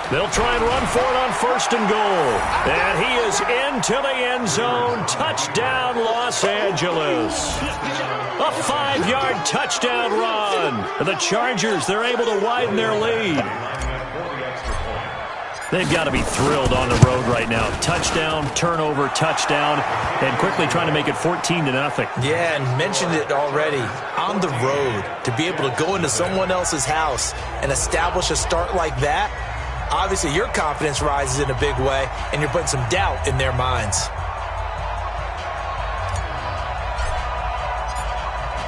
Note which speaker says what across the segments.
Speaker 1: They'll try and run for it on 1st and goal. And he is into the end zone. Touchdown, Los Angeles. A 5-yard touchdown run. And the Chargers, they're able to widen their lead. They've got to be thrilled on the road right now. Touchdown, turnover, touchdown, and quickly trying to make it 14-0.
Speaker 2: Yeah, and mentioned it already. On the road, to be able to go into someone else's house and establish a start like that, obviously your confidence rises in a big way, and you're putting some doubt in their minds.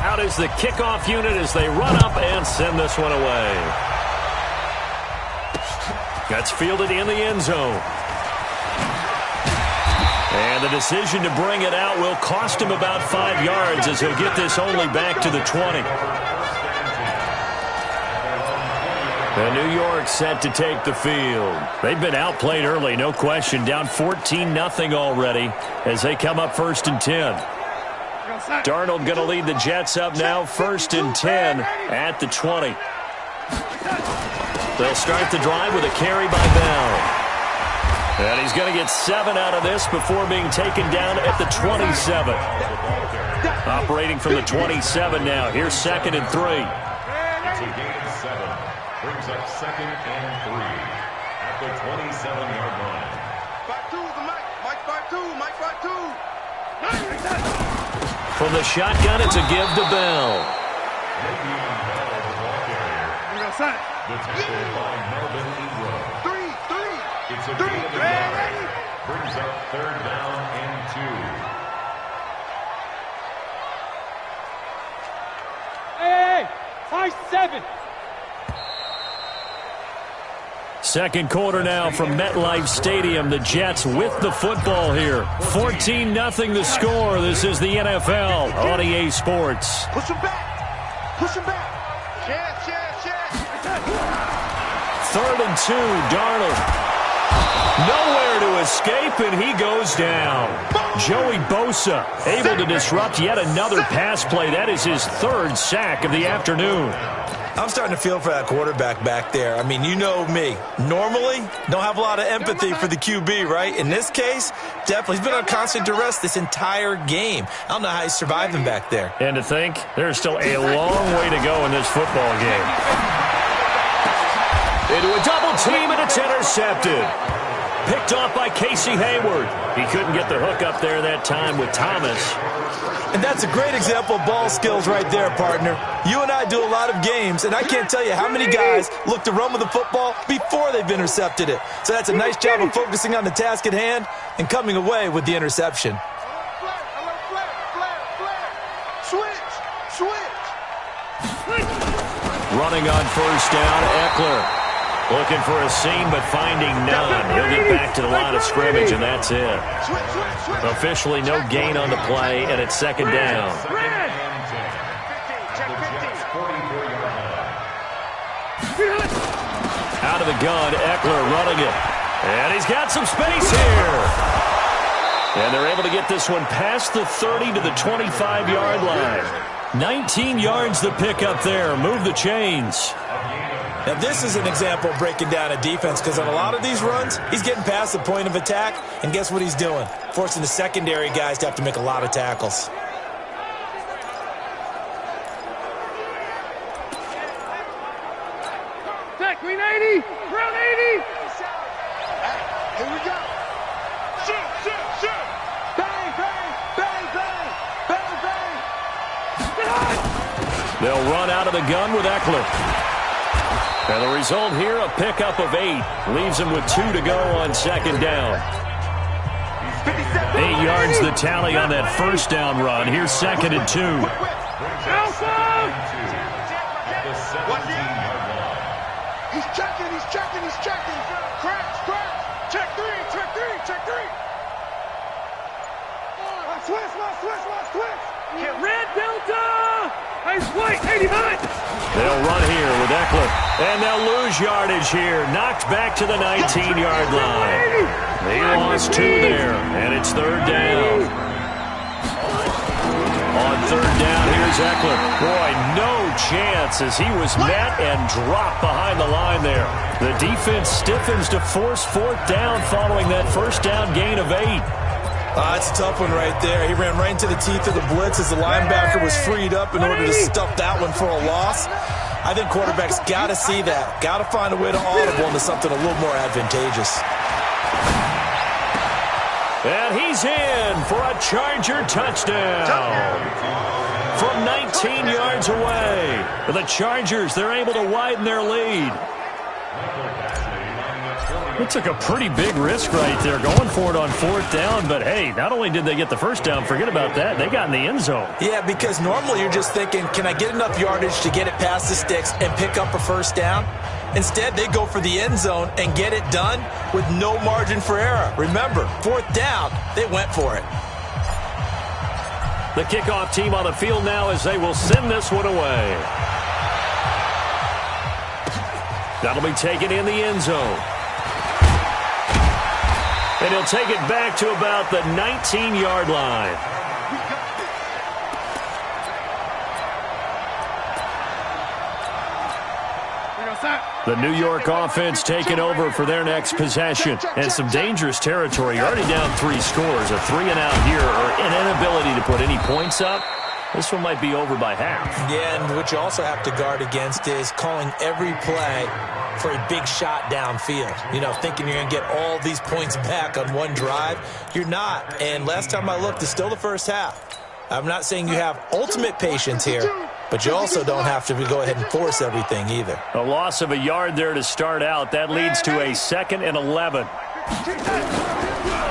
Speaker 1: Out is the kickoff unit as they run up and send this one away. That's fielded in the end zone. And the decision to bring it out will cost him about 5 yards as he'll get this only back to the 20. And New York set to take the field. They've been outplayed early, no question. Down 14-0 already as they come up 1st and 10. Darnold going to lead the Jets up now, 1st and 10 at the 20. They'll start the drive with a carry by Bell. And he's going to get 7 out of this before being taken down at the 27. Operating from the 27 now. Here's 2nd and 3.
Speaker 3: It's a gain of 7. Brings up 2nd and 3 at the 27-yard line.
Speaker 4: 5-2 is the Mike 5-2, Mike 5-2.
Speaker 1: From the shotgun, it's a give to Bell.
Speaker 3: The tackle by Melvin Ingram.
Speaker 4: 3.
Speaker 3: It's a gain of 9. Brings up 3rd down and 2.
Speaker 5: Hey, 5-7.
Speaker 1: Second quarter now from MetLife Stadium. The Jets with the football here. 14-0 the score. This is the NFL on EA Sports.
Speaker 4: Push him back. Push him back. Chance.
Speaker 1: 3rd and 2, Darnold. Nowhere to escape, and he goes down. Joey Bosa able to disrupt yet another pass play. That is his 3rd sack of the afternoon.
Speaker 2: I'm starting to feel for that quarterback back there. I mean, you know me. Normally, don't have a lot of empathy for the QB, right? In this case, definitely. He's been on constant duress this entire game. I don't know how he's surviving back there.
Speaker 1: And to think, there's still a long way to go in this football game. Into a double team, and it's intercepted. Picked off by Casey Hayward. He couldn't get the hook up there that time with Thomas.
Speaker 2: And that's a great example of ball skills right there, partner. You and I do a lot of games, and I can't tell you how many guys look to run with the football before they've intercepted it. So that's a nice job of focusing on the task at hand and coming away with the interception.
Speaker 4: Switch.
Speaker 1: Running on 1st down, Eckler. Looking for a seam, but finding none. He'll get back to the line of scrimmage, and that's it. Officially no gain on the play, and it's 2nd down. Out of the gun, Eckler running it. And he's got some space here. And they're able to get this one past the 30 to the 25-yard line. 19 yards the pick up there. Move the chains.
Speaker 2: Now, this is an example of breaking down a defense because on a lot of these runs, he's getting past the point of attack, and guess what he's doing? Forcing the secondary guys to have to make a lot of tackles.
Speaker 5: Green 80, ground 80.
Speaker 4: Here we go. Shoot. Bang.
Speaker 1: They'll run out of the gun with Eckler. And the result here, a pickup of 8. Leaves him with 2 to go on 2nd down. 8 yards the tally on that 1st down run. Here's 2nd and 2.
Speaker 4: He's checking. Crash. Check 3. Switch.
Speaker 5: Red Delta. Nice white, 89.
Speaker 1: They'll run here with Eckler. And they'll lose yardage here. Knocked back to the 19-yard line. They lost 2 there, and it's 3rd down. On 3rd Here's Eckler. Boy, no chance as he was met and dropped behind the line there. The defense stiffens to force fourth down following that first down gain of 8.
Speaker 2: It's a tough one right there. He ran right into the teeth of the blitz as the linebacker was freed up in order to stuff that one for a loss. I think quarterbacks got to see that. Got to find a way to audible into something a little more advantageous.
Speaker 1: And he's in for a Charger touchdown. From 19 yards away. The Chargers, they're able to widen their lead. It took a pretty big risk right there going for it on fourth down. But, hey, not only did they get the first down, forget about that, they got in the end zone.
Speaker 2: Yeah, because normally you're just thinking, can I get enough yardage to get it past the sticks and pick up a first down? Instead, they go for the end zone and get it done with no margin for error. Remember, fourth down, they went for it.
Speaker 1: The kickoff team on the field now as they will send this one away. That'll be taken in the end zone. And he'll take it back to about the 19-yard line. The New York offense taking over for their next possession. And some dangerous territory. You're already down 3 scores. A 3-and-out here or an inability to put any points up. This one might be over by half.
Speaker 2: Yeah, and what you also have to guard against is calling every play for a big shot downfield. You know, thinking you're going to get all these points back on one drive. You're not. And last time I looked, it's still the first half. I'm not saying you have ultimate patience here, but you also don't have to go ahead and force everything either.
Speaker 1: A loss of a yard there to start out. That leads to a 2nd and 11.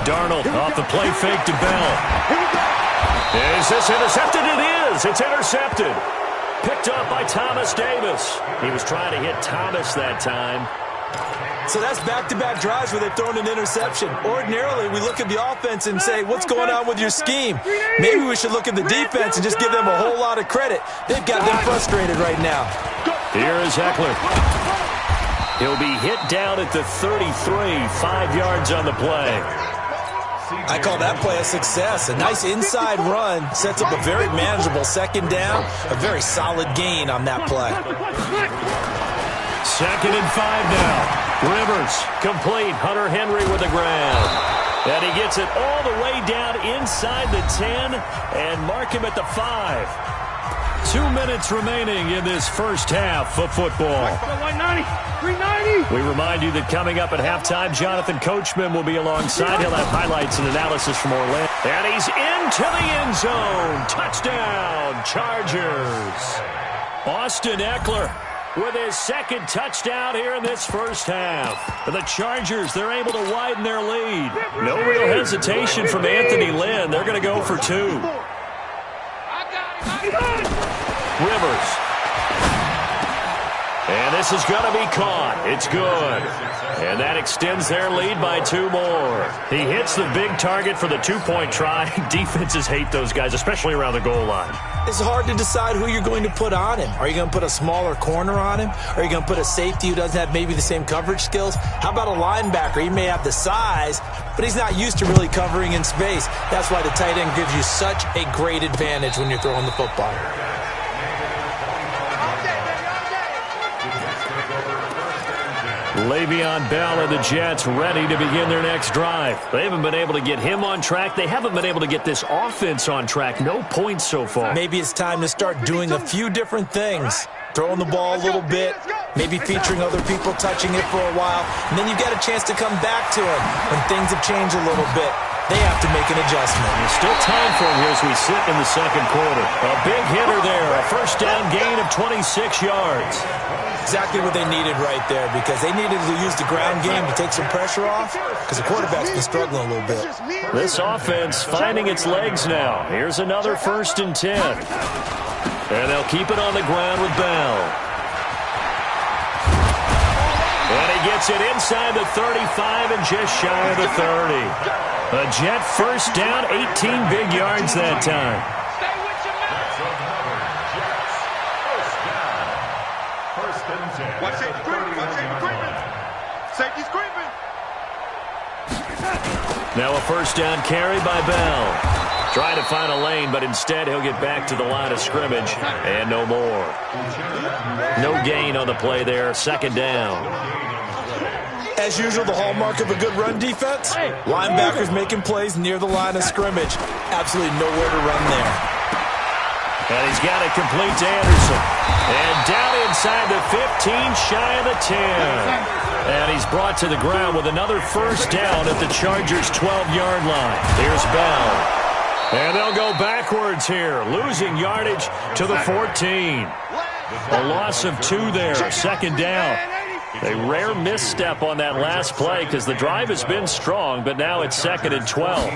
Speaker 1: Darnold off the play fake to Bell. Is this intercepted? It is. It's intercepted. Picked up by Thomas Davis. He was trying to hit Thomas that time.
Speaker 2: So that's back-to-back drives where they've thrown an interception. Ordinarily, we look at the offense and say, what's going on with your scheme? Maybe we should look at the defense and just give them a whole lot of credit. They've got them frustrated right now.
Speaker 1: Here is Eckler. He'll be hit down at the 33, 5 yards on the play.
Speaker 2: I call that play a success. A nice inside run sets up a very manageable second down. A very solid gain on that play.
Speaker 1: 2nd and 5 now. Rivers complete. Hunter Henry with the grab. And he gets it all the way down inside the 10 and mark him at the 5. 2 minutes remaining in this first half of football.
Speaker 5: 390.
Speaker 1: We remind you that coming up at halftime, Jonathan Coachman will be alongside. He'll have highlights and analysis from Orlando. And he's into the end zone. Touchdown, Chargers. Austin Eckler with his 2nd touchdown here in this first half. The Chargers, they're able to widen their lead. No real hesitation from Anthony Lynn. They're going to go for 2. Rivers. And this is going to be caught. It's good. And that extends their lead by 2 more. He hits the big target for the 2-point try. Defenses hate those guys, especially around the goal line.
Speaker 2: It's hard to decide who you're going to put on him. Are you going to put a smaller corner on him? Are you going to put a safety who doesn't have maybe the same coverage skills? How about a linebacker? He may have the size, but he's not used to really covering in space. That's why the tight end gives you such a great advantage when you're throwing the football.
Speaker 1: Le'Veon Bell and the Jets ready to begin their next drive. They haven't been able to get him on track. They haven't been able to get this offense on track. No points so far.
Speaker 2: Maybe it's time to start doing a few different things. Throwing the ball a little bit, maybe featuring other people touching it for a while, and then you get a chance to come back to him when things have changed a little bit. They have to make an adjustment.
Speaker 1: There's still time for him here as we sit in the second quarter. A big hitter there, a first down gain of 26 yards.
Speaker 2: Exactly what they needed right there, because they needed to use the ground game to take some pressure off, because the quarterback's been struggling a little bit.
Speaker 1: This offense finding its legs now. Here's another 1st and 10. And they'll keep it on the ground with Bell. And he gets it inside the 35 and just shy of the 30. A Jet first down, 18 big yards that time.
Speaker 4: Watch it, creeping. Safety's creeping.
Speaker 1: Now a first down carry by Bell. Trying to find a lane, but instead he'll get back to the line of scrimmage, and no more. No gain on the play there, second down.
Speaker 2: As usual, the hallmark of a good run defense, linebackers making plays near the line of scrimmage. Absolutely nowhere to run there.
Speaker 1: And he's got it complete to Anderson. And down inside the 15, shy of the 10. And he's brought to the ground with another first down at the Chargers' 12-yard line. Here's Bell. And they'll go backwards here, losing yardage to the 14. A loss of 2 there, second down. A rare misstep on that last play because the drive has been strong, but now it's 2nd and 12.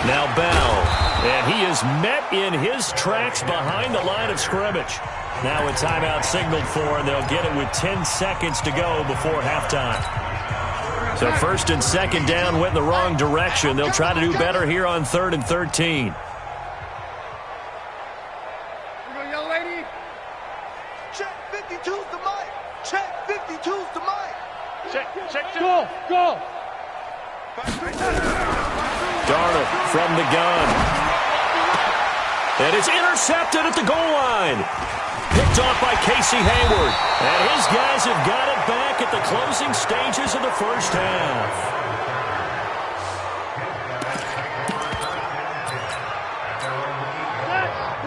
Speaker 1: Now Bell, and he is met in his tracks behind the line of scrimmage. Now a timeout signaled for, and they'll get it with 10 seconds to go before halftime. So 1st and 2nd down went in the wrong direction. They'll try to do better here on 3rd and 13.
Speaker 6: Check 52's the mic. Check 52's the mic.
Speaker 5: Check. Go.
Speaker 1: Darnold from the gun. And it's intercepted at the goal line. Picked off by Casey Hayward. And his guys have got it back at the closing stages of the first half.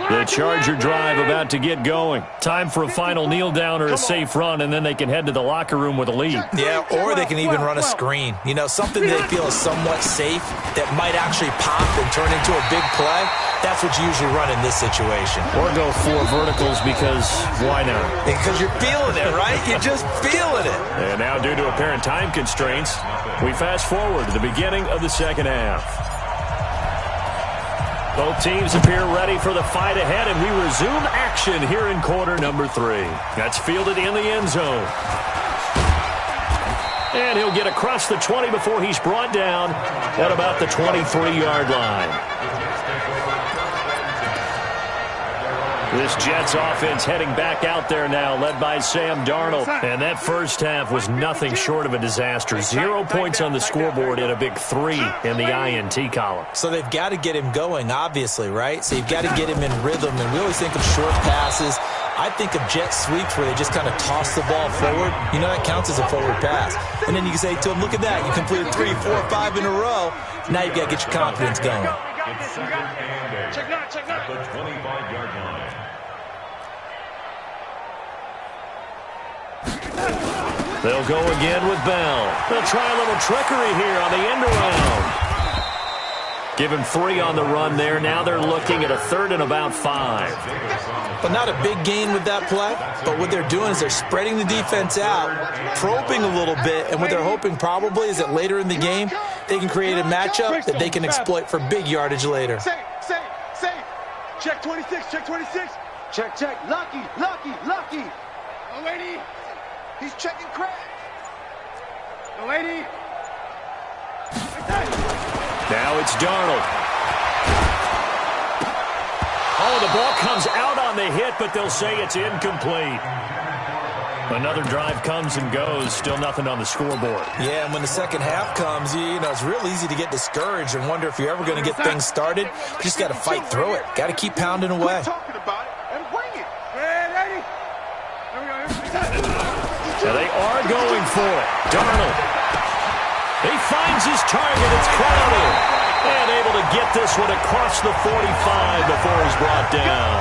Speaker 1: The Charger drive about to get going. Time for a final kneel down or a safe run, and then they can head to the locker room with a lead.
Speaker 2: Yeah, or they can even run a screen. You know, something they feel is somewhat safe that might actually pop and turn into a big play. That's what you usually run in this situation.
Speaker 1: Or go 4 verticals because why not?
Speaker 2: Because you're feeling it, right? You're just feeling it.
Speaker 1: And now due to apparent time constraints, we fast forward to the beginning of the second half. Both teams appear ready for the fight ahead, and we resume action here in quarter number 3. That's fielded in the end zone. And he'll get across the 20 before he's brought down at about the 23-yard line. This Jets offense heading back out there now, led by Sam Darnold. And that first half was nothing short of a disaster. 0 points on the scoreboard and a big 3 in the INT column.
Speaker 2: So they've got to get him going, obviously, right? So you've got to get him in rhythm. And we always think of short passes. I think of jet sweeps where they just kind of toss the ball forward. You know, that counts as a forward pass. And then you can say to him, look at that. You completed 3, 4, 5 in a row. Now you've got to get your confidence going.
Speaker 5: Check that.
Speaker 3: The 25-yard line.
Speaker 1: They'll go again with Bell. They'll try a little trickery here on the end around. Give him 3 on the run there. Now they're looking at a 3rd and about 5.
Speaker 2: But not a big gain with that play. But what they're doing is they're spreading the defense out, probing a little bit, and what they're hoping probably is that later in the game, they can create a matchup that they can exploit for big yardage later.
Speaker 6: Safe. Check 26. Check. Lucky.
Speaker 5: Oh, lady.
Speaker 6: He's checking crack.
Speaker 5: Oh, lady.
Speaker 1: Now it's Darnold. Oh, the ball comes out on the hit, but they'll say it's incomplete. Another drive comes and goes. Still nothing on the scoreboard.
Speaker 2: Yeah, and when the second half comes, you know, it's real easy to get discouraged and wonder if you're ever going to get things started. You just got to fight through it. Got to keep pounding away.
Speaker 6: Talking about it and bring it.
Speaker 5: Ready?
Speaker 1: Now they are going for it. Darnold. He finds his target. It's Crowder. And able to get this one across the 45 before he's brought down.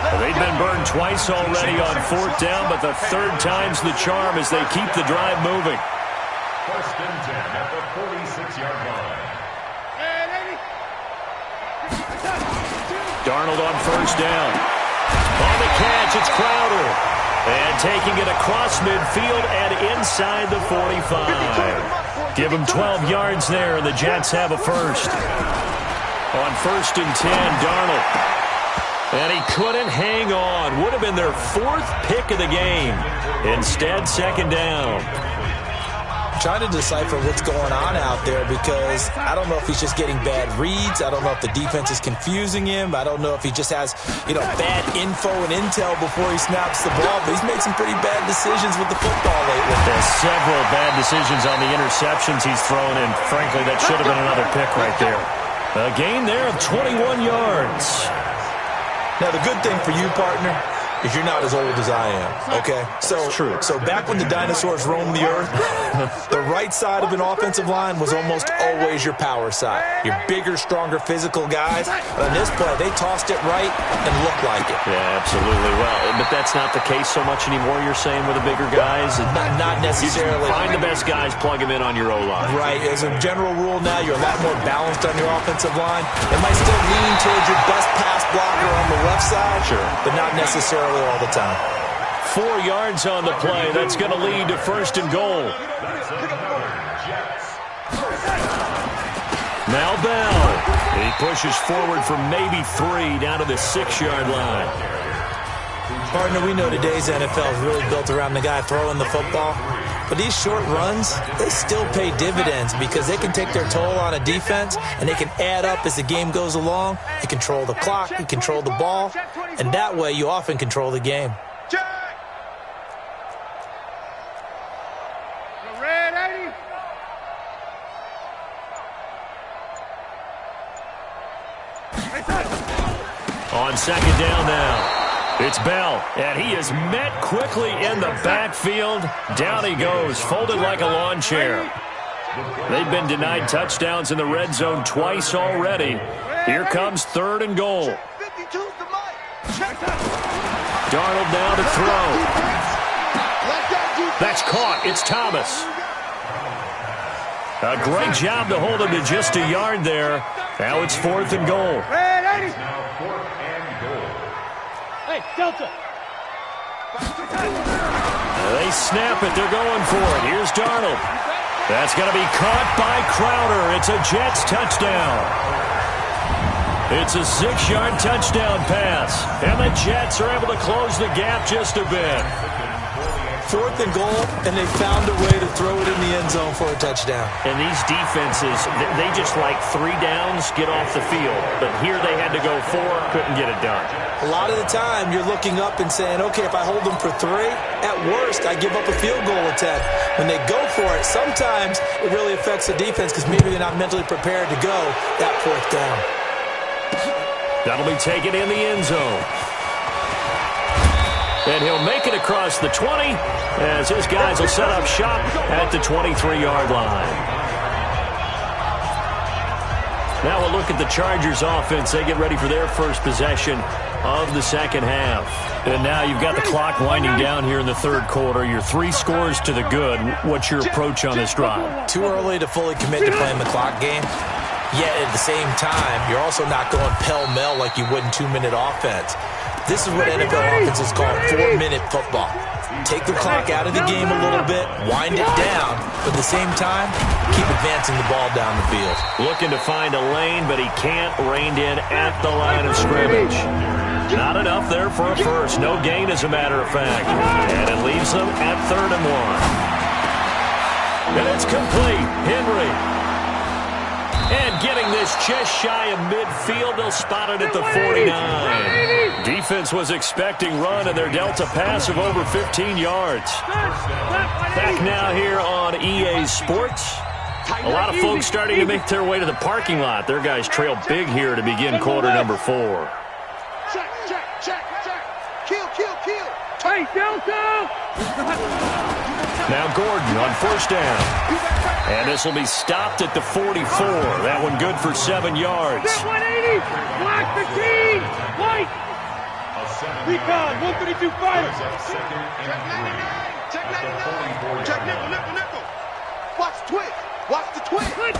Speaker 1: Well, they've been burned twice already on 4th down, but the 3rd time's the charm as they keep the drive moving.
Speaker 3: 1st and 10 at the 46-yard line.
Speaker 1: Darnold on 1st down. On the catch, it's Crowder. And taking it across midfield and inside the 45. Give him 12 yards there, and the Jets have a first. On 1st and 10, Darnold. And he couldn't hang on. Would have been their 4th pick of the game. Instead, 2nd down.
Speaker 2: Trying to decipher what's going on out there because I don't know if he's just getting bad reads. I don't know if the defense is confusing him. I don't know if he just has, bad info and intel before he snaps the ball. But he's made some pretty bad decisions with the football lately.
Speaker 1: There's several bad decisions on the interceptions he's thrown in. Frankly, that should have been another pick right there. A gain there of 21 yards.
Speaker 2: Now, the good thing for you, partner, is you're not as old as I am, okay? So back when the dinosaurs roamed the earth, the right side of an offensive line was almost always your power side. Your bigger, stronger, physical guys. But on this play, they tossed it right and looked like it.
Speaker 1: Yeah, absolutely. Well, but that's not the case so much anymore, you're saying, with the bigger guys?
Speaker 2: Not necessarily.
Speaker 1: You find the best guys, plug them in on your O-line.
Speaker 2: Right. As a general rule now, you're a lot more balanced on your offensive line. It might still lean towards your best pass blocker on the left side,
Speaker 1: sure,
Speaker 2: but not necessarily all the time.
Speaker 1: 4 yards on the play. That's going to lead to 1st and goal. Now Bell. He pushes forward for maybe 3 down to the 6-yard line.
Speaker 2: Partner, we know today's NFL is really built around the guy throwing the football. But these short runs, they still pay dividends because they can take their toll on a defense and they can add up as the game goes along. You control the clock, you control the ball, and that way you often control the game.
Speaker 1: On 2nd down now. It's Bell, and he is met quickly in the backfield. Down he goes, folded like a lawn chair. They've been denied touchdowns in the red zone twice already. Here comes 3rd and goal. Darnold now to throw. That's caught. It's Thomas. A great job to hold him to just a yard there. Now it's 4th and goal.
Speaker 5: Hey, Delta.
Speaker 1: They snap it. They're going for it. Here's Darnold. That's going to be caught by Crowder. It's a Jets touchdown. It's a 6-yard touchdown pass. And the Jets are able to close the gap just a bit.
Speaker 2: 4th and goal, and they found a way to throw it in the end zone for a touchdown.
Speaker 1: And these defenses, they just like 3 downs, get off the field. But here they had to go 4, couldn't get it done.
Speaker 2: A lot of the time, you're looking up and saying, okay, if I hold them for 3, at worst, I give up a field goal attempt. When they go for it, sometimes it really affects the defense because maybe they're not mentally prepared to go that 4th down.
Speaker 1: That'll be taken in the end zone. And he'll make it across the 20 as his guys will set up shop at the 23-yard line. Now we'll look at the Chargers offense. They get ready for their first possession of the 2nd half. And now you've got the clock winding down here in the 3rd quarter. You're 3 scores to the good. What's your approach on this drive?
Speaker 2: Too early to fully commit to playing the clock game. Yet at the same time, you're also not going pell-mell like you would in 2-minute offense. This is what NFL offenses call 4-minute football. Take the clock out of the game a little bit, wind it down, but at the same time, keep advancing the ball down the field.
Speaker 1: Looking to find a lane, but he can't. Reined in at the line of scrimmage. Not enough there for a first. No gain, as a matter of fact. And it leaves them at 3rd and 1. And it's complete. Henry. And getting this just shy of midfield, they'll spot it at the 49. Defense was expecting run, and their Delta pass of over 15 yards. Back now here on EA Sports. A lot of folks starting to make their way to the parking lot. Their guys trail big here to begin quarter number 4.
Speaker 6: Check. Kill.
Speaker 5: Hey, Delta!
Speaker 1: Now Gordon on 1st down. And this will be stopped at the 44. That one good for 7 yards.
Speaker 5: 180! Block the team! White! Recon, 132 fire!
Speaker 6: Check 99! Check nickel! Watch Twynn! Watch the Twynn!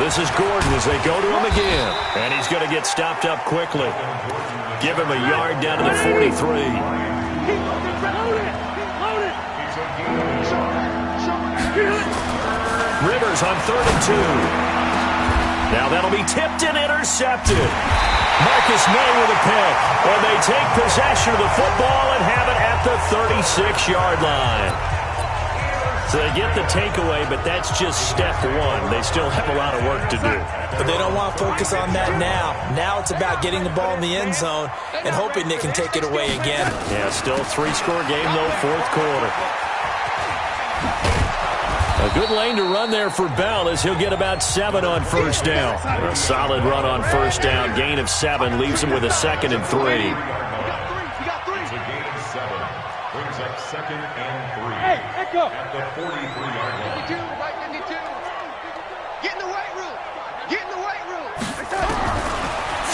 Speaker 1: This is Gordon as they go to him again. And he's going to get stopped up quickly. Give him a yard down to the 43. Rivers on 3rd and 2. Now that'll be tipped and intercepted. Marcus May with a pick. And they take possession of the football and have it at the 36-yard line. So they get the takeaway, but that's just step 1. They still have a lot of work to do.
Speaker 2: But they don't want to focus on that now. Now it's about getting the ball in the end zone and hoping they can take it away again.
Speaker 1: Yeah, still a 3-score game, though, 4th quarter. A good lane to run there for Bell as he'll get about 7 on first down. A solid run on first down. Gain of 7 leaves him with a 2nd and 3.
Speaker 3: It's a gain of 7. Brings up 2nd and 3.
Speaker 5: Hey, Echo.
Speaker 3: At the 43-yard line.
Speaker 6: 52, right 52. Get in the weight room. Get in the weight room.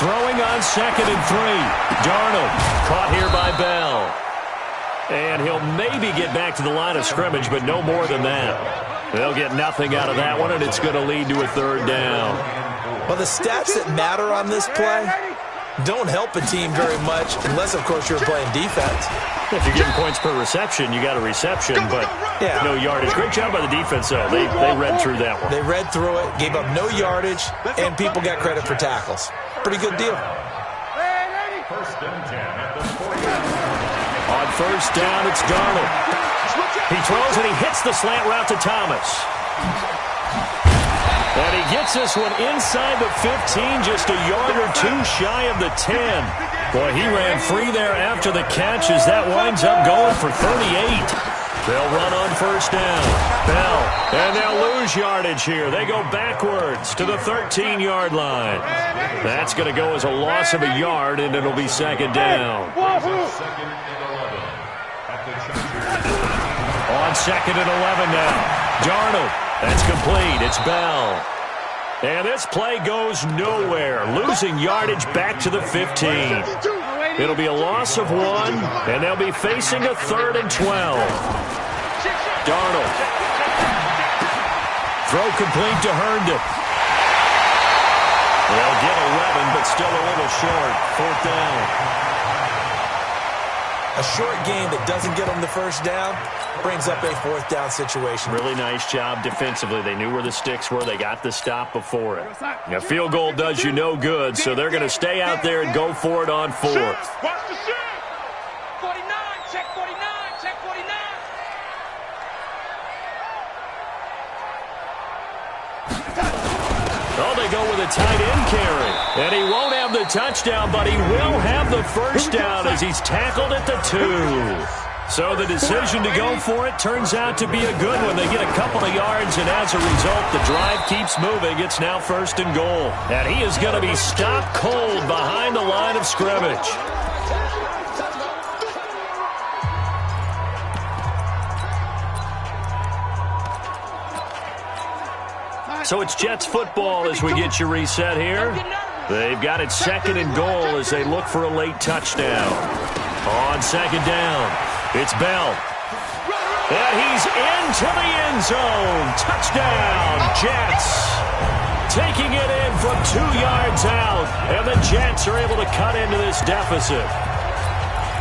Speaker 1: Throwing on 2nd and 3. Darnold caught here by Bell. And he'll maybe get back to the line of scrimmage, but no more than that. They'll get nothing out of that one, and it's going to lead to a 3rd down.
Speaker 2: Well, the stats that matter on this play don't help a team very much, unless, of course, you're playing defense.
Speaker 1: If you're getting points per reception, you got a reception, but no yardage. Great job by the defense, though. They read through that one.
Speaker 2: They read through it, gave up no yardage, and people got credit for tackles. Pretty good deal.
Speaker 3: First and 10 at the 40.
Speaker 1: On first down, it's Darnold. He throws and he hits the slant route to Thomas. And he gets this one inside the 15, just a yard or 2 shy of the 10. Boy, he ran free there after the catch as that winds up going for 38. They'll run on first down. Bell, and they'll lose yardage here. They go backwards to the 13-yard line. That's going to go as a loss of a yard, and it'll be 2nd down.
Speaker 3: Second and 11 at the Chargers.
Speaker 1: On 2nd and 11 now. Darnold, that's complete. It's Bell. And this play goes nowhere. Losing yardage back to the 15. It'll be a loss of 1, and they'll be facing a 3rd and 12. Darnold. Throw complete to Herndon. They'll get 11, but still a little short. 4th down.
Speaker 2: A short game that doesn't get them the first down brings up a 4th down situation.
Speaker 1: Really nice job defensively. They knew where the sticks were. They got the stop before it. A field goal does you no good, so they're going to stay out there and go for it on 4th.
Speaker 6: Watch the shit. 49, check 49, check 49.
Speaker 1: Oh, they go with a tight end carry. And he won't have the touchdown, but he will have the first down as he's tackled at the 2. So the decision to go for it turns out to be a good one. They get a couple of yards, and as a result, the drive keeps moving. It's now 1st and goal. And he is going to be stopped cold behind the line of scrimmage. So it's Jets football as we get you reset here. They've got it 2nd and goal as they look for a late touchdown. On 2nd down, it's Bell. And he's into the end zone. Touchdown, Jets. Taking it in from 2 yards out. And the Jets are able to cut into this deficit.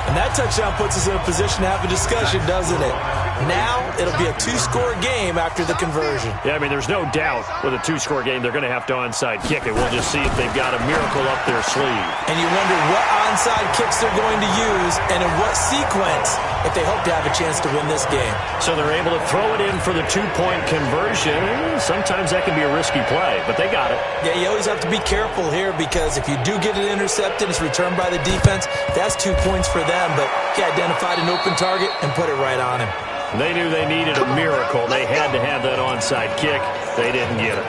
Speaker 2: And that touchdown puts us in a position to have a discussion, doesn't it? Now it'll be a 2-score game after the conversion.
Speaker 1: Yeah, I mean, there's no doubt with a 2-score game they're going to have to onside kick it. We'll just see if they've got a miracle up their sleeve.
Speaker 2: And you wonder what onside kicks they're going to use and in what sequence if they hope to have a chance to win this game.
Speaker 1: So they're able to throw it in for the 2-point conversion. Sometimes that can be a risky play, but they got it.
Speaker 2: Yeah, you always have to be careful here because if you do get it intercepted, it's returned by the defense. That's 2 points for them, but he identified an open target and put it right on him.
Speaker 1: They knew they needed a miracle. They had to have that onside kick. They didn't get it.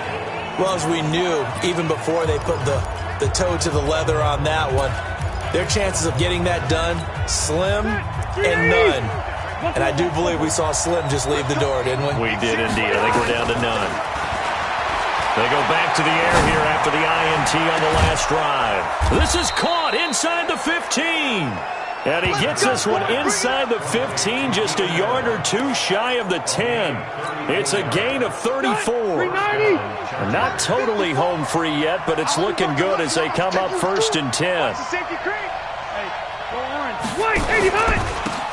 Speaker 2: Well, as we knew, even before they put the toe to the leather on that one, their chances of getting that done, slim and none. And I do believe we saw Slim just leave the door, didn't we?
Speaker 1: We did indeed. I think we're down to none. They go back to the air here after the INT on the last drive. This is caught inside the 15. And he gets this one inside the 15, just a yard or 2 shy of the 10. It's a gain of 34. Not totally home free yet, but it's looking good as they come up 1st and 10.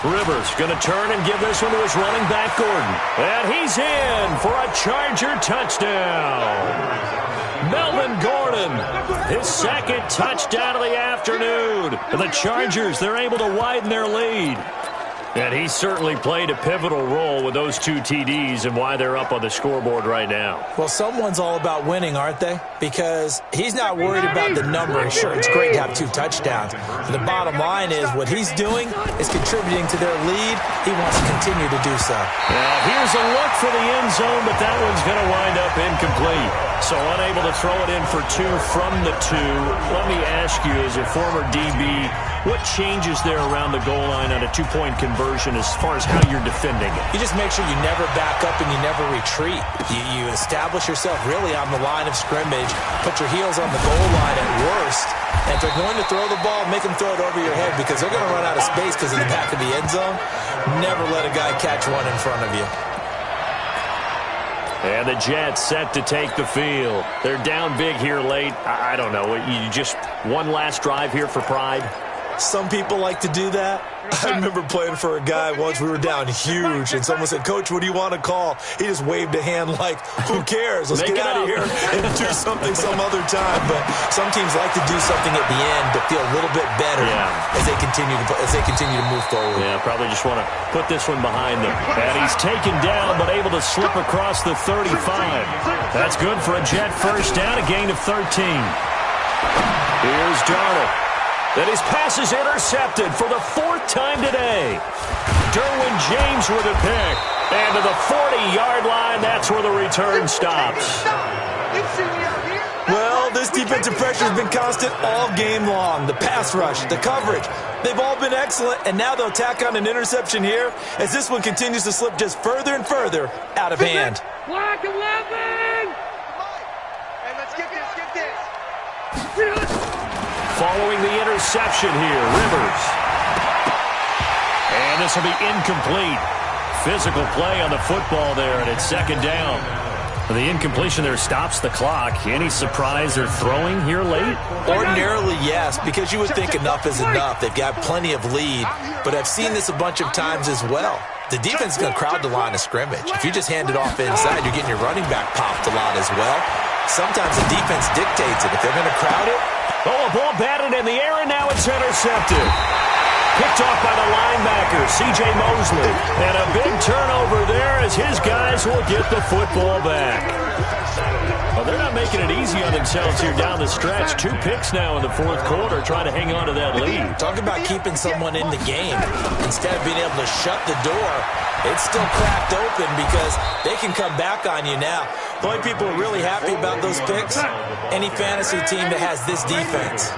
Speaker 1: Rivers going to turn and give this one to his running back, Gordon. And he's in for a Charger touchdown. Melvin Gordon, his 2nd touchdown of the afternoon. And the Chargers, they're able to widen their lead. And he certainly played a pivotal role with those 2 TDs and why they're up on the scoreboard right now.
Speaker 2: Well, someone's all about winning, aren't they? Because he's not worried about the number. Sure, it's great to have 2 touchdowns. But the bottom line is what he's doing is contributing to their lead. He wants to continue to do so.
Speaker 1: Now, here's a look for the end zone, but that one's going to wind up incomplete. So unable to throw it in for 2 from the 2. Let me ask you, as a former DB, what changes there around the goal line on a 2-point conversion as far as how you're defending it?
Speaker 2: You just make sure you never back up and you never retreat. You establish yourself really on the line of scrimmage, put your heels on the goal line at worst, and if they're going to throw the ball, make them throw it over your head because they're going to run out of space because of the back of the end zone. Never let a guy catch one in front of you.
Speaker 1: And the Jets set to take the field. They're down big here late. I don't know. You just one last drive here for pride?
Speaker 2: Some people like to do that. I remember playing for a guy once. We were down huge, and someone said, "Coach, what do you want to call?" He just waved a hand like, "Who cares? Let's get out of here and do something some other time." But some teams like to do something at the end to feel a little bit better as they continue to move forward.
Speaker 1: Yeah, probably just want to put this one behind them. And he's taken down, but able to slip across the 35. That's good for a Jet first down, a gain of 13. Here's Darnold. And his pass is intercepted for the 4th time today. Derwin James with a pick. And to the 40-yard line, that's where the return stops.
Speaker 2: Well, this defensive pressure has been constant all game long. The pass rush, the coverage, they've all been excellent, and now they'll tack on an interception here as this one continues to slip just further and further out of hand.
Speaker 5: Black 11!
Speaker 6: Hey, let's get this.
Speaker 1: Following the interception here, Rivers. And this will be incomplete. Physical play on the football there, and it's 2nd down. The incompletion there stops the clock. Any surprise they're throwing here late?
Speaker 2: Ordinarily, yes, because you would think enough is enough. They've got plenty of lead, but I've seen this a bunch of times as well. The defense is going to crowd the line of scrimmage. If you just hand it off inside, you're getting your running back popped a lot as well. Sometimes the defense dictates it. If they're going to crowd it.
Speaker 1: Oh, a ball batted in the air, and now it's intercepted. Picked off by the linebacker, C.J. Mosley. And a big turnover there as his guys will get the football back. Well, they're not making it easy on themselves here down the stretch. 2 picks now in the 4th quarter, trying to hang on to that lead.
Speaker 2: Talk about keeping someone in the game. Instead of being able to shut the door, it's still cracked open because they can come back on you now. The only people who are really happy about those picks, any fantasy team that has this defense.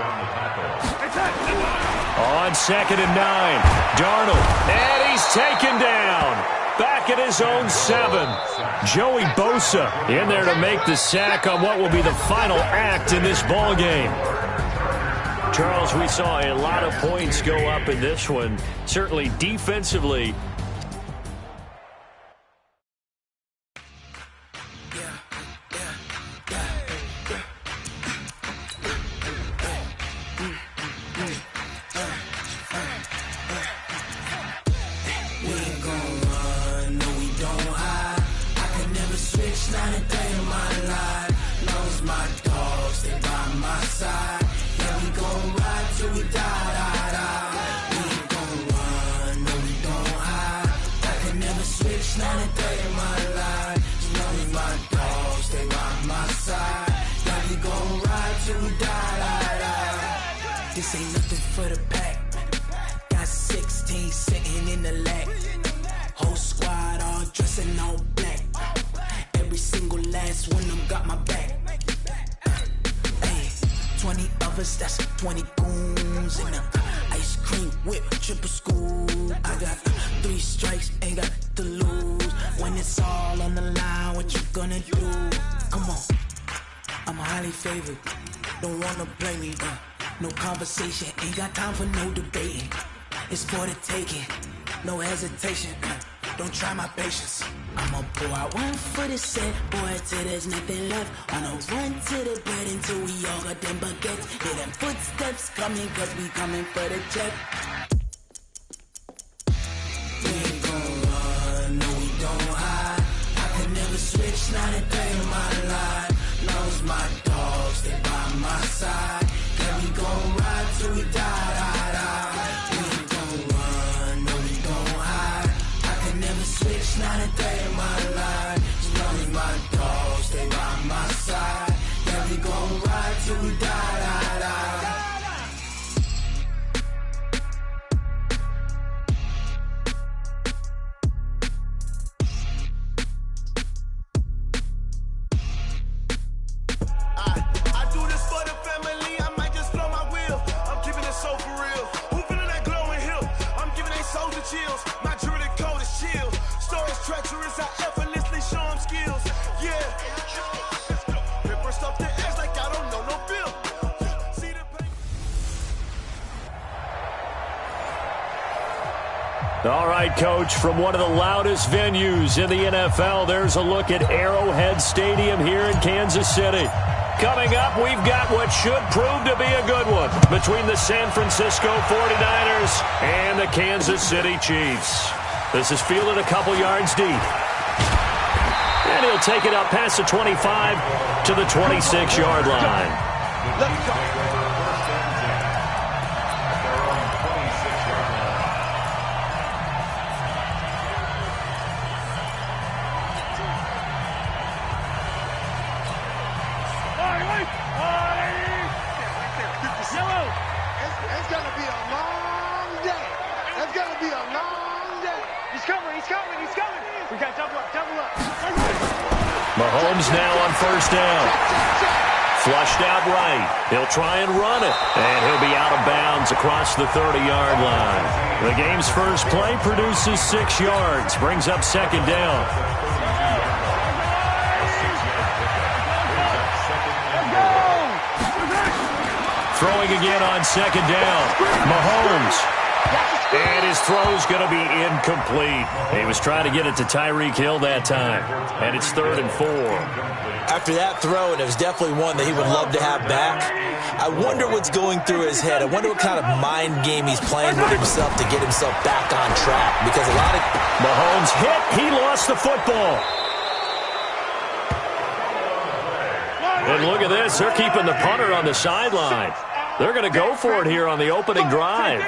Speaker 1: On 2nd and 9, Darnold, and he's taken down. Back at his own 7. Joey Bosa in there to make the sack on what will be the final act in this ball game. Charles, we saw a lot of points go up in this one. Certainly defensively.
Speaker 7: This ain't nothing for the pack. Got 16 sitting in the lap. Whole squad all dressing all black. Every single last one of them got my back. Hey, 20 of us, that's 20 goons in the ice cream whip, triple school. I got 3 strikes, ain't got to lose. When it's all on the line, what you gonna do? Come on, I'm highly favored. Don't wanna blame me, no conversation, ain't got time for no debating. It's for the taking, no hesitation. Don't try my patience. I'ma pour out 1 for the set, boy, till there's nothing left. On a run to the bed until we all got them baguettes. Hear them footsteps coming, cause we coming for the check. We ain't gon' run, no we don't hide. I can never switch, not a day in my life. Knows my dogs, they by my side. Yeah, we gon' ride till we die, die, die. We ain't gon' run, no we don't hide.
Speaker 1: All right, Coach, from one of the loudest venues in the NFL, there's a look at Arrowhead Stadium here in Kansas City. Coming up, we've got what should prove to be a good one between the San Francisco 49ers and the Kansas City Chiefs. This is fielded a couple yards deep. And he'll take it up past the 25 to the 26-yard line.
Speaker 6: Let's go. It's going to be a long day. It's going to be a long day. He's coming. We got double up.
Speaker 1: Mahomes now on first down. Flushed out right. He'll try and run it. And he'll be out of bounds across the 30-yard line. The game's first play produces 6 yards. Brings up second down. Throwing again on second down. Mahomes. And his throw's going to be incomplete. He was trying to get it to Tyreek Hill that time. And it's 3rd and 4.
Speaker 2: After that throw, and it was definitely one that he would love to have back, I wonder what's going through his head. I wonder what kind of mind game he's playing with himself to get himself back on track. Because a lot of...
Speaker 1: Mahomes hit. He lost the football. And look at this. They're keeping the punter on the sideline. They're going to go for it here on the opening drive.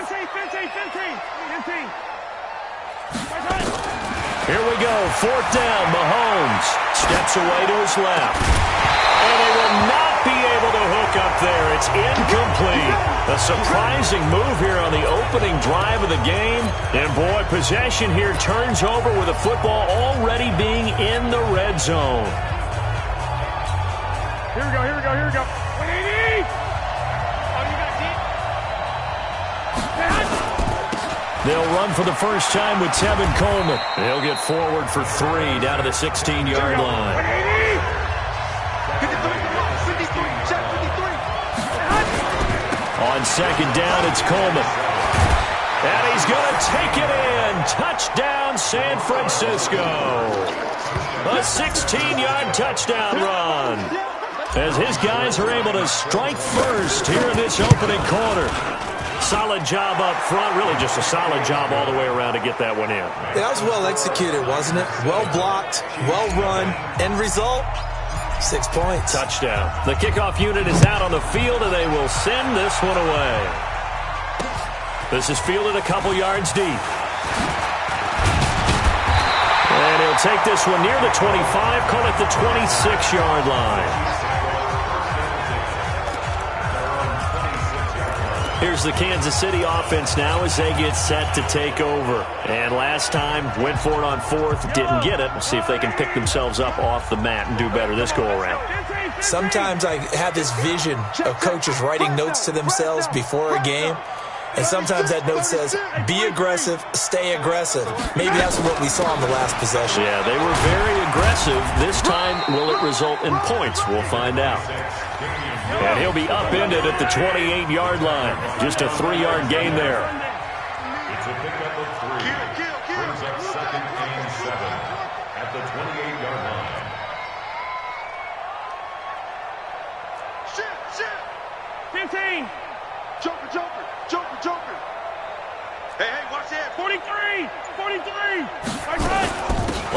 Speaker 1: Here we go. 4th down. Mahomes steps away to his left. And they will not be able to hook up there. It's incomplete. A surprising move here on the opening drive of the game. And, boy, possession here turns over with the football already being in the red zone.
Speaker 5: Here we go. 180!
Speaker 1: They'll run for the first time with Tevin Coleman. They'll get forward for 3 down to the 16-yard line.
Speaker 6: 53.
Speaker 1: On second down, it's Coleman. And he's going to take it in. Touchdown, San Francisco. A 16-yard touchdown run. As his guys are able to strike first here in this opening quarter. Solid job up front. Really just a solid job all the way around to get that one in.
Speaker 2: That was well executed, wasn't it? Well blocked, well run. End result, 6 points.
Speaker 1: Touchdown. The kickoff unit is out on the field, and they will send this one away. This is fielded a couple yards deep. And he'll take this one near the 25, call it the 26-yard line. Here's the Kansas City offense now as they get set to take over. And last time, went for it on 4th, didn't get it. We'll see if they can pick themselves up off the mat and do better this go-around.
Speaker 2: Sometimes I have this vision of coaches writing notes to themselves before a game. And sometimes that note says, be aggressive, stay aggressive. Maybe that's what we saw in the last possession.
Speaker 1: Yeah, they were very aggressive. This time, will it result in points? We'll find out. And he'll be upended at the 28-yard line. Just a 3-yard gain there.
Speaker 3: It's a pickup of 3. Brings up 2nd and 7 at the 28-yard line.
Speaker 6: Shit.
Speaker 5: 15.
Speaker 6: Joker. Hey, watch that.
Speaker 5: 43.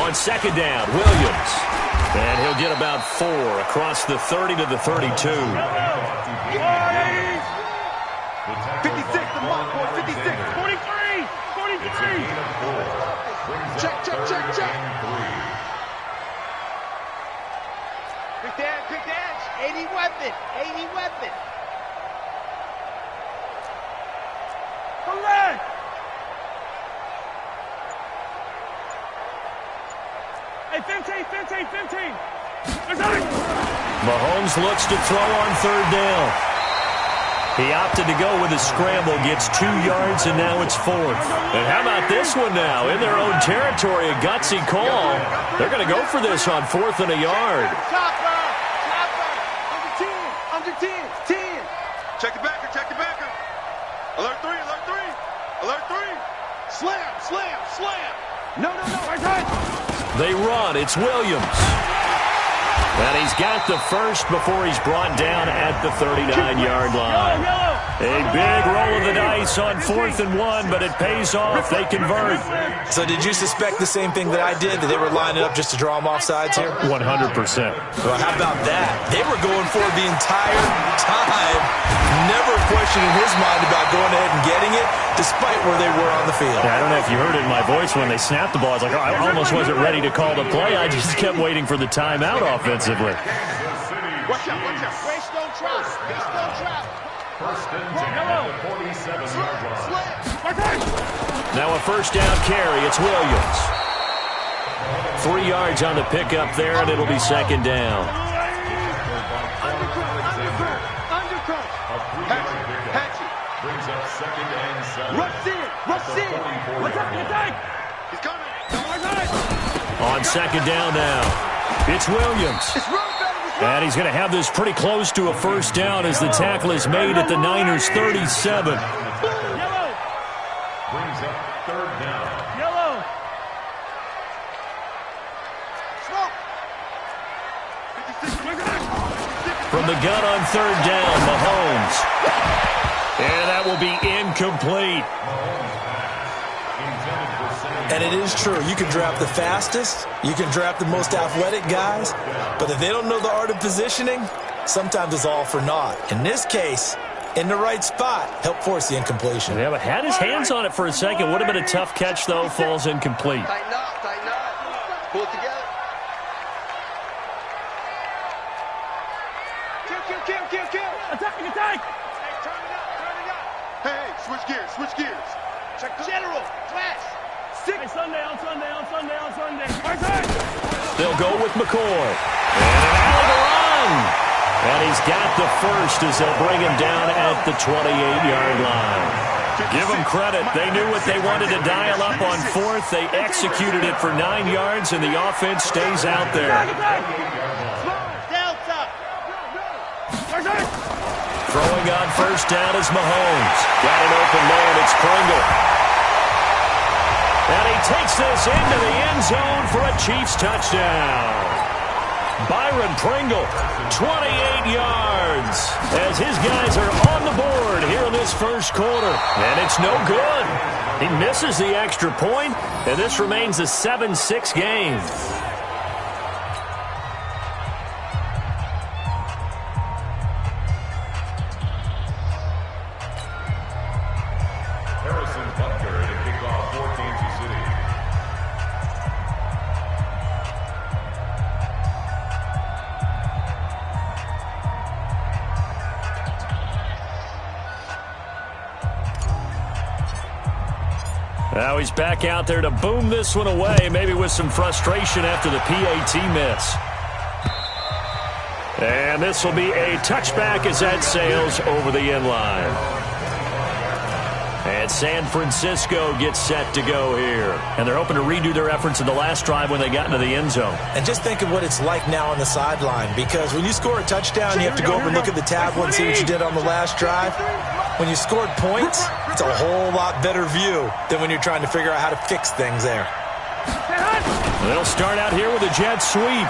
Speaker 1: On second down, Williams. And he'll get about 4 across the 30 to the 32.
Speaker 6: 56, the mark, boy. 56.
Speaker 5: 43.
Speaker 6: Check. Quick dash. 80 weapon.
Speaker 5: Correct. Hey, 15.
Speaker 1: Mahomes looks to throw on 3rd down. He opted to go with a scramble, gets 2 yards, and now it's 4th. And how about this one now? In their own territory, a gutsy call. They're going to go for this on 4th and a yard.
Speaker 6: Chopper. Under 10. Check the backer. Alert 3. Slam, slam, slam. No.
Speaker 1: They run. It's Williams. And he's got the first before he's brought down at the 39-yard line. A big roll of the dice on 4th and 1, but it pays off. They convert.
Speaker 2: So did you suspect the same thing that I did, that they were lining up just to draw them off sides here?
Speaker 1: 100%.
Speaker 2: Well, how about that? They were going for it the entire time. Never a question in his mind about going ahead and getting it, despite where they were on the field.
Speaker 1: Yeah, I don't know if you heard it in my voice when they snapped the ball. I was like, I almost wasn't ready to call the play. I just kept waiting for the timeout offensively.
Speaker 6: Watch out. Waste no trap.
Speaker 3: First and 10 at the 47-yard line.
Speaker 1: Now a first down carry. It's Williams. 3 yards on the pickup there, and it'll be second down.
Speaker 6: Undercut. Patch it.
Speaker 3: Brings up second and 7.
Speaker 6: Rush in. Attack. He's coming.
Speaker 1: On second down now, it's Williams.
Speaker 6: It's run, baby.
Speaker 1: And he's going to have this pretty close to a first down as the tackle is made at the Niners' 37.
Speaker 3: Brings up third down.
Speaker 1: From the gun on third down, Mahomes. And that will be incomplete.
Speaker 2: And it is true. You can draft the fastest. You can draft the most athletic guys. But if they don't know the art of positioning, sometimes it's all for naught. In this case, in the right spot, help force the incompletion.
Speaker 1: Yeah, but had his hands on it for a second. Would have been a tough catch, though. Falls incomplete.
Speaker 6: Tighten up. Pull it together. Kill. Attack. Hey, turn it up. Hey, switch gears. Check the general. Flash.
Speaker 5: Hey, Sunday.
Speaker 1: They'll go with McCoy. And an alley to run. And he's got the first as they'll bring him down at the 28-yard line. Give them credit. They knew what they wanted to dial up on 4th. They executed it for 9 yards, and the offense stays out there. Throwing on first down is Mahomes. Got an open man. It's Pringle. And he takes this into the end zone for a Chiefs touchdown. Byron Pringle, 28 yards, as his guys are on the board here in this first quarter. And it's no good. He misses the extra point, and this remains a 7-6 game. Now he's back out there to boom this one away, maybe with some frustration after the PAT miss. And this will be a touchback as that sails over the end line. And San Francisco gets set to go here. And they're hoping to redo their efforts in the last drive when they got into the end zone.
Speaker 2: And just think of what it's like now on the sideline, because when you score a touchdown, you have to go over and look at the tablet and see what you did on the last drive. When you scored points, it's a whole lot better view than when you're trying to figure out how to fix things there.
Speaker 1: They'll start out here with a jet sweep.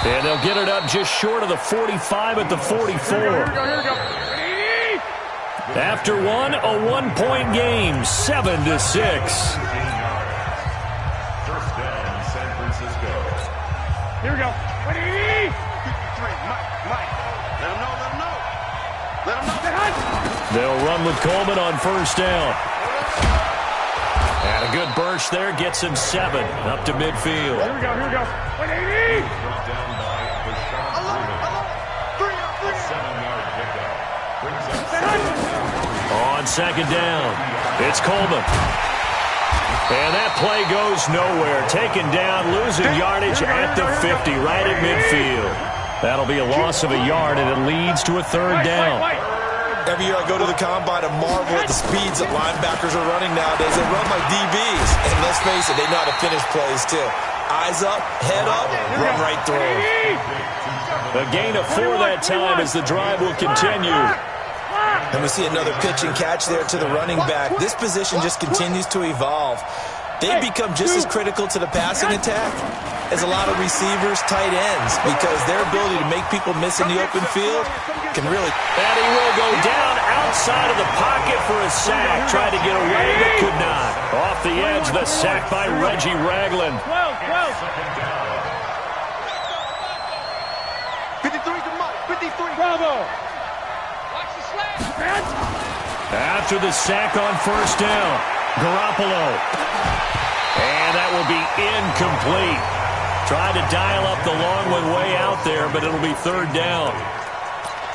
Speaker 1: And they'll get it up just short of the 45 at the 44.
Speaker 5: Here we go.
Speaker 1: After one, a one-point game, 7-6.
Speaker 3: First down, San Francisco.
Speaker 5: Here we go.
Speaker 6: Mike. Let him know.
Speaker 1: They'll run with Coleman on first down. And a good burst there gets him 7 up to midfield.
Speaker 5: Here we go. 180.
Speaker 3: Brought down by the 7-yard pickup. Brings up
Speaker 1: On second down, it's Coleman. And that play goes nowhere. Taken down, losing yardage at the 50, right at midfield. That'll be a loss of a yard, and it leads to a third down.
Speaker 2: Every year I go to the combine and marvel at the speeds that linebackers are running nowadays. They run like DBs. And let's face it, they know how to finish plays too. Eyes up, head up, run right through.
Speaker 1: A gain of 4 that time as the drive will continue.
Speaker 2: And we see another pitch and catch there to the running back. This position just continues to evolve. They've become just as critical to the passing attack as a lot of receivers, tight ends, because their ability to make people miss in the open field can really...
Speaker 1: And he will go down outside of the pocket for a sack. Tried to get away, but could not. Off the edge, the sack by Reggie Ragland.
Speaker 6: 53 to Mike. 53.
Speaker 5: Bravo.
Speaker 6: Watch the slash.
Speaker 1: After the sack on first down, Garoppolo. And that will be incomplete. Tried to dial up the long one way out there, but it'll be third down.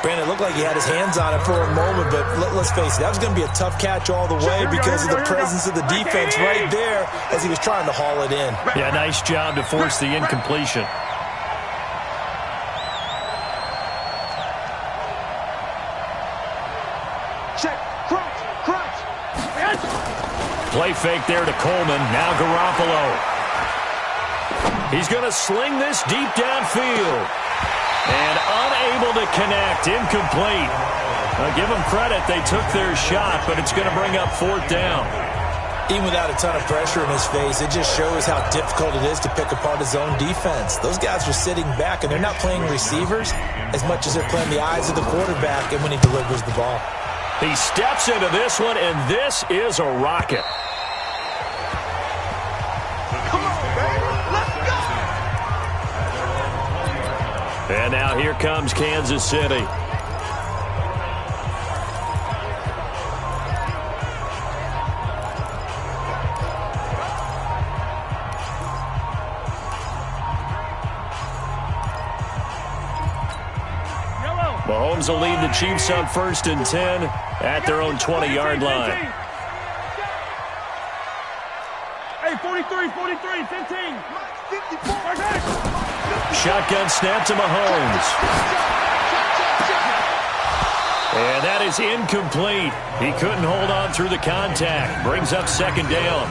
Speaker 2: Brandon, it looked like he had his hands on it for a moment, but let's face it, that was going to be a tough catch all the way because of the presence of the defense right there as he was trying to haul it in.
Speaker 1: Yeah, nice job to force the incompletion.
Speaker 6: Check. Crunch. Crunch.
Speaker 1: Play fake there to Coleman. Now Garoppolo. He's going to sling this deep downfield. And unable to connect. Incomplete. Now give them credit. They took their shot, but it's going to bring up fourth down.
Speaker 2: Even without a ton of pressure in his face, it just shows how difficult it is to pick apart his own defense. Those guys are sitting back, and they're not playing receivers as much as they're playing the eyes of the quarterback and when he delivers the ball.
Speaker 1: He steps into this one, and this is a rocket.
Speaker 6: Come on, baby. Let's go.
Speaker 1: And now here comes Kansas City. Mahomes will lead the Chiefs up 1st and 10 at their own 20-yard line.
Speaker 5: Hey, 43, 43, 15.
Speaker 6: 54.
Speaker 1: Shotgun snap to Mahomes. And that is incomplete. He couldn't hold on through the contact. Brings up second down.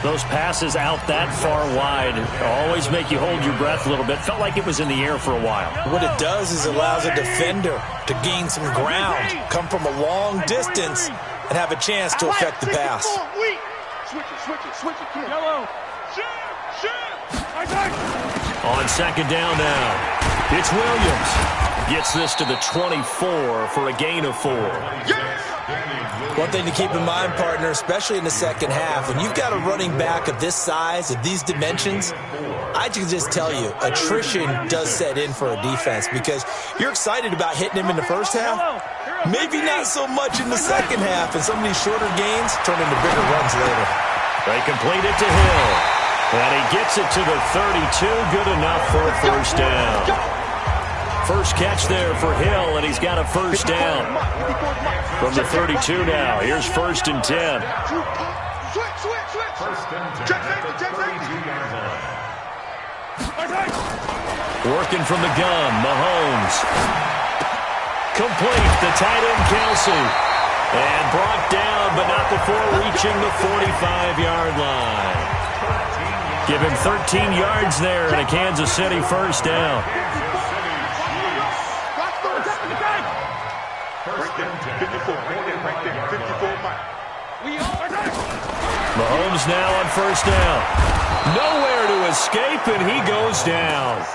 Speaker 1: Those passes out that far wide always make you hold your breath a little bit. Felt like it was in the air for a while.
Speaker 2: What it does is it allows a defender to gain some ground, come from a long distance, and have a chance to affect the pass.
Speaker 6: Switch it. Come on.
Speaker 5: Yellow.
Speaker 1: On second down now, it's Williams. Gets this to the 24 for a gain of 4.
Speaker 2: One thing to keep in mind, partner, especially in the second half, when you've got a running back of this size, of these dimensions, I can just tell you, attrition does set in for a defense because you're excited about hitting him in the first half, maybe not so much in the second half, and some of these shorter gains turn into bigger runs later.
Speaker 1: They complete it to Hill, and he gets it to the 32, good enough for a first down. First catch there for Hill, and he's got a first down. From the 32 now, here's 1st and 10.
Speaker 6: Switch. Check safety.
Speaker 1: Working from the gun, Mahomes. Complete, the tight end Kelsey. And brought down, but not before reaching the 45-yard line. Give him 13 yards there and a Kansas City first down. Mahomes now on first down. Nowhere to escape, and he goes down.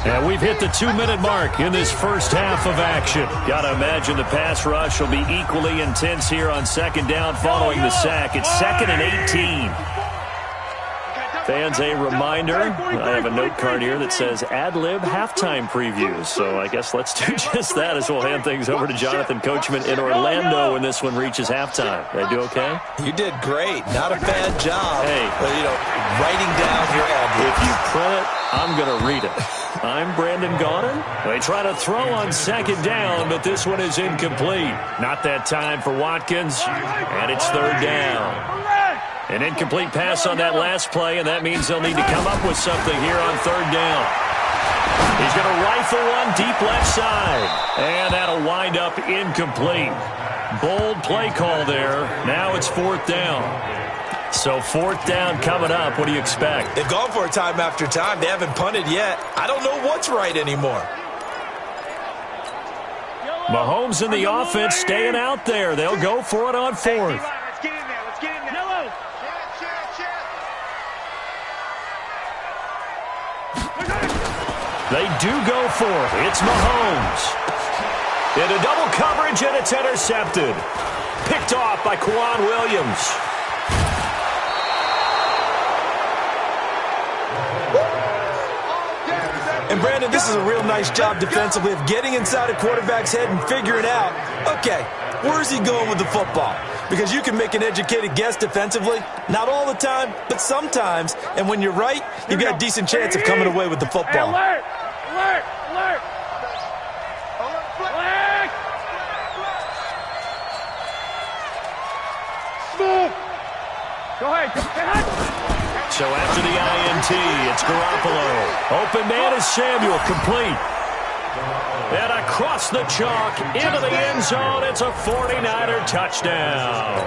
Speaker 1: And we've hit the 2-minute mark in this first half of action. Got to imagine the pass rush will be equally intense here on second down following the sack. It's 2nd and 18. Fans, a reminder, I have a note card here that says ad-lib halftime previews. So I guess let's do just that as we'll hand things over to Jonathan Coachman in Orlando when this one reaches halftime. Did I do okay?
Speaker 2: You did great. Not a bad job.
Speaker 1: Hey.
Speaker 2: But, writing down your ad-lib.
Speaker 1: If you print it, I'm going to read it. I'm Brandon Gaudin. They try to throw on second down, but this one is incomplete. Not that time for Watkins, and it's third down. An incomplete pass on that last play, and that means they'll need to come up with something here on third down. He's going to rifle one deep left side, and that'll wind up incomplete. Bold play call there. Now it's fourth down. So fourth down coming up. What do you expect?
Speaker 2: They've gone for it time after time. They haven't punted yet. I don't know what's right anymore.
Speaker 1: Mahomes and the offense staying out there. They'll go for it on fourth.
Speaker 6: Let's get in there. Let's get in there. Yellow.
Speaker 1: They do go for it. It's Mahomes. Into double coverage, and it's intercepted. Picked off by Quan Williams.
Speaker 2: And, Brandon, this is a real nice job defensively of getting inside a quarterback's head and figuring out, okay, where's he going with the football? Because you can make an educated guess defensively. Not all the time, but sometimes. And when you're right, you've got a decent chance of coming away with the football.
Speaker 5: Alert! Alert! Alert! Alert! Move! Go ahead.
Speaker 1: So after the INT, it's Garoppolo. Open man is Samuel, complete. And across the chalk, into the end zone, it's a 49er touchdown.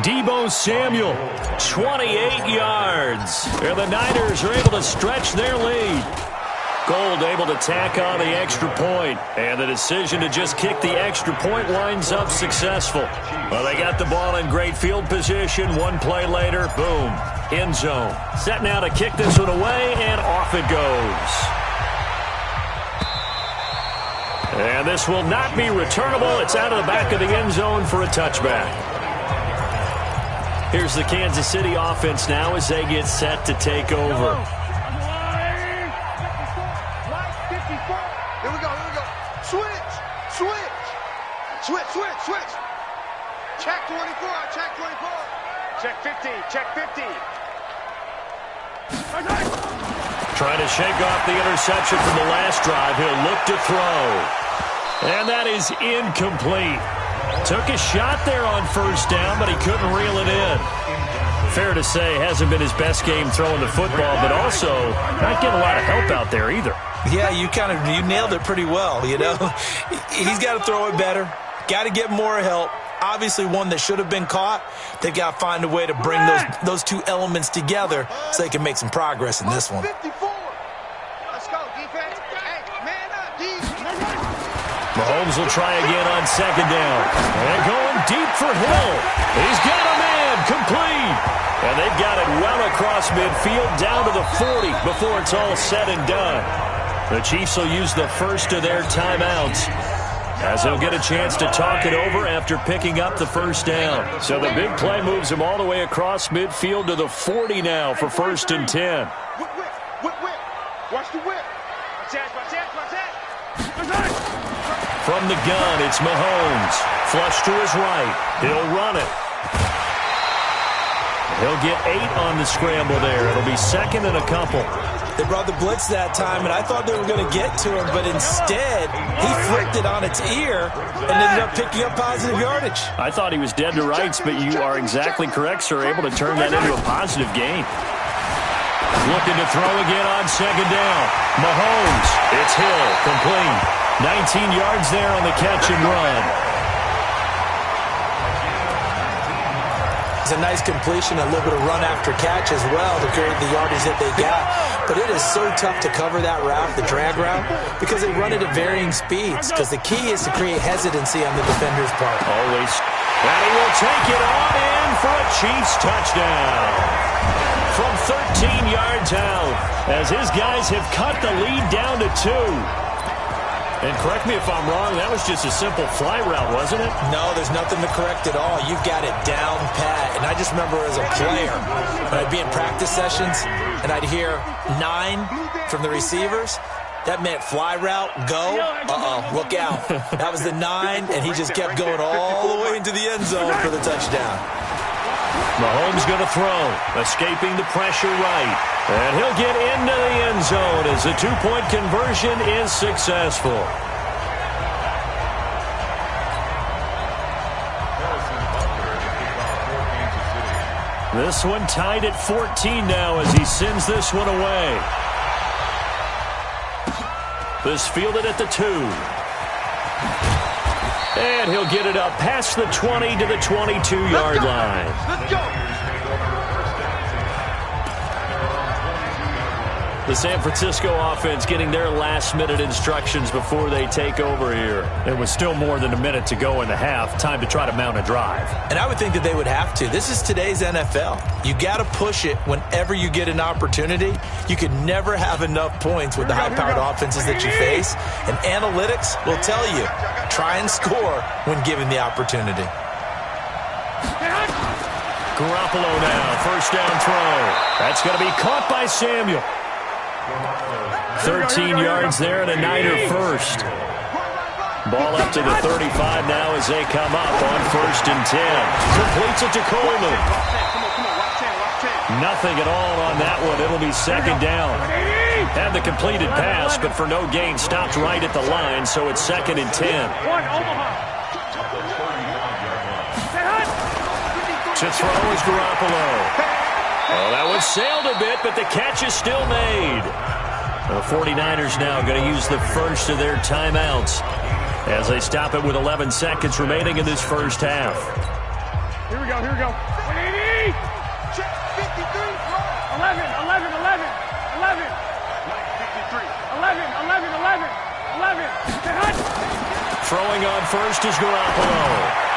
Speaker 1: Deebo Samuel, 28 yards. And the Niners are able to stretch their lead. Gold able to tack on the extra point, and the decision to just kick the extra point winds up successful. Well, they got the ball in great field position. One play later, boom, end zone. Set now to kick this one away, and off it goes. And this will not be returnable. It's out of the back of the end zone for a touchback. Here's the Kansas City offense now as they get set to take over.
Speaker 6: Here we go. Switch. Check 24. Check 50. Check 50.
Speaker 1: Trying to shake off the interception from the last drive. He'll look to throw. And that is incomplete. Took a shot there on first down, but he couldn't reel it in. Fair to say, hasn't been his best game throwing the football, but also not getting a lot of help out there either.
Speaker 2: Yeah, you nailed it pretty well, you know. He's got to throw it better. Got to get more help. Obviously one that should have been caught. They've got to find a way to bring those two elements together so they can make some progress in this one.
Speaker 6: 54. Let's go, defense. Hey, man up, defense.
Speaker 1: Mahomes will try again on second down. And going deep for Hill. He's got a man, complete. And they've got it well across midfield down to the 40 before it's all said and done. The Chiefs will use the first of their timeouts as they'll get a chance to talk it over after picking up the first down. So the big play moves them all the way across midfield to the 40 now for 1st and 10.
Speaker 6: Whip. Watch the whip. Watch that.
Speaker 1: From the gun, it's Mahomes. Flush to his right. He'll run it. He'll get 8 on the scramble there. It'll be second and a couple.
Speaker 2: They brought the blitz that time, and I thought they were going to get to him, but instead, he flipped it on its ear and ended up picking up positive yardage.
Speaker 1: I thought he was dead to rights, but you are exactly correct, sir. Able to turn that into a positive gain. Looking to throw again on second down. Mahomes. It's Hill. Complete. 19 yards there on the catch and run.
Speaker 2: It's a nice completion, a little bit of run after catch as well to create the yardage that they got. But it is so tough to cover that route, the drag route, because they run it at varying speeds. Because the key is to create hesitancy on the defender's part.
Speaker 1: Always. And he will take it on in for a Chiefs touchdown. From 13 yards out, as his guys have cut the lead down to 2. And correct me if I'm wrong, that was just a simple fly route, wasn't it?
Speaker 2: No, there's nothing to correct at all. You've got it down pat. And I just remember as a player, when I'd be in practice sessions and I'd hear 9 from the receivers, that meant fly route, go, look out. That was the 9, and he just kept going all the way into the end zone for the touchdown.
Speaker 1: Mahomes going to throw, escaping the pressure right. And he'll get into the end zone as the 2-point conversion is successful. This one tied at 14 now as he sends this one away. This fielded at the 2. And he'll get it up past the 20 to the 22-yard line.
Speaker 6: Let's go.
Speaker 1: The San Francisco offense getting their last-minute instructions before they take over here. There was still more than a minute to go in the half. Time to try to mount a drive.
Speaker 2: And I would think that they would have to. This is today's NFL. You got to push it whenever you get an opportunity. You can never have enough points with the high-powered offenses that you face. And analytics will tell you, try and score when given the opportunity.
Speaker 1: Garoppolo now, first down throw. That's going to be caught by Samuel. 13 yards there and a Niner first. Ball up to the 35 now as they come up on 1st and 10. Completes it to Coleman. Nothing at all on that one. It'll be 2nd down. Had the completed pass, but for no gain, stopped right at the line, so it's 2nd and 10. To throw is Garoppolo. Oh, that one sailed a bit, but the catch is still made. The 49ers now going to use the first of their timeouts as they stop it with 11 seconds remaining in this first half.
Speaker 5: Here we go, here we go. 180!
Speaker 6: Check 53.
Speaker 5: 11, 11, 11, 11.
Speaker 6: 53.
Speaker 5: 11, 11, 11, 11.
Speaker 1: Throwing on first is Garoppolo.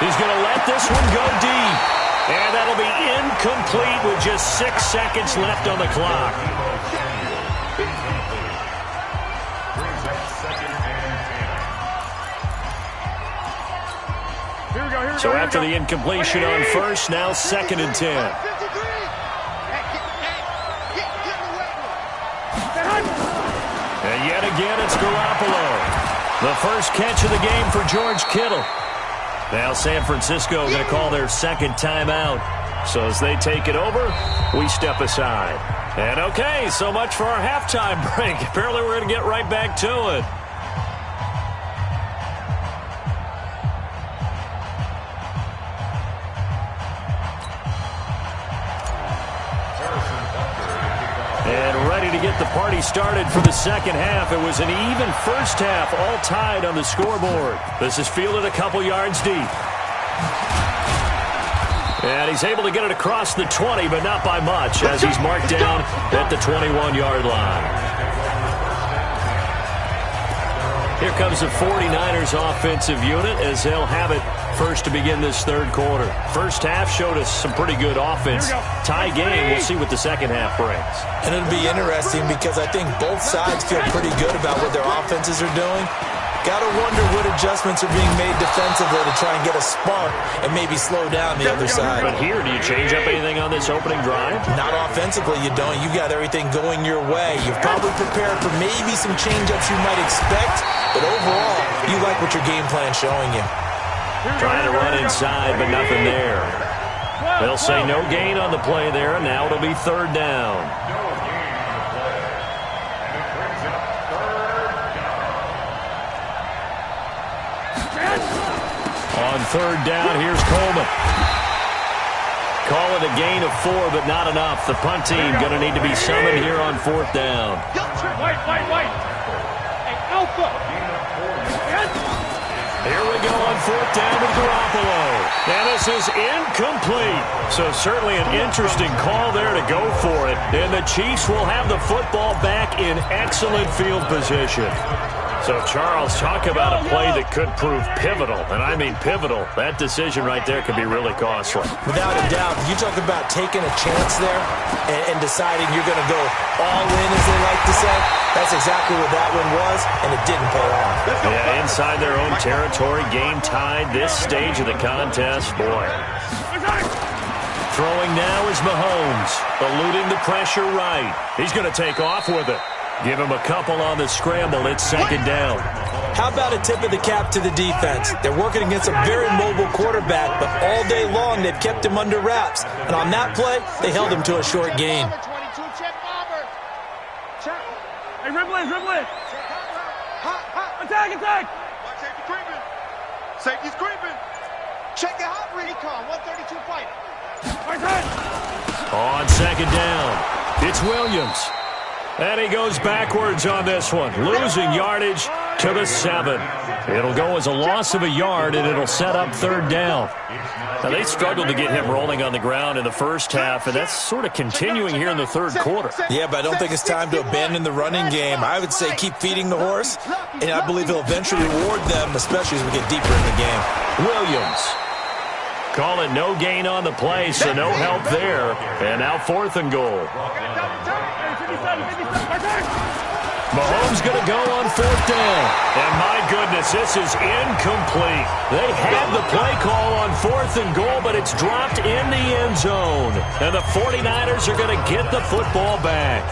Speaker 1: He's going to let this one go deep. And that'll be incomplete with just 6 seconds left on the clock. So after the incompletion on first, now 2nd and 10. And yet again, it's Garoppolo. The first catch of the game for George Kittle. Now San Francisco going to call their 2nd timeout. So as they take it over, we step aside. And okay, so much for our halftime break. Apparently we're going to get right back to it. And ready to get the party started for the second half. It was an even first half, all tied on the scoreboard. This is fielded a couple yards deep. And he's able to get it across the 20, but not by much, as he's marked down at the 21-yard line. Here comes the 49ers offensive unit as they'll have it first to begin this third quarter. First half showed us some pretty good offense. Tie game, we'll see what the second half brings.
Speaker 2: And it'll be interesting because I think both sides feel pretty good about what their offenses are doing. Got to wonder what adjustments are being made defensively to try and get a spark and maybe slow down the other side.
Speaker 1: But here, do you change up anything on this opening drive?
Speaker 2: Not offensively, you don't. You got everything going your way. You've probably prepared for maybe some change-ups you might expect, but overall, you like what your game plan's showing you.
Speaker 1: Trying to run inside, but nothing there. They'll say no gain on the play there, and now it'll be 3rd down. On 3rd down, here's Coleman. Call it a gain of 4, but not enough. The punt team going to need to be summoned here on 4th down.
Speaker 5: White. Hey, Alpha.
Speaker 1: Here we go on 4th down with Garoppolo. And this is incomplete. So certainly an interesting call there to go for it. And the Chiefs will have the football back in excellent field position. So, Charles, talk about a play that could prove pivotal, and I mean pivotal. That decision right there could be really costly.
Speaker 2: Without a doubt, you talk about taking a chance there and deciding you're going to go all in, as they like to say. That's exactly what that one was, and it didn't pay off.
Speaker 1: Yeah, inside their own territory, game tied this stage of the contest. Boy. Throwing now is Mahomes, eluding the pressure right. He's going to take off with it. Give him a couple on the scramble. It's 2nd down.
Speaker 2: How about a tip of the cap to the defense? They're working against a very mobile quarterback, but all day long they've kept him under wraps. And on that play, they held him to a short gain.
Speaker 5: Hey, dribble it. Attack.
Speaker 6: Watch safety creeping. Safety's creeping. Check it out, recon. 132 fighting.
Speaker 1: On 2nd down, it's Williams. And he goes backwards on this one, losing yardage to the 7. It'll go as a loss of a yard, and it'll set up 3rd down. Now, they struggled to get him rolling on the ground in the first half, and that's sort of continuing here in the 3rd quarter.
Speaker 2: Yeah, but I don't think it's time to abandon the running game. I would say keep feeding the horse, and I believe he'll eventually reward them, especially as we get deeper in the game.
Speaker 1: Williams. Call it no gain on the play, so no help there. And now 4th and goal. Mahomes going to go on 4th down. And my goodness, this is incomplete. They had the play call on 4th and goal, but it's dropped in the end zone. And the 49ers are going to get the football back.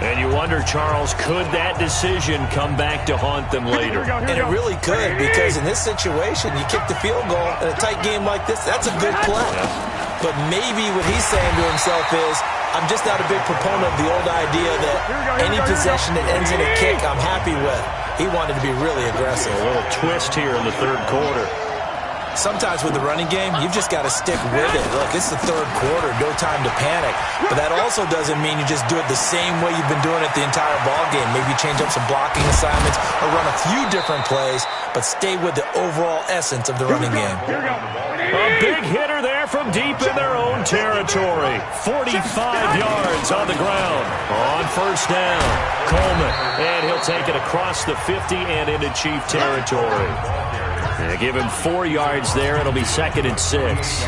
Speaker 1: And you wonder, Charles, could that decision come back to haunt them later?
Speaker 2: And it really could, because in this situation, you kick the field goal in a tight game like this, that's a good play. But maybe what he's saying to himself is, I'm just not a big proponent of the old idea that any possession that ends in a kick I'm happy with. He wanted to be really aggressive.
Speaker 1: A little twist here in the 3rd quarter.
Speaker 2: Sometimes with the running game, you've just got to stick with it. Look, it's the 3rd quarter, no time to panic. But that also doesn't mean you just do it the same way you've been doing it the entire ball game. Maybe change up some blocking assignments or run a few different plays, but stay with the overall essence of the running game.
Speaker 1: A big hitter there from deep in their own territory. 45 yards on the ground. On 1st down, Coleman. And he'll take it across the 50 and into Chief territory. They give him 4 yards there. It'll be 2nd and 6.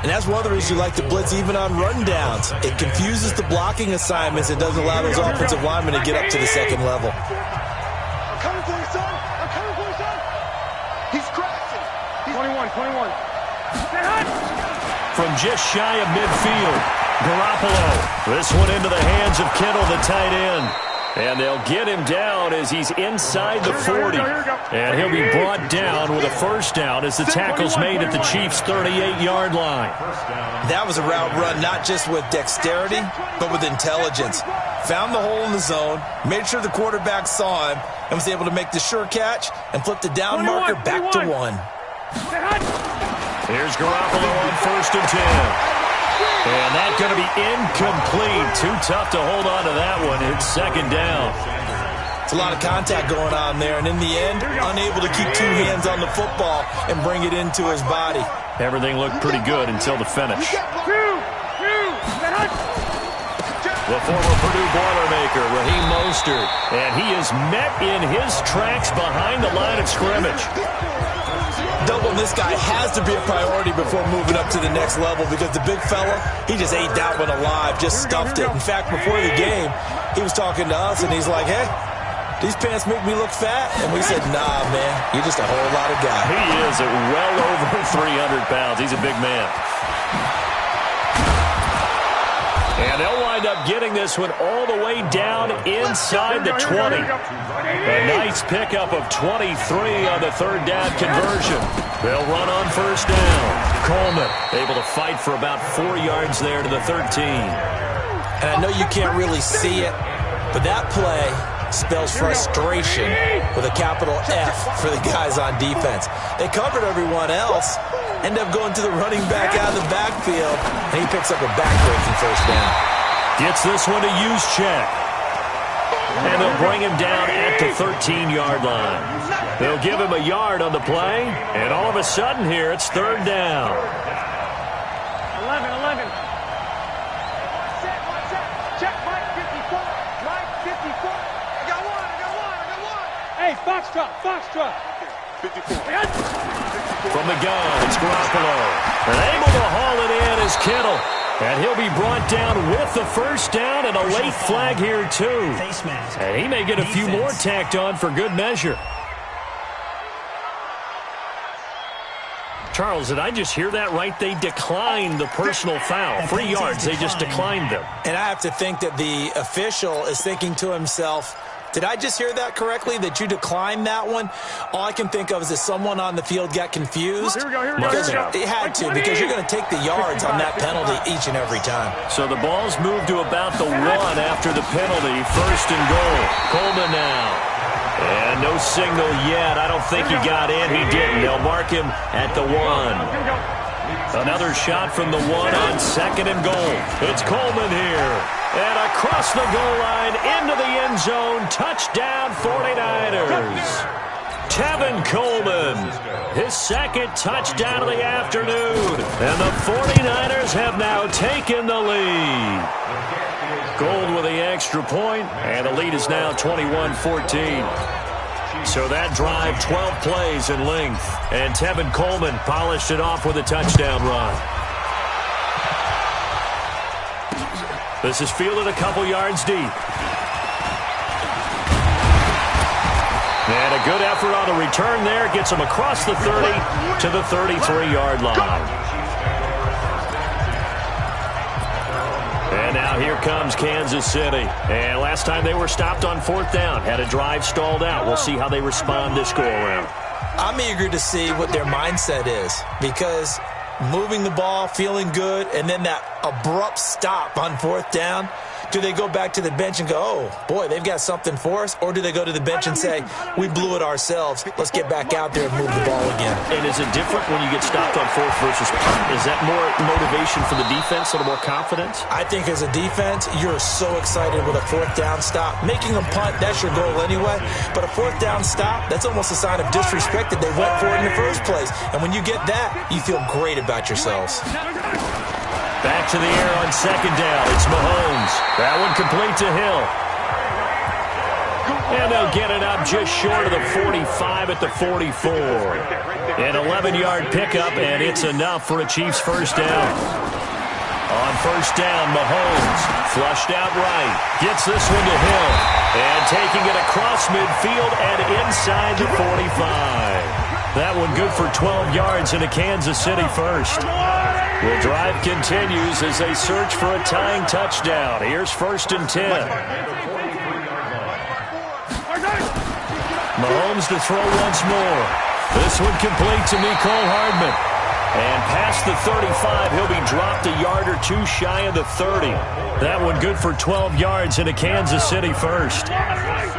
Speaker 2: And that's one of the reasons you like to blitz even on rundowns. It confuses the blocking assignments. It doesn't allow those offensive linemen to get up to the 2nd level.
Speaker 6: I'm coming for you, son. I'm coming for you, son. He's crashing. 21.
Speaker 1: From just shy of midfield, Garoppolo. This one into the hands of Kittle, the tight end. And they'll get him down as he's inside the 40. And he'll be brought down with a 1st down as the tackle's made at the Chiefs' 38-yard line.
Speaker 2: That was a route run not just with dexterity, but with intelligence. Found the hole in the zone, made sure the quarterback saw him, and was able to make the sure catch and flip the down marker back to 1.
Speaker 1: Here's Garoppolo on 1st and 10. And that's going to be incomplete. Too tough to hold on to that one. It's 2nd down.
Speaker 2: It's a lot of contact going on there, and in the end, unable to keep 2 hands on the football and bring it into his body.
Speaker 1: Everything looked pretty good until the finish. The former Purdue Boilermaker, Raheem Mostert, and he is met in his tracks behind the line of scrimmage.
Speaker 2: Doubling this guy has to be a priority before moving up to the next level, because the big fella, he just ate that one alive, just stuffed it. In fact, before the game, he was talking to us, and he's like, hey, these pants make me look fat? And we said, nah, man, you're just a whole lot of guy.
Speaker 1: He is at well over 300 pounds. He's a big man. And they'll wind up getting this one all the way down inside the 20. A nice pickup of 23 on the 3rd down conversion. They'll run on 1st down. Coleman able to fight for about 4 yards there to the 13.
Speaker 2: And I know you can't really see it, but that play spells frustration with a capital F for the guys on defense. They covered everyone else, end up going to the running back out of the backfield, and he picks up a back-breaking 1st down.
Speaker 1: Gets this one to Juszczyk. And they'll bring him down at the 13-yard line. They'll give him a yard on the play, and all of a sudden here, it's 3rd down.
Speaker 6: 11. Check, Mike 54. Mike 54. I got one. Hey, Foxtrot. 54.
Speaker 1: From the gun, it's Garoppolo. And able to haul it in is Kittle. And he'll be brought down with the 1st down and a late flag here, too. And he may get a few more tacked on for good measure. Charles, did I just hear that right? They declined the personal foul. 3 yards, they just declined them.
Speaker 2: And I have to think that the official is thinking to himself, did I just hear that correctly, that you declined that one? All I can think of is that someone on the field got confused.
Speaker 6: Here we go.
Speaker 2: Because it had to, because you're going to take the yards on that penalty each and every time.
Speaker 1: So the ball's moved to about the 1 after the penalty. 1st and goal. Coleman now. And no signal yet. I don't think he got in. He didn't. They'll mark him at the 1. Another shot from the 1 on 2nd and goal. It's Coleman here. And across the goal line, into the end zone, touchdown 49ers. Tevin Coleman, his second touchdown of the afternoon. And the 49ers have now taken the lead. Gold with the extra point, and the lead is now 21-14. So that drive, 12 plays in length. And Tevin Coleman polished it off with a touchdown run. This is fielded a couple yards deep. And a good effort on the return there. Gets him across the 30 to the 33-yard line. And now here comes Kansas City. And last time they were stopped on 4th down. Had a drive stalled out. We'll see how they respond this go-around.
Speaker 2: I'm eager to see what their mindset is, because moving the ball, feeling good, and then that abrupt stop on 4th down. Do they go back to the bench and go, oh, boy, they've got something for us? Or do they go to the bench and say, we blew it ourselves. Let's get back out there and move the ball again.
Speaker 1: And is it different when you get stopped on 4th versus punt? Is that more motivation for the defense, a little more confidence?
Speaker 2: I think as a defense, you're so excited with a 4th down stop. Making them punt, that's your goal anyway. But a 4th down stop, that's almost a sign of disrespect that they went for it in the first place. And when you get that, you feel great about yourselves.
Speaker 1: Back to the air on 2nd down. It's Mahomes. That one complete to Hill. And they'll get it up just short of the 45 at the 44. An 11-yard pickup, and it's enough for a Chiefs first down. On 1st down, Mahomes flushed out right. Gets this one to Hill. And taking it across midfield and inside the 45. That one good for 12 yards in a Kansas City first. The drive continues as they search for a tying touchdown. Here's 1st and 10. Mahomes to throw once more. This one complete to Mecole Hardman. And past the 35, he'll be dropped a yard or two shy of the 30. That one good for 12 yards in a Kansas City first.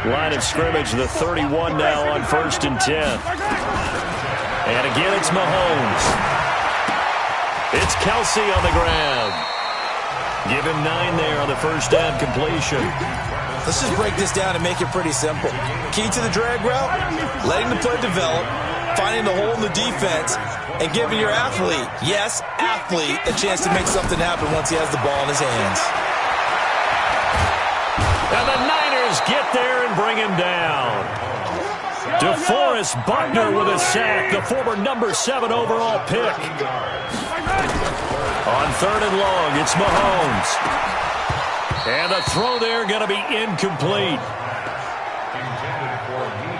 Speaker 1: Line of scrimmage, the 31 now on 1st and 10. And again, it's Mahomes. It's Kelsey on the ground. Give him 9 there on the first down completion.
Speaker 2: Let's just break this down and make it pretty simple. Key to the drag route, letting the play develop, finding the hole in the defense, and giving your athlete, yes, athlete, a chance to make something happen once he has the ball in his hands.
Speaker 1: And the Niners get there and bring him down. DeForest Buckner with a sack, the former number 7 overall pick. On 3rd and long, it's Mahomes. And the throw there going to be incomplete.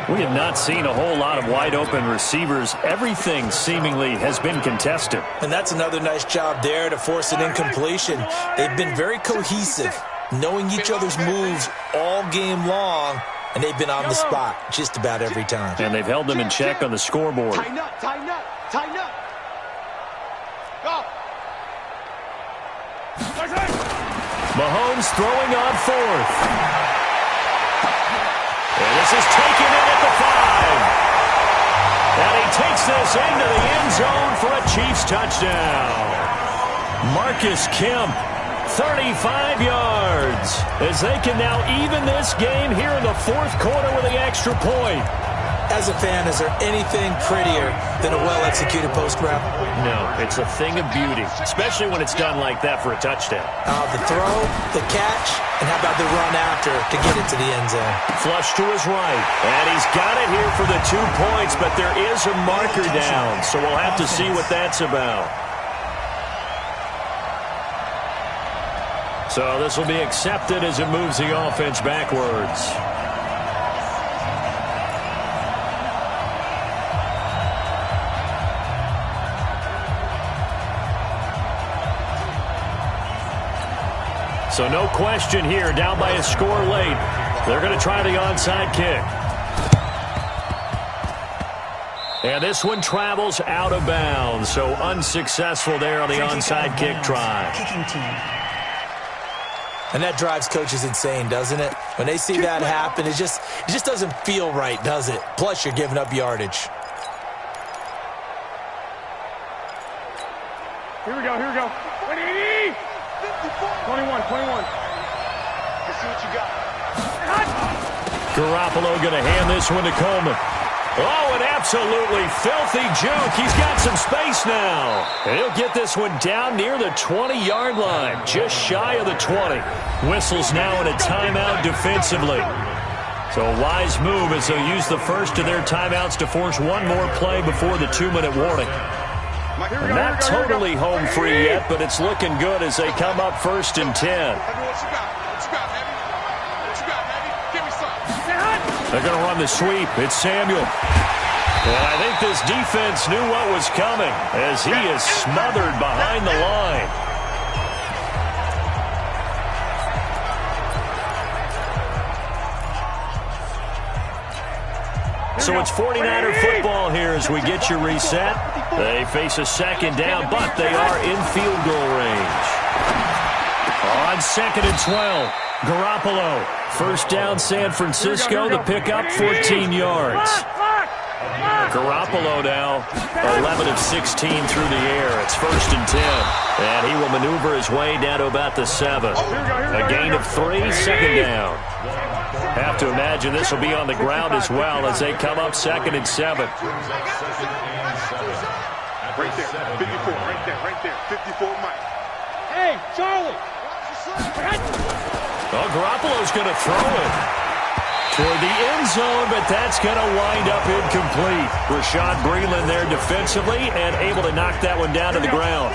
Speaker 1: We have not seen a whole lot of wide-open receivers. Everything seemingly has been contested.
Speaker 2: And that's another nice job there to force an incompletion. They've been very cohesive, knowing each other's moves all game long, and they've been on the spot just about every time.
Speaker 1: And they've held them in check on the scoreboard.
Speaker 6: Tighten up, tighten up, tighten up. Go.
Speaker 1: Mahomes throwing on 4th. And this is taken in at the 5. And he takes this into the end zone for a Chiefs touchdown. Marcus Kemp, 35 yards, as they can now even this game here in the 4th quarter with the extra point.
Speaker 2: As a fan, is there anything prettier than a well-executed post route?
Speaker 1: No, it's a thing of beauty, especially when it's done like that for a touchdown.
Speaker 2: The throw, the catch, and how about the run after to get it to the end zone?
Speaker 1: Flush to his right, and he's got it here for the 2 points, but there is a marker down, so we'll have to see what that's about. So this will be accepted as it moves the offense backwards. So no question here, down by a score late. They're going to try the onside kick. And this one travels out of bounds, so unsuccessful there on the onside kick try.
Speaker 2: And that drives coaches insane, doesn't it? When they see that happen, it just doesn't feel right, does it? Plus, you're giving up yardage.
Speaker 5: Here we go, here we go. 21.
Speaker 6: see what you got.
Speaker 1: Garoppolo going to hand this one to Coleman. Oh, an absolutely filthy juke. He's got some space now. And he'll get this one down near the 20-yard line, just shy of the 20. Whistles now in a timeout defensively. So a wise move as they'll use the first of their timeouts to force one more play before the 2-minute warning. And not totally home free yet, but it's looking good as they come up 1st and 10. They're going to run the sweep. It's Samuel. And I think this defense knew what was coming as he is smothered behind the line. So it's 49er football here as we get you reset. They face a second down, but they are in field goal range. On 2nd and 12, Garoppolo. First down, San Francisco. The pickup, 14 yards. Garoppolo now, 11 of 16 through the air. It's 1st and 10. And he will maneuver his way down to about the 7. A gain of 3, 2nd down. Have to imagine this will be on the ground as well as they come up 2nd and 7.
Speaker 4: Right there, 54, right there, 54 Mike.
Speaker 5: Hey, Charlie!
Speaker 1: Well, Garoppolo's going to throw it toward the end zone, but that's going to wind up incomplete. Rashad Breeland there defensively and able to knock that one down to the ground.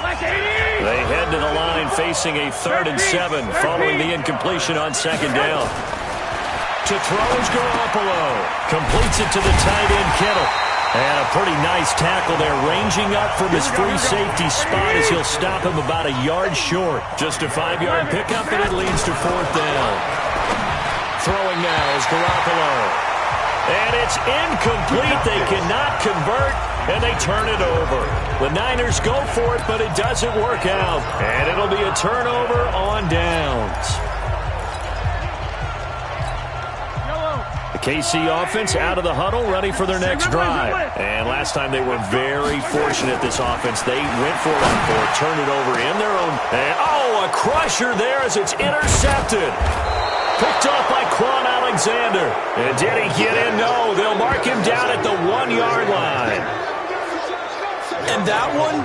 Speaker 1: They head to the line facing a 3rd and 7 following the incompletion on 2nd down. To throw is Garoppolo. Completes it to the tight end, Kittle. And a pretty nice tackle there, ranging up from his free safety spot as he'll stop him about a yard short. Just a 5-yard pickup, and it leads to 4th down. Throwing now is Garoppolo. And it's incomplete. They cannot convert, and they turn it over. The Niners go for it, but it doesn't work out. And it'll be a turnover on downs. KC offense out of the huddle, ready for their next drive. And last time they were very fortunate, this offense. They went for it on 4, turned it over in their own. And, oh, a crusher there as it's intercepted. Picked off by Quan Alexander. And did he get in? No, they'll mark him down at the 1-yard line.
Speaker 2: And that one,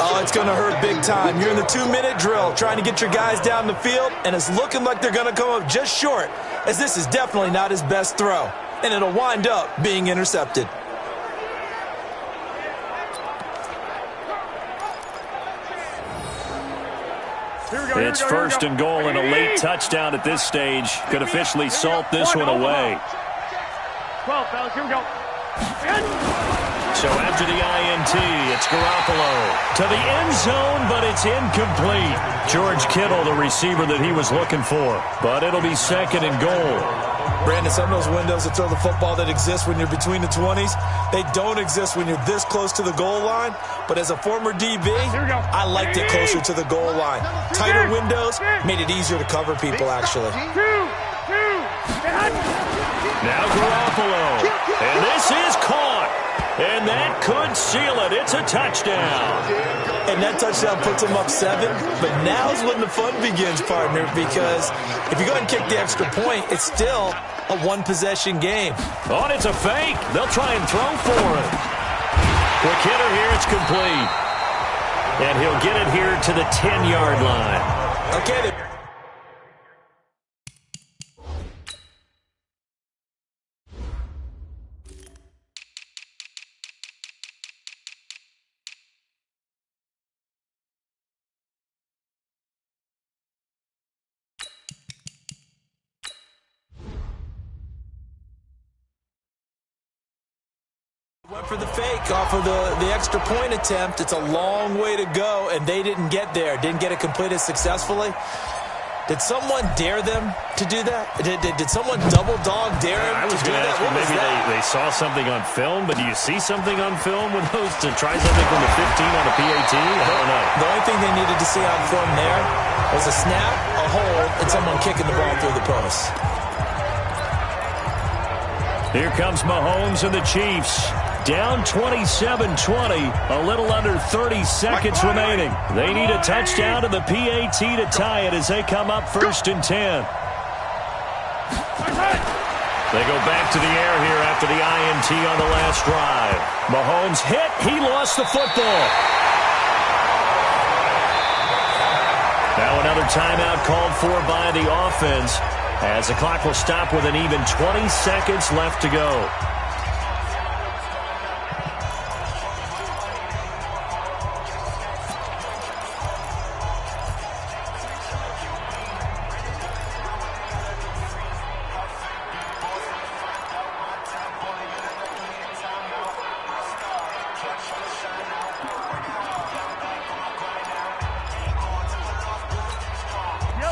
Speaker 2: oh, it's going to hurt big time. You're in the 2-minute drill trying to get your guys down the field, and it's looking like they're going to come up just short, as this is definitely not his best throw, and it'll wind up being intercepted.
Speaker 1: It's 1st and goal and a late touchdown at this stage. Could officially salt this one away.
Speaker 5: 12, fellas, here we go.
Speaker 1: So after the INT, it's Garoppolo to the end zone, but it's incomplete. George Kittle, the receiver that he was looking for, but it'll be 2nd and goal.
Speaker 2: Brandon, some of those windows to throw the football that exist when you're between the 20s, they don't exist when you're this close to the goal line. But as a former DB, I liked it closer to the goal line. Tighter windows made it easier to cover people, actually.
Speaker 1: Now Garoppolo, and this is caught. And that could seal it. It's a touchdown.
Speaker 2: And that touchdown puts them up 7. But now's when the fun begins, partner, because if you go ahead and kick the extra point, it's still a 1-possession game.
Speaker 1: Oh, and it's a fake. They'll try and throw for it. Quick hitter here. It's complete. And he'll get it here to the 10-yard line.
Speaker 2: Okay, went for the fake off of the extra point attempt. It's a long way to go, and they didn't get there. Didn't get it completed successfully. Did someone dare them to do that? Did someone double dog dare them
Speaker 1: I was
Speaker 2: to do
Speaker 1: going to
Speaker 2: that?
Speaker 1: ask you, maybe they saw something on film, but do you see something on film with those to try something from the 15 on the PAT? I don't know.
Speaker 2: The only thing they needed to see on film there was a snap, a hold, and someone kicking the ball through the post.
Speaker 1: Here comes Mahomes and the Chiefs. Down 27-20, a little under 30 seconds remaining. They need a touchdown to the PAT to tie it as they come up 1st and 10. They go back to the air here after the INT on the last drive. Mahomes hit. He lost the football. Now another timeout called for by the offense as the clock will stop with an even 20 seconds left to go.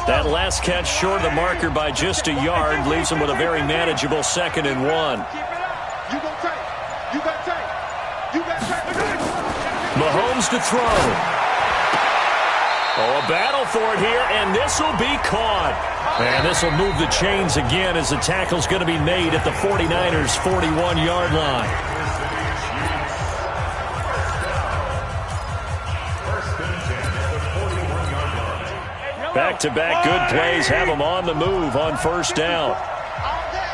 Speaker 1: That last catch short of the marker by just a yard leaves him with a very manageable 2nd and 1.
Speaker 4: You got take. You got take. You got take.
Speaker 1: Mahomes to throw. Oh, a battle for it here, and this will be caught. And this will move the chains again as the tackle's going to be made at the 49ers' 41-yard line. Back-to-back good plays have them on the move on first down.
Speaker 6: All day.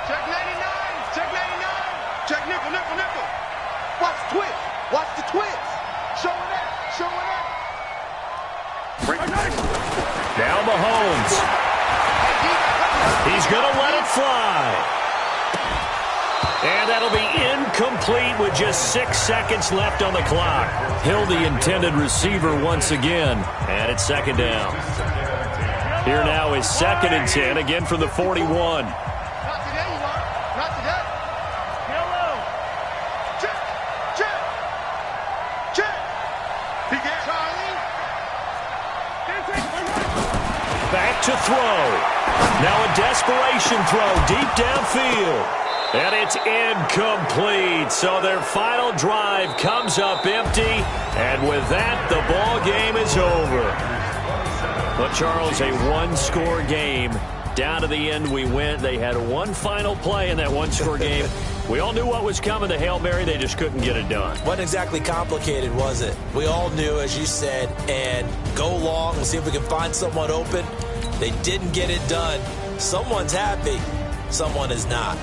Speaker 6: Check 99. Check 99.
Speaker 4: Check nickel, nickel, nickel. Watch the twist. Watch the twist. Showing up. Showing up.
Speaker 1: Now Mahomes. He's going to let it fly. And that'll be incomplete with just 6 seconds left on the clock. Hill, the intended receiver once again. And it's 2nd down. Here now is 2nd and 10, again from the 41.
Speaker 6: Not today, you are. Not today. Yellow. Check. Check. Check.
Speaker 4: He got
Speaker 6: Charlie.
Speaker 1: Back to throw. Now a desperation throw deep downfield. And it's incomplete. So their final drive comes up empty. And with that, the ball game is over. But, Charles, a one-score game. Down to the end we went. They had one final play in that one-score game. We all knew what was coming to Hail Mary. They just couldn't get it done.
Speaker 2: Wasn't exactly complicated, was it? We all knew, as you said, and go long and see if we can find someone open. They didn't get it done. Someone's happy. Someone is not.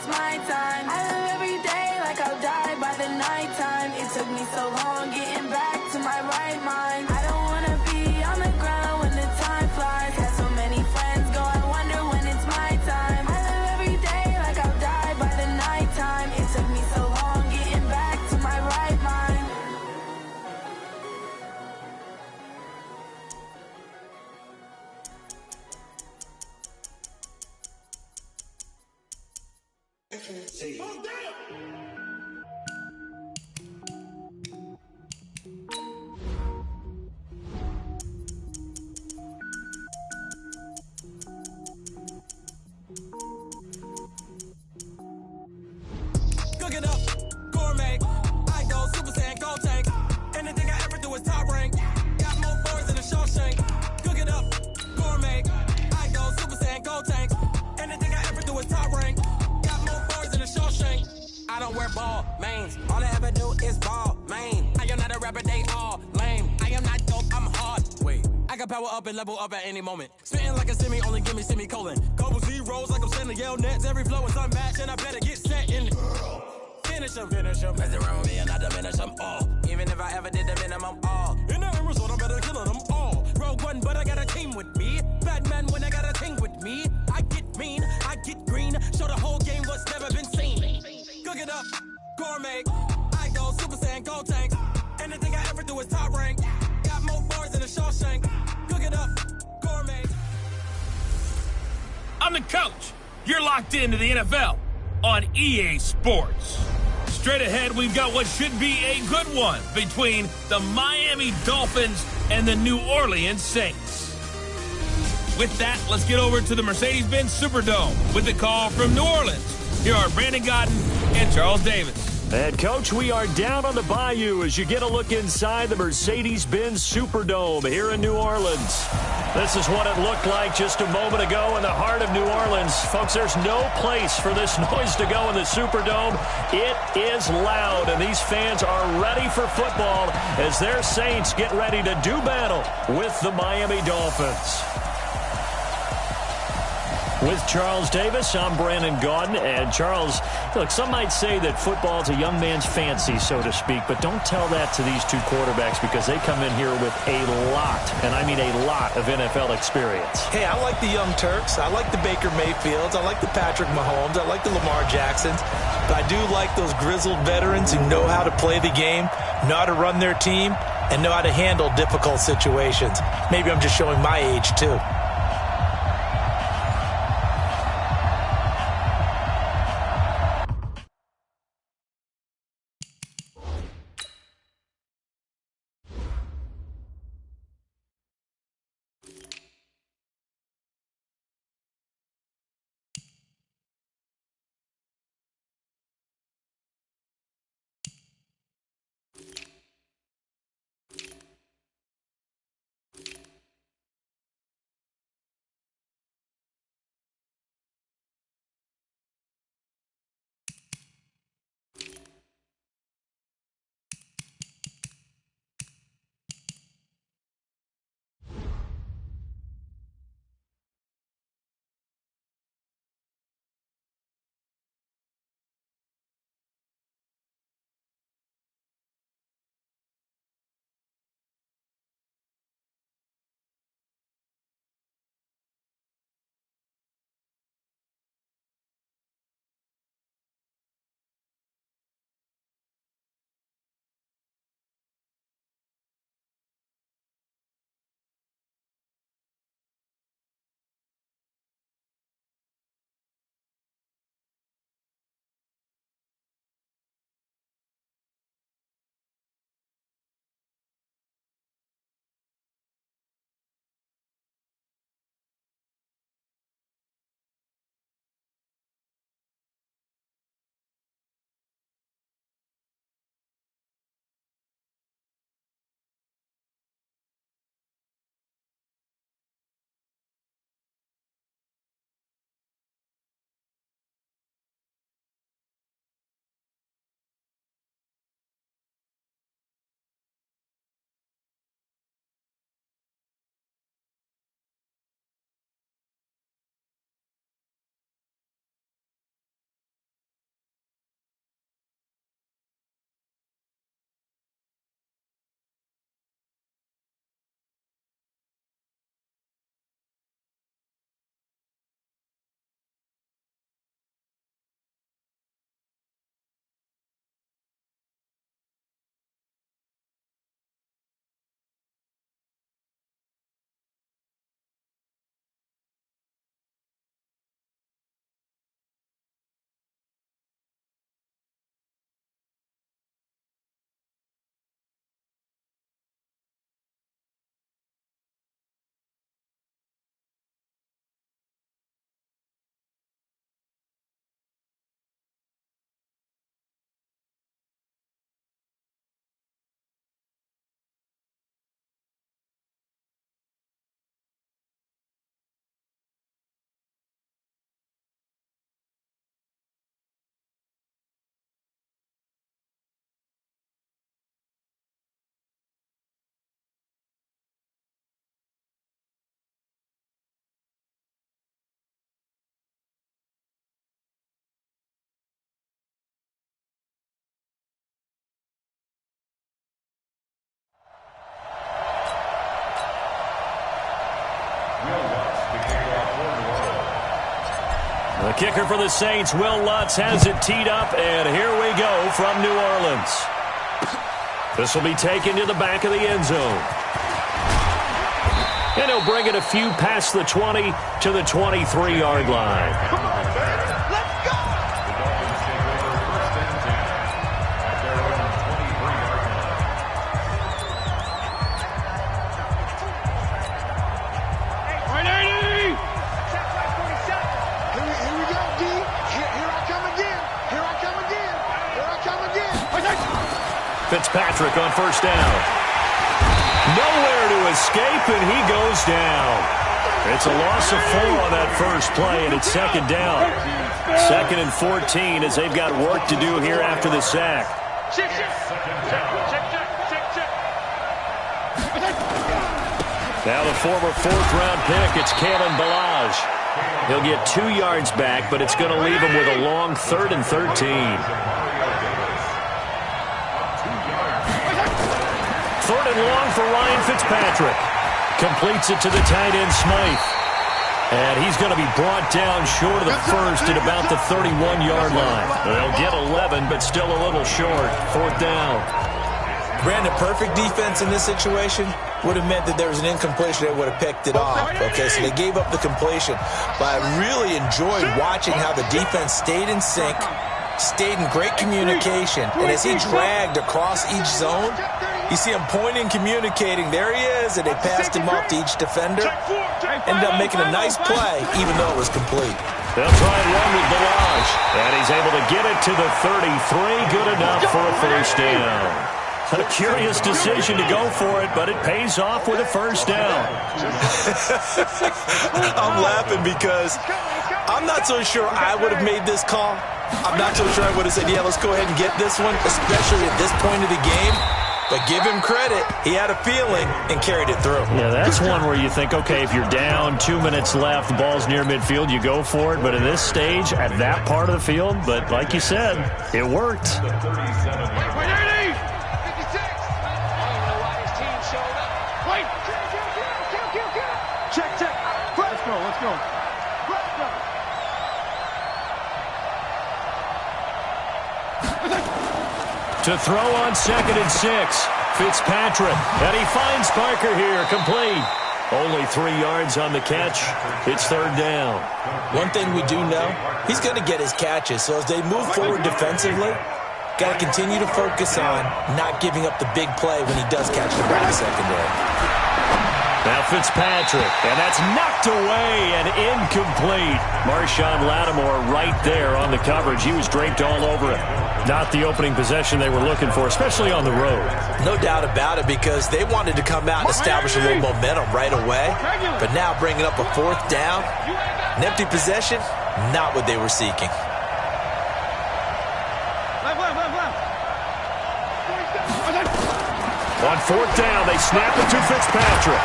Speaker 7: it's my time. I live every day like I'll die by the nighttime. It took me so long getting back to my right mind. I don't wanna be on the ground when the time flies. Had so many friends go, I wonder when it's my time. I live every day like I'll die by the nighttime. It took me so long getting back to my right mind.
Speaker 2: Cook it up, gourmet. I go Super Saiyan, go tank. Anything I ever do is top rank. Got more boys than a Shawshank. Cook it up, gourmet. I go Super Saiyan, go tank. Anything I ever do is top rank. Got more boys than a Shawshank. I don't wear ball mains. All I ever do is ball main. I am not a rapper, they all lame. I am not dope, I'm hard. Wait, I can power up and level up at any moment. Spitting like a semi, only give me semicolon. Couple zeros like I'm sending yell nets. Every flow is unmatched, and I better get set in. Finish them. Mess around with me and I diminish them all. Even if I ever did the minimum all. In the end result, I'm better killing them all. Rogue One, but I got a team with me. Batman when I got a thing with me. I get mean, I get green. Show the whole game what's never been seen. Cook it up, gourmet. I go Super Saiyan, go tank. Anything I ever do is top rank. Got more bars than a Shawshank. Cook it up, gourmet.
Speaker 5: I'm the coach. You're locked into the NFL on EA Sports. Straight ahead, we've got what should be a good one between the Miami Dolphins and the New Orleans Saints. With that, let's get over to the Mercedes-Benz Superdome with a call from New Orleans. Here are Brandon Godden and Charles Davis.
Speaker 1: And, Coach, we are down on the bayou as you get a look inside the Mercedes-Benz Superdome here in New Orleans. This is what it looked like just a moment ago in the heart of New Orleans. Folks, there's no place for this noise to go in the Superdome. It is loud, and these fans are ready for football as their Saints get ready to do battle with the Miami Dolphins. With Charles Davis, I'm Brandon Gaudin. And Charles, look, some might say that football is a young man's fancy, so to speak, but don't tell that to these two quarterbacks because they come in here with a lot, and I mean a lot, of NFL experience.
Speaker 2: Hey, I like the Young Turks. I like the Baker Mayfields. I like the Patrick Mahomes. I like the Lamar Jacksons. But I do like those grizzled veterans who know how to play the game, know how to run their team, and know how to handle difficult situations. Maybe I'm just showing my age, too.
Speaker 1: The kicker for the Saints, Will Lutz, has it teed up, and here we go from New Orleans. This will be taken to the back of the end zone. And he'll bring it a few past the 20 to the 23-yard line.
Speaker 4: Come on, man. Let's go.
Speaker 1: Fitzpatrick on first down. Nowhere to escape, and he goes down. It's a loss of 4 on that first play, and it's second down. 2nd and 14 as they've got work to do here after the sack. Now the former 4th-round pick, it's Kalen Ballage. He'll get 2 yards back, but it's going to leave him with a long 3rd and 13. 3rd and long for Ryan Fitzpatrick. Completes it to the tight end, Smythe. And he's going to be brought down short of the first at about the 31-yard line. They'll get 11, but still a little short. 4th down.
Speaker 2: Brandon, perfect defense in this situation would have meant that there was an incompletion. They would have picked it off. Okay, so they gave up the completion. But I really enjoyed watching how the defense stayed in sync, stayed in great communication. And as he dragged across each zone, you see him pointing, communicating. There he is, and they passed him off to each defender. Ended up making a nice play, even though it was complete.
Speaker 1: They'll try and run with Ballage. And he's able to get it to the 33. Good enough for a first down. A curious decision to go for it, but it pays off with a first down.
Speaker 2: I'm laughing because I'm not so sure I would have made this call. I'm not so sure I would have said, yeah, let's go ahead and get this one, especially at this point of the game. But give him credit. He had a feeling and carried it through.
Speaker 1: Yeah, that's one where you think, okay, if you're down, 2 minutes left, the ball's near midfield, you go for it. But in this stage, at that part of the field, but like you said, it worked.
Speaker 6: Let's go.
Speaker 1: To throw on 2nd and 6. Fitzpatrick. And he finds Parker here. Complete. Only 3 yards on the catch. It's 3rd down.
Speaker 2: One thing we do know, he's going to get his catches. So as they move forward defensively, got to continue to focus on not giving up the big play when he does catch the ball in the secondary.
Speaker 1: Now Fitzpatrick, and that's knocked away and incomplete. Marshawn Lattimore right there on the coverage. He was draped all over it. Not the opening possession they were looking for, especially on the road.
Speaker 2: No doubt about it, because they wanted to come out and establish a little momentum right away. But now bringing up a 4th down, an empty possession, not what they were seeking.
Speaker 1: On 4th down, they snap it to Fitzpatrick.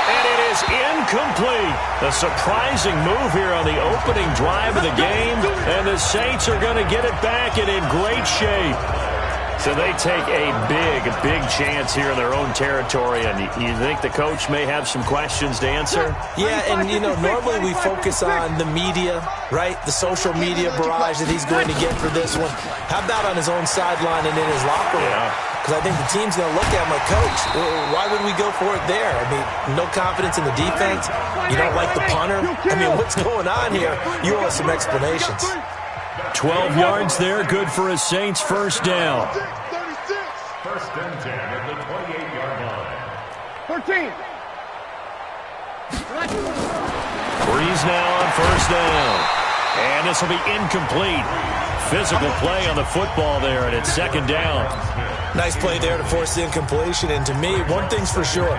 Speaker 1: And it is incomplete. A surprising move here on the opening drive of the game. And the Saints are going to get it back and in great shape. So they take a big chance here in their own territory. And you think the coach may have some questions to answer?
Speaker 2: Yeah, and, you know, normally we focus on the media, right? The social media barrage that he's going to get for this one. How about on his own sideline and in his locker room? Because I think the team's going to look at him like, Coach, why would we go for it there? I mean, no confidence in the defense. You don't like the punter. I mean, what's going on here? You owe us some explanations.
Speaker 1: 12 yards there, good for a Saints first down.
Speaker 3: 1st and 10 at the 28-yard line.
Speaker 6: 13.
Speaker 1: Breeze now on first down. And this will be incomplete. Physical play on the football there, and it's 2nd down.
Speaker 2: Nice play there to force the incompletion. And to me, one thing's for sure.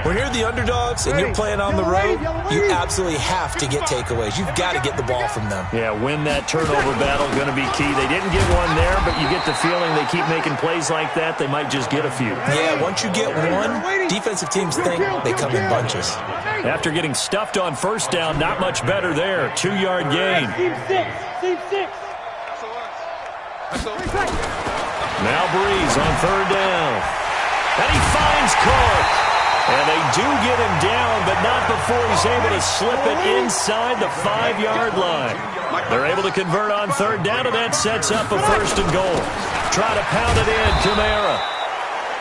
Speaker 2: When you're the underdogs and you're playing on the road, you absolutely have to get takeaways. You've got to get the ball from them.
Speaker 1: Yeah, win that turnover battle, going to be key. They didn't get one there, but you get the feeling they keep making plays like that, they might just get a few.
Speaker 2: Yeah, once you get one, defensive teams think they come in bunches.
Speaker 1: After getting stuffed on first down, not much better there. 2-yard gain.
Speaker 6: Team 6.
Speaker 1: Now Breeze on 3rd down. And he finds Clark. And they do get him down, but not before he's able to slip it inside the 5-yard line. They're able to convert on third down, and that sets up a first and goal. Try to pound it in, Kamara.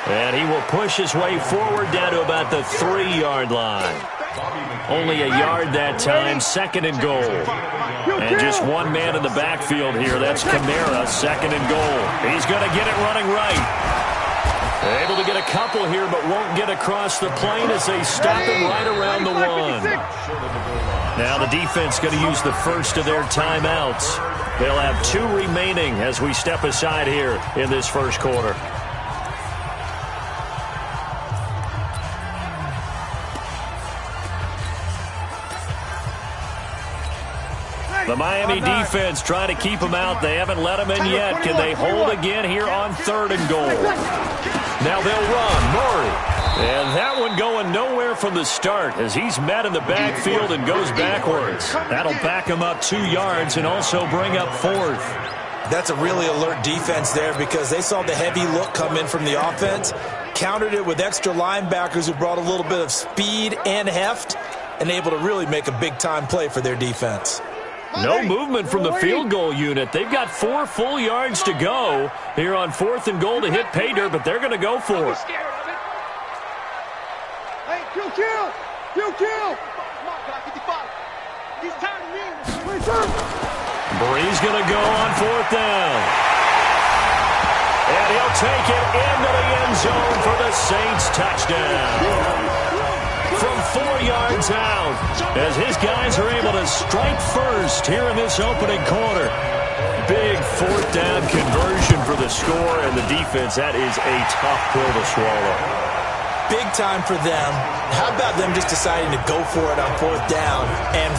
Speaker 1: And he will push his way forward down to about the 3-yard line. Only a yard that time, second and goal. And just one man in the backfield here. That's Kamara, second and goal. He's going to get it running right. Able to get a couple here, but won't get across the plane as they stop him right around the 1. Now the defense going to use the first of their timeouts. They'll have 2 remaining as we step aside here in this first quarter. The Miami defense trying to keep them out. They haven't let them in yet. Can they hold again here on third and goal? Now they'll run. Murray. And that one going nowhere from the start as he's met in the backfield and goes backwards. That'll back him up 2 yards and also bring up fourth.
Speaker 2: That's a really alert defense there because they saw the heavy look come in from the offense, countered it with extra linebackers who brought a little bit of speed and heft, and able to really make a big-time play for their defense.
Speaker 1: No movement from the field goal unit. They've got 4 full yards to go here on fourth and goal to hit pay dirt, but they're going to go for it.
Speaker 6: Hey, kill! Come on, guy, 55. He's tired of me.
Speaker 1: Bree's going to go on fourth down. And he'll take it into the end zone for the Saints touchdown. From 4 yards out, as his guys are able to strike first here in this opening quarter. Big fourth down conversion for the score, and the defense, that is a tough pill to swallow.
Speaker 2: Big time for them. How about them just deciding to go for it on fourth down? And,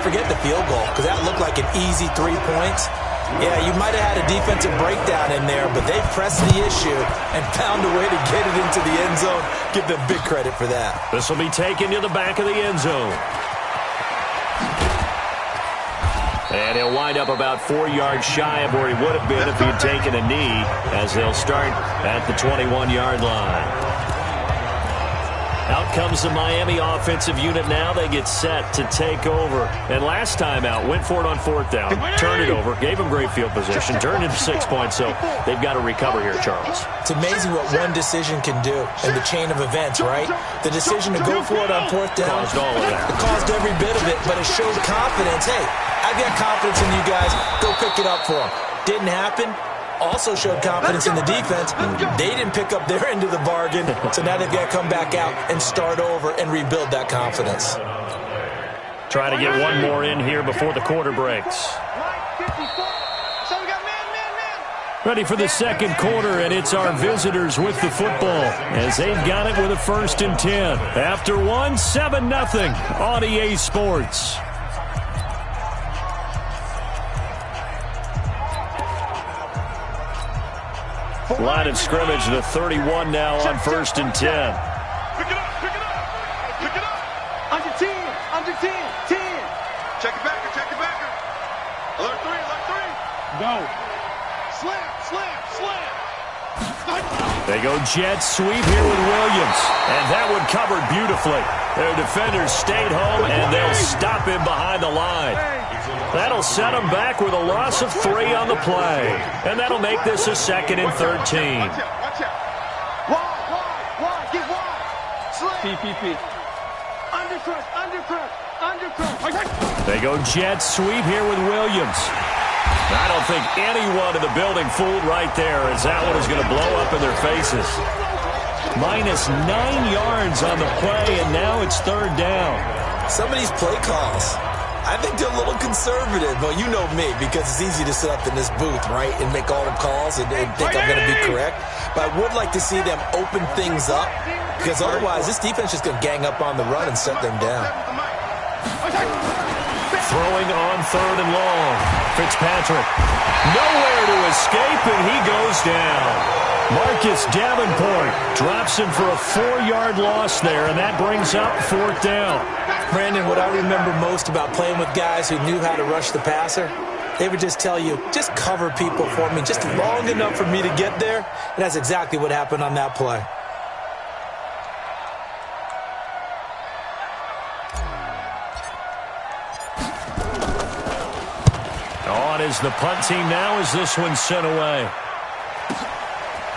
Speaker 2: forget the field goal, because that looked like an easy 3 points. Yeah, you might have had a defensive breakdown in there, but they pressed the issue and found a way to get it into the end zone. Give them big credit for that.
Speaker 1: This will be taken to the back of the end zone. And he'll wind up about 4 yards shy of where he would have been if he had taken a knee, as they'll start at the 21-yard line. Out comes the Miami offensive unit now. They get set to take over. And last time out, went for it on fourth down, turned it over, gave them great field position, turned into 6 points, so they've got to recover here, Charles.
Speaker 2: It's amazing what one decision can do in the chain of events, right? The decision to go for it on fourth down
Speaker 1: caused all of that.
Speaker 2: It caused every bit of it, but it showed confidence. Hey, I've got confidence in you guys. Go pick it up for them. Didn't happen. Also showed confidence in the defense. They didn't pick up their end of the bargain, so now they've got to come back out and start over and rebuild that confidence.
Speaker 1: Try to get one more in here before the quarter breaks. Ready for the second quarter, and it's our visitors with the football as they've got it with a 1st and 10. After 7-0 on EA Sports. Line of scrimmage to 31 now on 1st and 10.
Speaker 6: Pick it up. Under 10. 10. Check it back. Alert 3. Go. Slam.
Speaker 1: They go jet sweep here with Williams. And that one covered beautifully. Their defenders stayed home, and they'll stop him behind the line. That'll set them back with a loss of 3 on the play. And that'll make this a 2nd and 13.
Speaker 6: Watch out. Wide. Get wide. Slam.
Speaker 8: PPP.
Speaker 6: Undercut.
Speaker 1: They go jet sweep here with Williams. I don't think anyone in the building fooled right there, as that one is going to blow up in their faces. Minus 9 yards on the play, and now it's 3rd down.
Speaker 2: Some of these play calls, I think they're a little conservative. Well, you know me, because it's easy to sit up in this booth, right, and make all the calls and think I'm going to be correct. But I would like to see them open things up, because otherwise this defense is just going to gang up on the run and set them down.
Speaker 1: Throwing on 3rd and long. Fitzpatrick nowhere to escape, and he goes down. Marcus Davenport drops him for a 4-yard loss there, and that brings up 4th down.
Speaker 2: Brandon, what I remember most about playing with guys who knew how to rush the passer, they would just tell you, just cover people for me, just long enough for me to get there. And that's exactly what happened on that play.
Speaker 1: on as the punt team now as this one's sent away.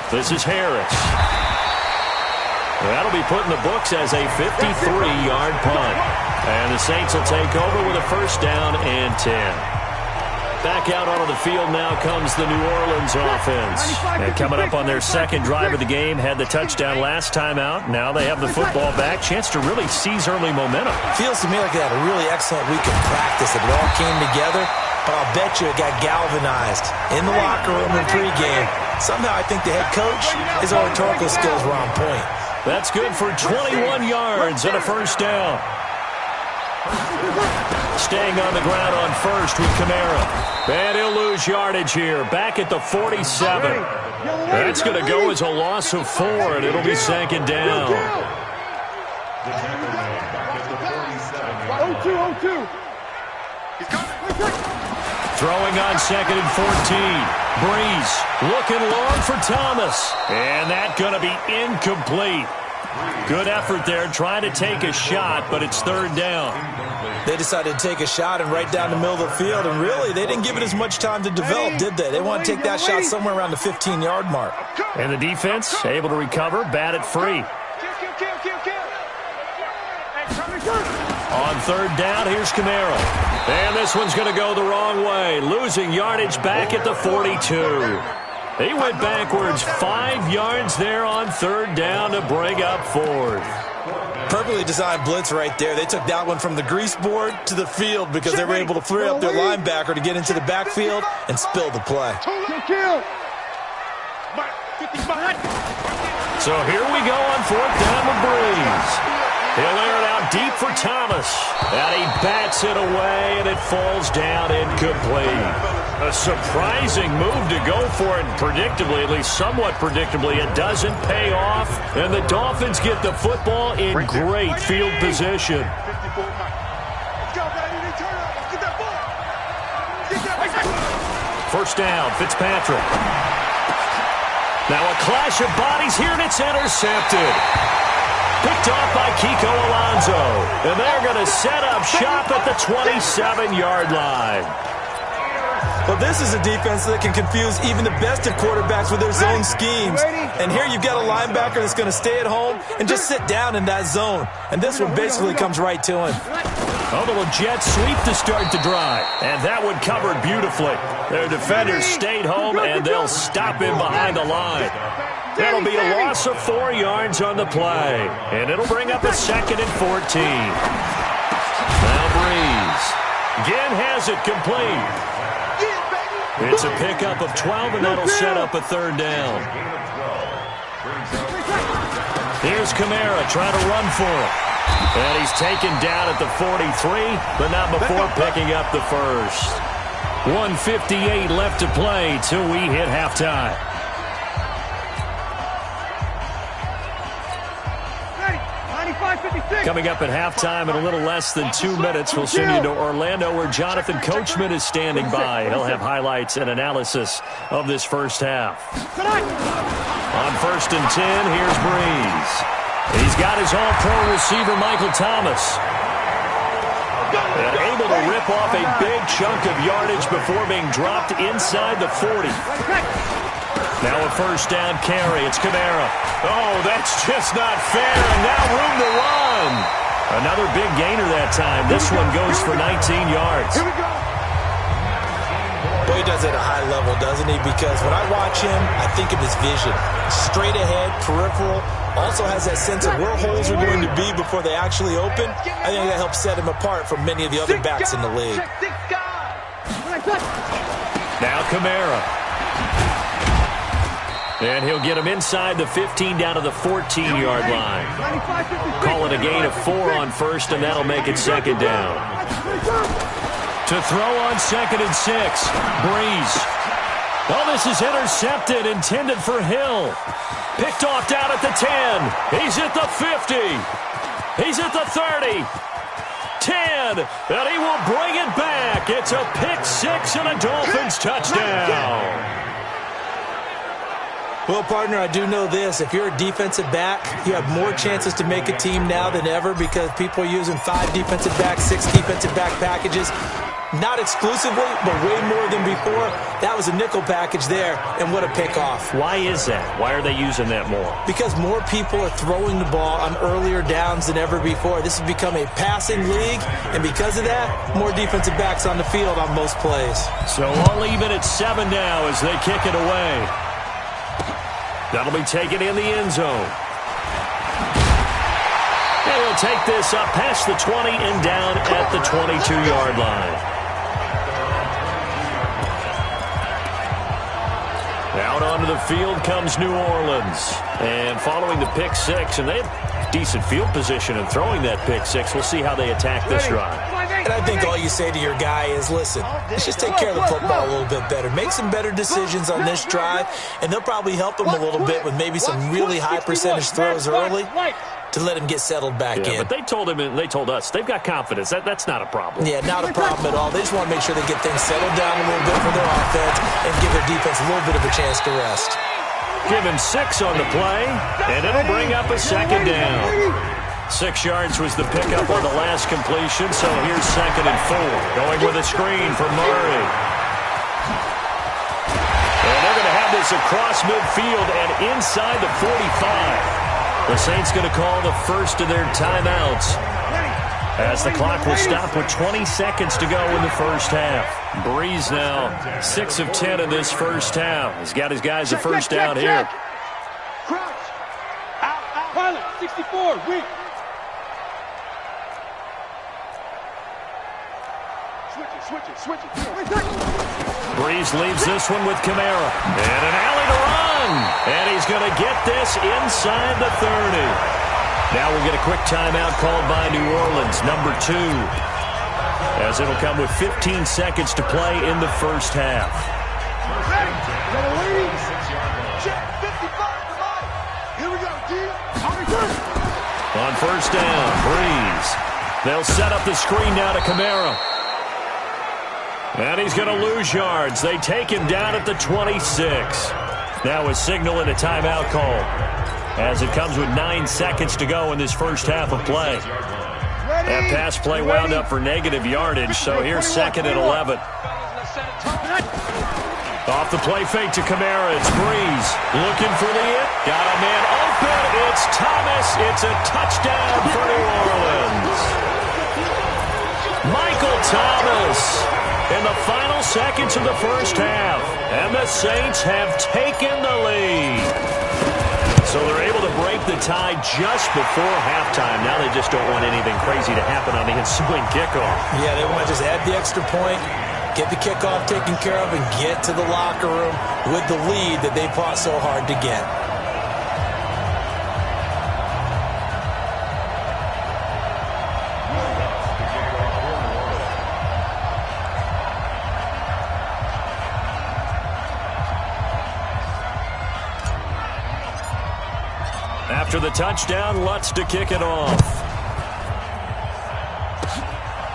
Speaker 1: This is Harris. That'll be put in the books as a 53-yard punt. And the Saints will take over with a first down and 10. Back out onto the field now comes the New Orleans offense. And coming up on their second drive of the game, had the touchdown last time out. Now they have the football back. Chance to really seize early momentum.
Speaker 2: Feels to me like they had a really excellent week of practice. It all came together. But I'll bet you it got galvanized in the locker room in pregame. Somehow I think the head coach, his rhetorical skills were on point.
Speaker 1: That's good for 21 yards and a first down. Staying on the ground on first with Kamara. And he'll lose yardage here. Back at the 47. That's going to go as a loss of 4, and it'll be second down.
Speaker 6: 0-2. He's coming.
Speaker 1: Throwing on second and 14. Breeze looking long for Thomas. And that's going to be incomplete. Good effort there, trying to take a shot, but it's third down.
Speaker 2: They decided to take a shot and right down the middle of the field, and really, they didn't give it as much time to develop, did they? They want to take that shot somewhere around the 15-yard mark.
Speaker 1: And the defense able to recover, bat it free. On third down, here's Kamara. And this one's going to go the wrong way, losing yardage back at the 42. He went backwards 5 yards there on third down to bring up fourth.
Speaker 2: Perfectly designed blitz right there. They took that one from the grease board to the field because they were able to free up their linebacker to get into the backfield and spill the play.
Speaker 1: So here we go on fourth down with Breeze. He'll air it out deep for Thomas. And he bats it away, and it falls down incomplete. A surprising move to go for it, predictably, at least somewhat predictably. It doesn't pay off, and the Dolphins get the football in great field position. First down, Fitzpatrick. Now a clash of bodies here, and it's intercepted. Picked off by Kiko Alonso. And they're going to set up shop at the 27-yard line.
Speaker 2: Well, this is a defense that can confuse even the best of quarterbacks with their zone schemes. And here you've got a linebacker that's going to stay at home and just sit down in that zone. And this one basically comes right to him.
Speaker 1: A little jet sweep to start the drive. And that one covered beautifully. Their defenders stayed home, and they'll stop him behind the line. That'll be a loss of 4 yards on the play. And it'll bring up a second and 14. Now Breeze. Again has it complete. It's a pickup of 12, and that'll set up a third down. Here's Kamara trying to run for it. And he's taken down at the 43, but not before picking up the first. 1:58 left to play till we hit halftime. Coming up at halftime in a little less than 2 minutes, we'll send you to Orlando where Jonathan Coachman is standing by. He'll have highlights and analysis of this first half. On first and 10, here's Breeze. He's got his all-pro receiver, Michael Thomas. And able to rip off a big chunk of yardage before being dropped inside the 40. Now a first down carry. It's Kamara. Oh, that's just not fair. And now room to run. Another big gainer that time. This one goes for 19 yards.
Speaker 2: Boy, he does it at a high level, doesn't he? Because when I watch him, I think of his vision. Straight ahead, peripheral. Also has that sense of where holes are going to be before they actually open. I think that helps set him apart from many of the other backs in the league.
Speaker 1: Now Kamara. And he'll get him inside the 15 down to the 14-yard line. Call it a gain of 4 on first, and that'll make it second down. To throw on second and 6, Breeze. Oh, this is intercepted, intended for Hill. Picked off down at the 10. He's at the 50. He's at the 30. 10. And he will bring it back. It's a pick 6 and a Dolphins touchdown.
Speaker 2: Well, partner, I do know this. If you're a defensive back, you have more chances to make a team now than ever because people are using 5 defensive backs, 6 defensive back packages. not exclusively, but way more than before. That was a nickel package there, and what a pickoff.
Speaker 1: Why is that? Why are they using that more?
Speaker 2: Because more people are throwing the ball on earlier downs than ever before. This has become a passing league, and because of that, more defensive backs on the field on most plays.
Speaker 1: So all even at 7 now as they kick it away. That'll be taken in the end zone. And he'll take this up past the 20 and down at the 22-yard line. Out onto the field comes New Orleans. And following the pick six, and they have decent field position in throwing that pick six. We'll see how they attack this drive.
Speaker 2: And I think all you say to your guy is, listen, let's just take care of the football a little bit better. Make some better decisions on this drive, and they'll probably help him a little bit with maybe some really high percentage throws early to let him get settled back in.
Speaker 1: But they told him and they told us they've got confidence. That's not a problem.
Speaker 2: Yeah, not a problem at all. They just want to make sure they get things settled down a little bit for their offense and give their defense a little bit of a chance to rest.
Speaker 1: Give him 6 on the play, and it'll bring up a second down. 6 yards was the pickup on the last completion, so here's 2nd and 4. Going with a screen for Murray. And they're going to have this across midfield and inside the 45. The Saints going to call the first of their timeouts as the clock will stop with 20 seconds to go in the first half. Breeze now 6 of 10 in this first half. He's got his guys a first down here.
Speaker 6: Crouch. Out. Pilot, 64, weak. Switch it.
Speaker 1: Breeze leaves this one with Kamara. And an alley to run. And he's going to get this inside the 30. Now we'll get a quick timeout called by New Orleans, number 2. As it'll come with 15 seconds to play in the first half.
Speaker 6: Here we go, D.
Speaker 1: On first down, Breeze. They'll set up the screen now to Kamara. And he's going to lose yards. They take him down at the 26. Now a signal and a timeout call as it comes with 9 seconds to go in this first half of play. That pass play wound up for negative yardage, so here's 2nd and 11. Off the play fake to Kamara, it's Breeze. Looking for the it. Got a man open. It's Thomas. It's a touchdown for New Orleans. Michael Thomas in the final seconds of the first half. And the Saints have taken the lead. So they're able to break the tie just before halftime. Now they just don't want anything crazy to happen on the ensuing kickoff.
Speaker 2: Yeah, they want to just add the extra point, get the kickoff taken care of, and get to the locker room with the lead that they fought so hard to get.
Speaker 1: After the touchdown, Lutz to kick it off.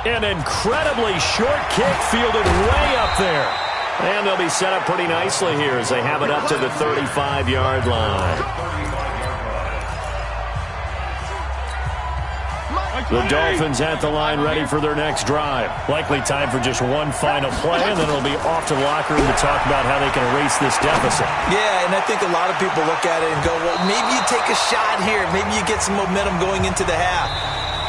Speaker 1: An incredibly short kick fielded way up there. And they'll be set up pretty nicely here as they have it up to the 35-yard line. The Dolphins at the line ready for their next drive. Likely time for just one final play, and then it'll be off to the locker room to talk about how they can erase this deficit.
Speaker 2: Yeah, and I think a lot of people look at it and go, well, maybe you take a shot here. Maybe you get some momentum going into the half.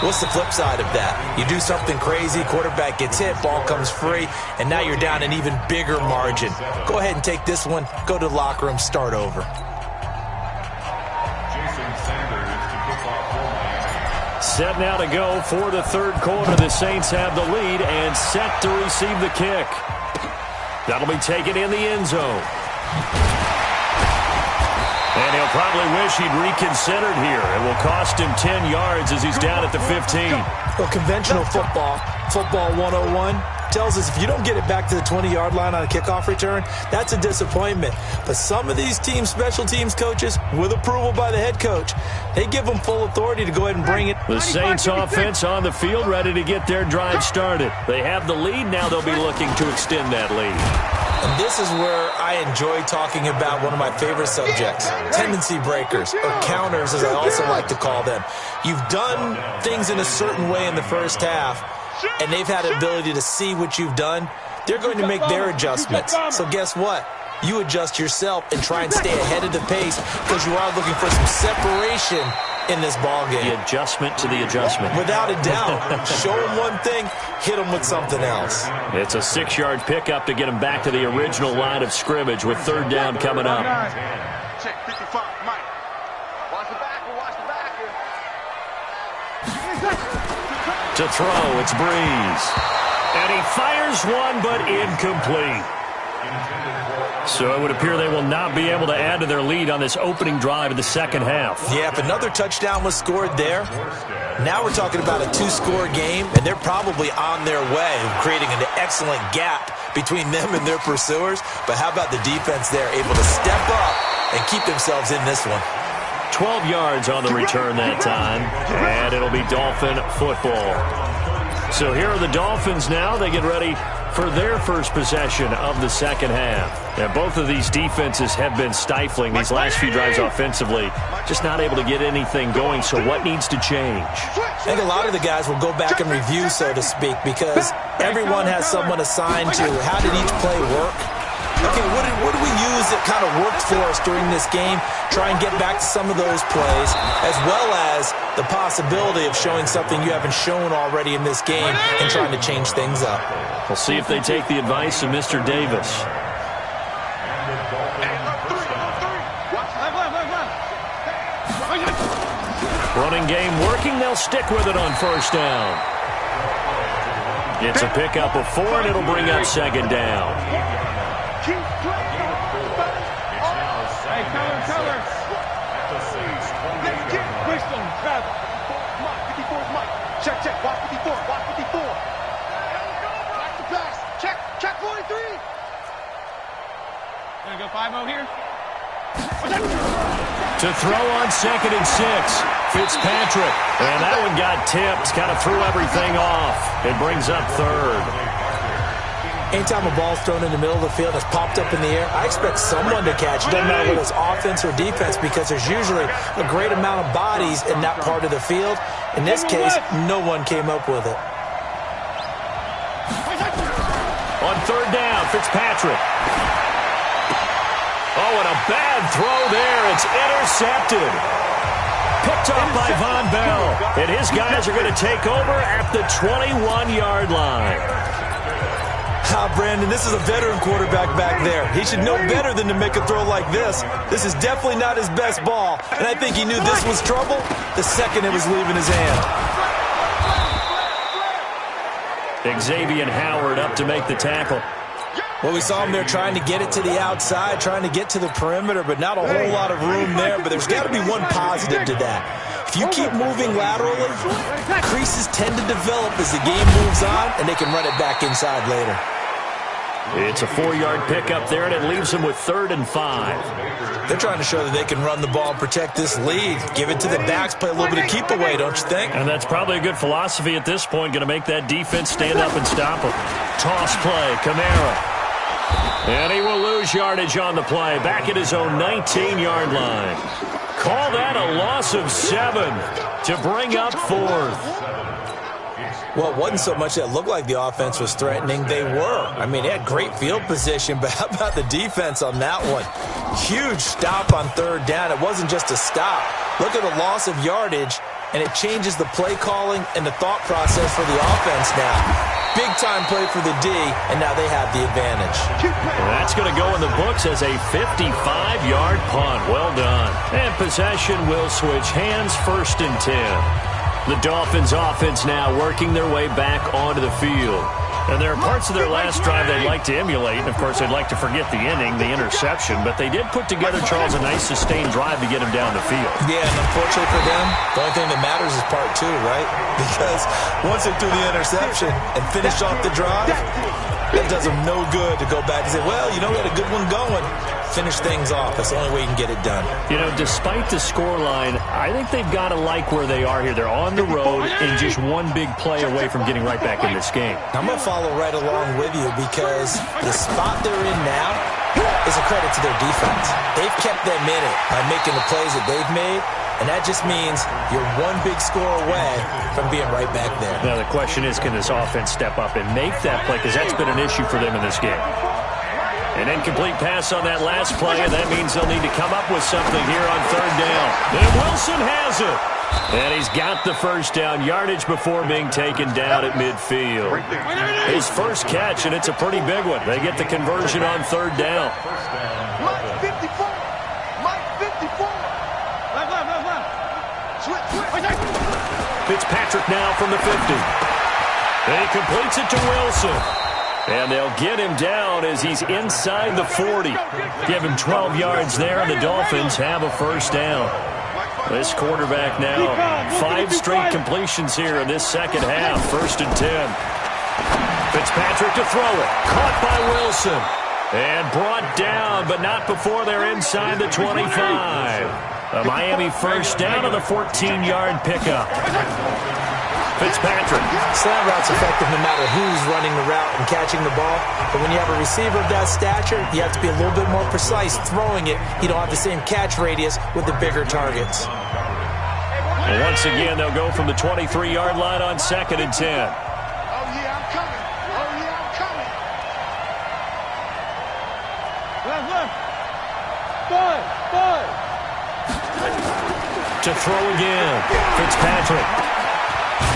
Speaker 2: What's the flip side of that? You do something crazy, quarterback gets hit, ball comes free, and now you're down an even bigger margin. Go ahead and take this one, go to the locker room, start over.
Speaker 1: Set now to go for the third quarter. The Saints have the lead and set to receive the kick. That'll be taken in the end zone. And he'll probably wish he'd reconsidered here. It will cost him 10 yards as he's down at the 15.
Speaker 2: Well, conventional football 101, tells us if you don't get it back to the 20-yard line on a kickoff return, that's a disappointment. But some of these teams, special teams coaches, with approval by the head coach, they give them full authority to go ahead and bring it.
Speaker 1: The Saints offense on the field ready to get their drive started. They have the lead. Now they'll be looking to extend that lead.
Speaker 2: And this is where I enjoy talking about one of my favorite subjects, tendency breakers, or counters as I also like to call them. You've done things in a certain way in the first half, and they've had the ability to see what you've done, they're going to make their adjustments. So guess what? You adjust yourself and try and stay ahead of the pace because you are looking for some separation in this ball game.
Speaker 1: The adjustment to the adjustment.
Speaker 2: Without a doubt. Show them one thing, hit them with something else.
Speaker 1: It's a 6-yard pickup to get them back to the original line of scrimmage with third down coming up.
Speaker 4: Check 55, Mike. Watch the backer, watch the backer.
Speaker 1: To throw, it's Breeze. And he fires one, but incomplete. So it would appear they will not be able to add to their lead on this opening drive of the second half.
Speaker 2: Yeah, if another touchdown was scored there, now we're talking about a 2-score game, and they're probably on their way, creating an excellent gap between them and their pursuers. But how about the defense there, able to step up and keep themselves in this one?
Speaker 1: 12 yards on the return that time, and it'll be Dolphin football. So here are the Dolphins now. They get ready for their first possession of the second half. And both of these defenses have been stifling these last few drives offensively, just not able to get anything going. So what needs to change?
Speaker 2: I think a lot of the guys will go back and review, so to speak, because everyone has someone assigned to how did each play work. Okay, what do we use that kind of worked for us during this game? Try and get back to some of those plays, as well as the possibility of showing something you haven't shown already in this game and trying to change things up.
Speaker 1: We'll see if they take the advice of Mr. Davis. Running game working. They'll stick with it on first down. It's a pickup of 4, and it'll bring up second down.
Speaker 6: Keep playing. Hey, cover. Let's get Bristol. Travel. 54's Mike. Check. Watch 54. Watch 54. Back to pass. Check 43. Gonna go 5-0 here.
Speaker 1: To throw on 2nd and 6. Fitzpatrick. And that one got tipped. Kind of threw everything off. It brings up third.
Speaker 2: Anytime a ball's thrown in the middle of the field and it's popped up in the air, I expect someone to catch it. Doesn't matter whether it's offense or defense, because there's usually a great amount of bodies in that part of the field. In this case, no one came up with it.
Speaker 1: On third down, Fitzpatrick. Oh, and a bad throw there. It's intercepted. Picked up by Von Bell. And his guys are going to take over at the 21-yard line.
Speaker 2: Brandon, this is a veteran quarterback back there. He should know better than to make a throw like this. This is definitely not his best ball, and I think he knew this was trouble the second it was leaving his hand.
Speaker 1: Xavier Howard up to make the tackle.
Speaker 2: Well, we saw him there trying to get it to the outside, trying to get to the perimeter, but not a whole lot of room there. But there's got to be one positive to that. If you keep moving laterally, creases tend to develop as the game moves on, and they can run it back inside later.
Speaker 1: It's a 4-yard pickup there, and it leaves them with 3rd and 5.
Speaker 2: They're trying to show that they can run the ball and protect this lead. Give it to the backs, play a little bit of keep away, don't you think?
Speaker 1: And that's probably a good philosophy at this point, going to make that defense stand up and stop them. Toss play, Kamara. And he will lose yardage on the play, back at his own 19-yard line. Call that a loss of 7 to bring up 4th.
Speaker 2: Well, it wasn't so much that it looked like the offense was threatening. They were. I mean, they had great field position, but how about the defense on that one? Huge stop on third down. It wasn't just a stop. Look at the loss of yardage, and it changes the play calling and the thought process for the offense now. Big-time play for the D, and now they have the advantage.
Speaker 1: And that's going to go in the books as a 55-yard punt. Well done. And possession will switch hands, 1st and 10. The Dolphins offense now working their way back onto the field. And there are parts of their last drive they'd like to emulate. And, of course, they'd like to forget the inning, the interception. But they did put together, Charles, a nice sustained drive to get him down the field.
Speaker 2: Yeah, and unfortunately for them, the only thing that matters is part 2, right? Because once they threw the interception and finished off the drive, that does them no good to go back and say, well, you know, we had a good one going. Finish things off. That's the only way you can get it done.
Speaker 1: You know, despite the scoreline, I think they've got to like where they are here. They're on the road and just one big play away from getting right back in this game.
Speaker 2: I'm going to follow right along with you because the spot they're in now is a credit to their defense. They've kept them in it by making the plays that they've made, And that just means you're one big score away from being right back there.
Speaker 1: Now, the question is, can this offense step up and make that play? Because that's been an issue for them in this game. An incomplete pass on that last play, and that means they'll need to come up with something here on third down. And Wilson has it. And he's got the first down yardage before being taken down at midfield. His first catch, and it's a pretty big one. They get the conversion on third down.
Speaker 4: Mike 54. Mike 54.
Speaker 1: Fitzpatrick now from the 50. And he completes it to Wilson. And they'll get him down as he's inside the 40. Give him 12 yards there, and the Dolphins have a first down. This quarterback now, 5 straight completions here in this second half. 1st and 10. Fitzpatrick to throw it. Caught by Wilson. And brought down, but not before they're inside the 25. A Miami first down on the 14-yard pickup. Fitzpatrick.
Speaker 2: Slant route's effective no matter who's running the route and catching the ball. But when you have a receiver of that stature, you have to be a little bit more precise throwing it. You don't have the same catch radius with the bigger targets.
Speaker 1: And once again, they'll go from the 23-yard line on 2nd and 10.
Speaker 4: Oh, yeah, I'm coming. Oh, yeah, I'm coming.
Speaker 6: Left. Five.
Speaker 1: To throw again. Fitzpatrick.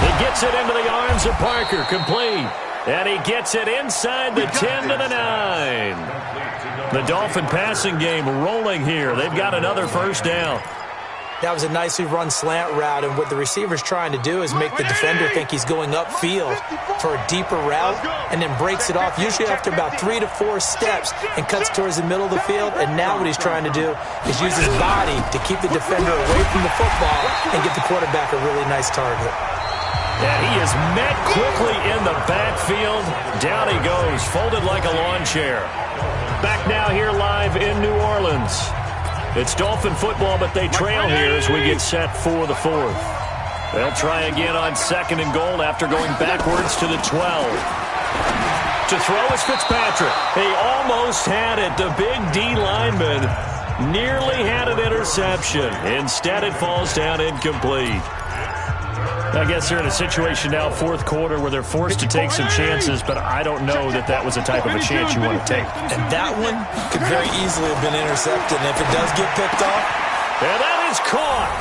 Speaker 1: He gets it into the arms of Parker. Complete. And he gets it inside the 10 to the 9. The Dolphin passing game rolling here. They've got another first down.
Speaker 2: That was a nicely run slant route, and what the receiver's trying to do is make the defender think he's going upfield for a deeper route and then breaks it off, usually after about 3 to 4 steps, and cuts towards the middle of the field. And now what he's trying to do is use his body to keep the defender away from the football and get the quarterback a really nice target.
Speaker 1: And he is met quickly in the backfield. Down he goes, folded like a lawn chair. Back now here live in New Orleans. It's Dolphin football, but they trail here as we get set for the 4th. They'll try again on 2nd and goal after going backwards to the 12. To throw is Fitzpatrick. He almost had it. The big D lineman nearly had an interception. Instead, it falls down incomplete. I guess they're in a situation now, 4th quarter, where they're forced to take some chances, but I don't know that that was the type of a chance you want to take.
Speaker 2: And that one could very easily have been intercepted, and if it does get picked off.
Speaker 1: And that is caught.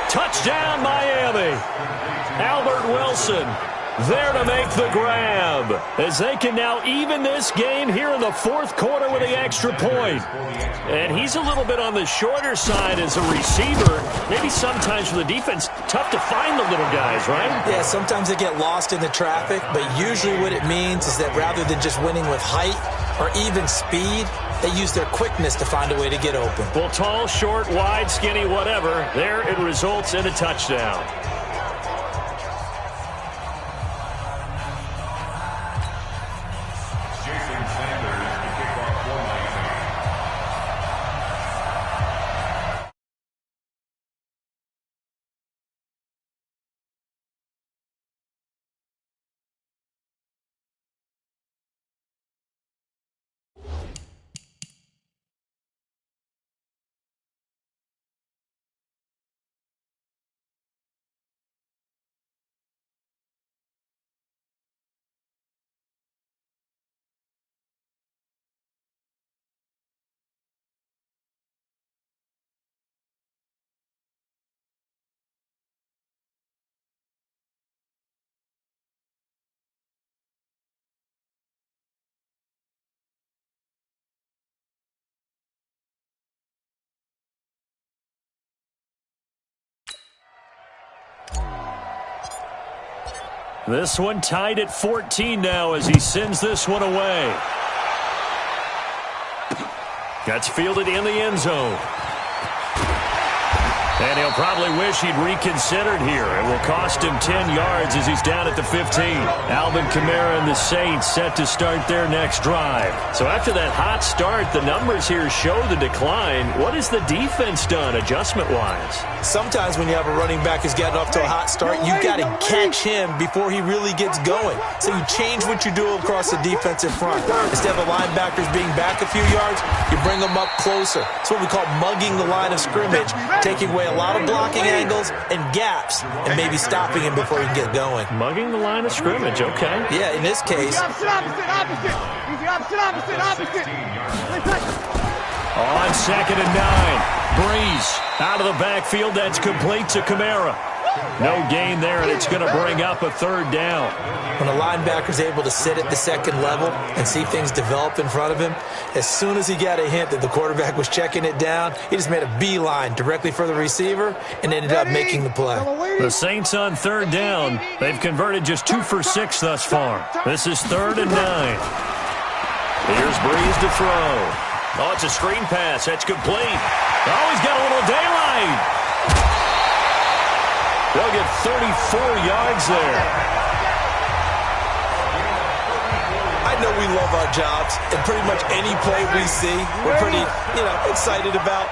Speaker 1: Touchdown, Miami. Albert Wilson there to make the grab, as they can now even this game here in the 4th quarter with the extra point. And he's a little bit on the shorter side as a receiver. Maybe sometimes for the defense, tough to find the little guys, right?
Speaker 2: Yeah, sometimes they get lost in the traffic, but usually what it means is that rather than just winning with height or even speed, they use their quickness to find a way to get open.
Speaker 1: Well, tall, short, wide, skinny, whatever, there it results in a touchdown. This one tied at 14 now as he sends this one away. Gets fielded in the end zone. And he'll probably wish he'd reconsidered here. It will cost him 10 yards as he's down at the 15. Alvin Kamara and the Saints set to start their next drive. So after that hot start, the numbers here show the decline. What has the defense done adjustment-wise?
Speaker 2: Sometimes when you have a running back who's getting off to a hot start, you got to catch him before he really gets going. So you change what you do across the defensive front. Instead of the linebackers being back a few yards, you bring them up closer. It's what we call mugging the line of scrimmage, taking away a lot of blocking angles and gaps and maybe stopping him before he can get going.
Speaker 1: Mugging the line of scrimmage, okay.
Speaker 2: Yeah, in this case.
Speaker 6: Opposite.
Speaker 1: On 2nd and 9. Breeze out of the backfield. That's complete to Kamara. No gain there, and it's going to bring up a 3rd down.
Speaker 2: When a linebacker's able to sit at the 2nd level and see things develop in front of him, as soon as he got a hint that the quarterback was checking it down, he just made a beeline directly for the receiver and ended up making the play.
Speaker 1: The Saints on 3rd down. They've converted just 2 for 6 thus far. This is 3rd and 9. Here's Breeze to throw. Oh, it's a screen pass. That's complete. Oh, he's got a little daylight. They'll get 34 yards there.
Speaker 2: I know we love our jobs, and pretty much any play we see, we're pretty, excited about.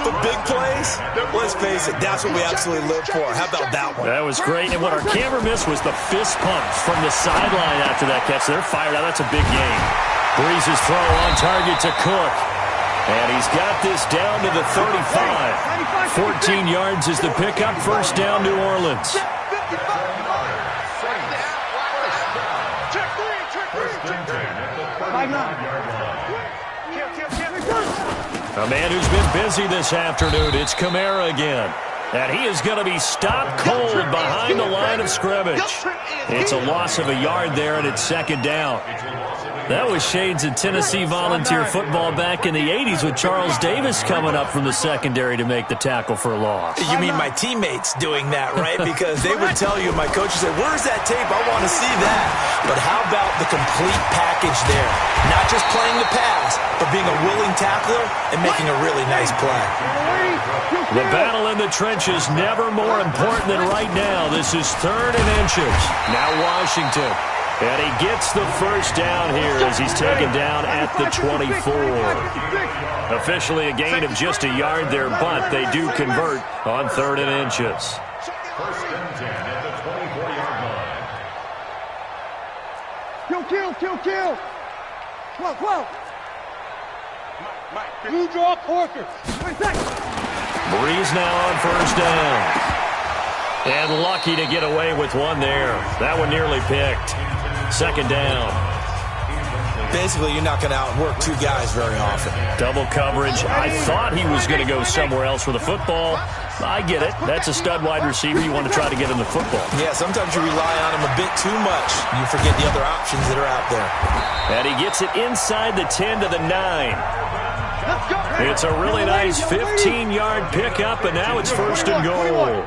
Speaker 2: But big plays, let's face it, that's what we absolutely live for. How about that one?
Speaker 1: That was great, and what our camera missed was the fist pump from the sideline after that catch. They're fired out. That's a big game. Breeze's throw on target to Cook. And he's got this down to the 35. 14 yards is the pickup. 1st down, New Orleans. A man who's been busy this afternoon, it's Kamara again. And he is going to be stopped cold behind the line of scrimmage. It's a loss of a yard there, and it's 2nd down. That was shades of Tennessee volunteer football back in the 80s with Charles Davis coming up from the secondary to make the tackle for a loss.
Speaker 2: You mean my teammates doing that, right? Because they would tell you, my coach would say, where's that tape? I want to see that. But how about the complete package there? Not just playing the pass, but being a willing tackler and making a really nice play.
Speaker 1: The battle in the trenches never more important than right now. This is 3rd and inches. Now Washington. And he gets the 1st down here as he's taken down at the 24. Officially a gain of just a yard there, but they do convert on 3rd and inches.
Speaker 3: 1st and 10 at the 24-yard line.
Speaker 6: Kill. 12. Blue draw, Corker.
Speaker 1: Breeze now on 1st down. And lucky to get away with one there. That one nearly picked. 2nd down.
Speaker 2: Basically, you're not going to outwork 2 guys very often.
Speaker 1: Double coverage. I thought he was going to go somewhere else with the football. I get it. That's a stud wide receiver. You want to try to get him the football.
Speaker 2: Yeah, sometimes you rely on him a bit too much. You forget the other options that are out there.
Speaker 1: And he gets it inside the 10 to the 9. It's a really nice 15-yard pickup, and now it's 1st and goal.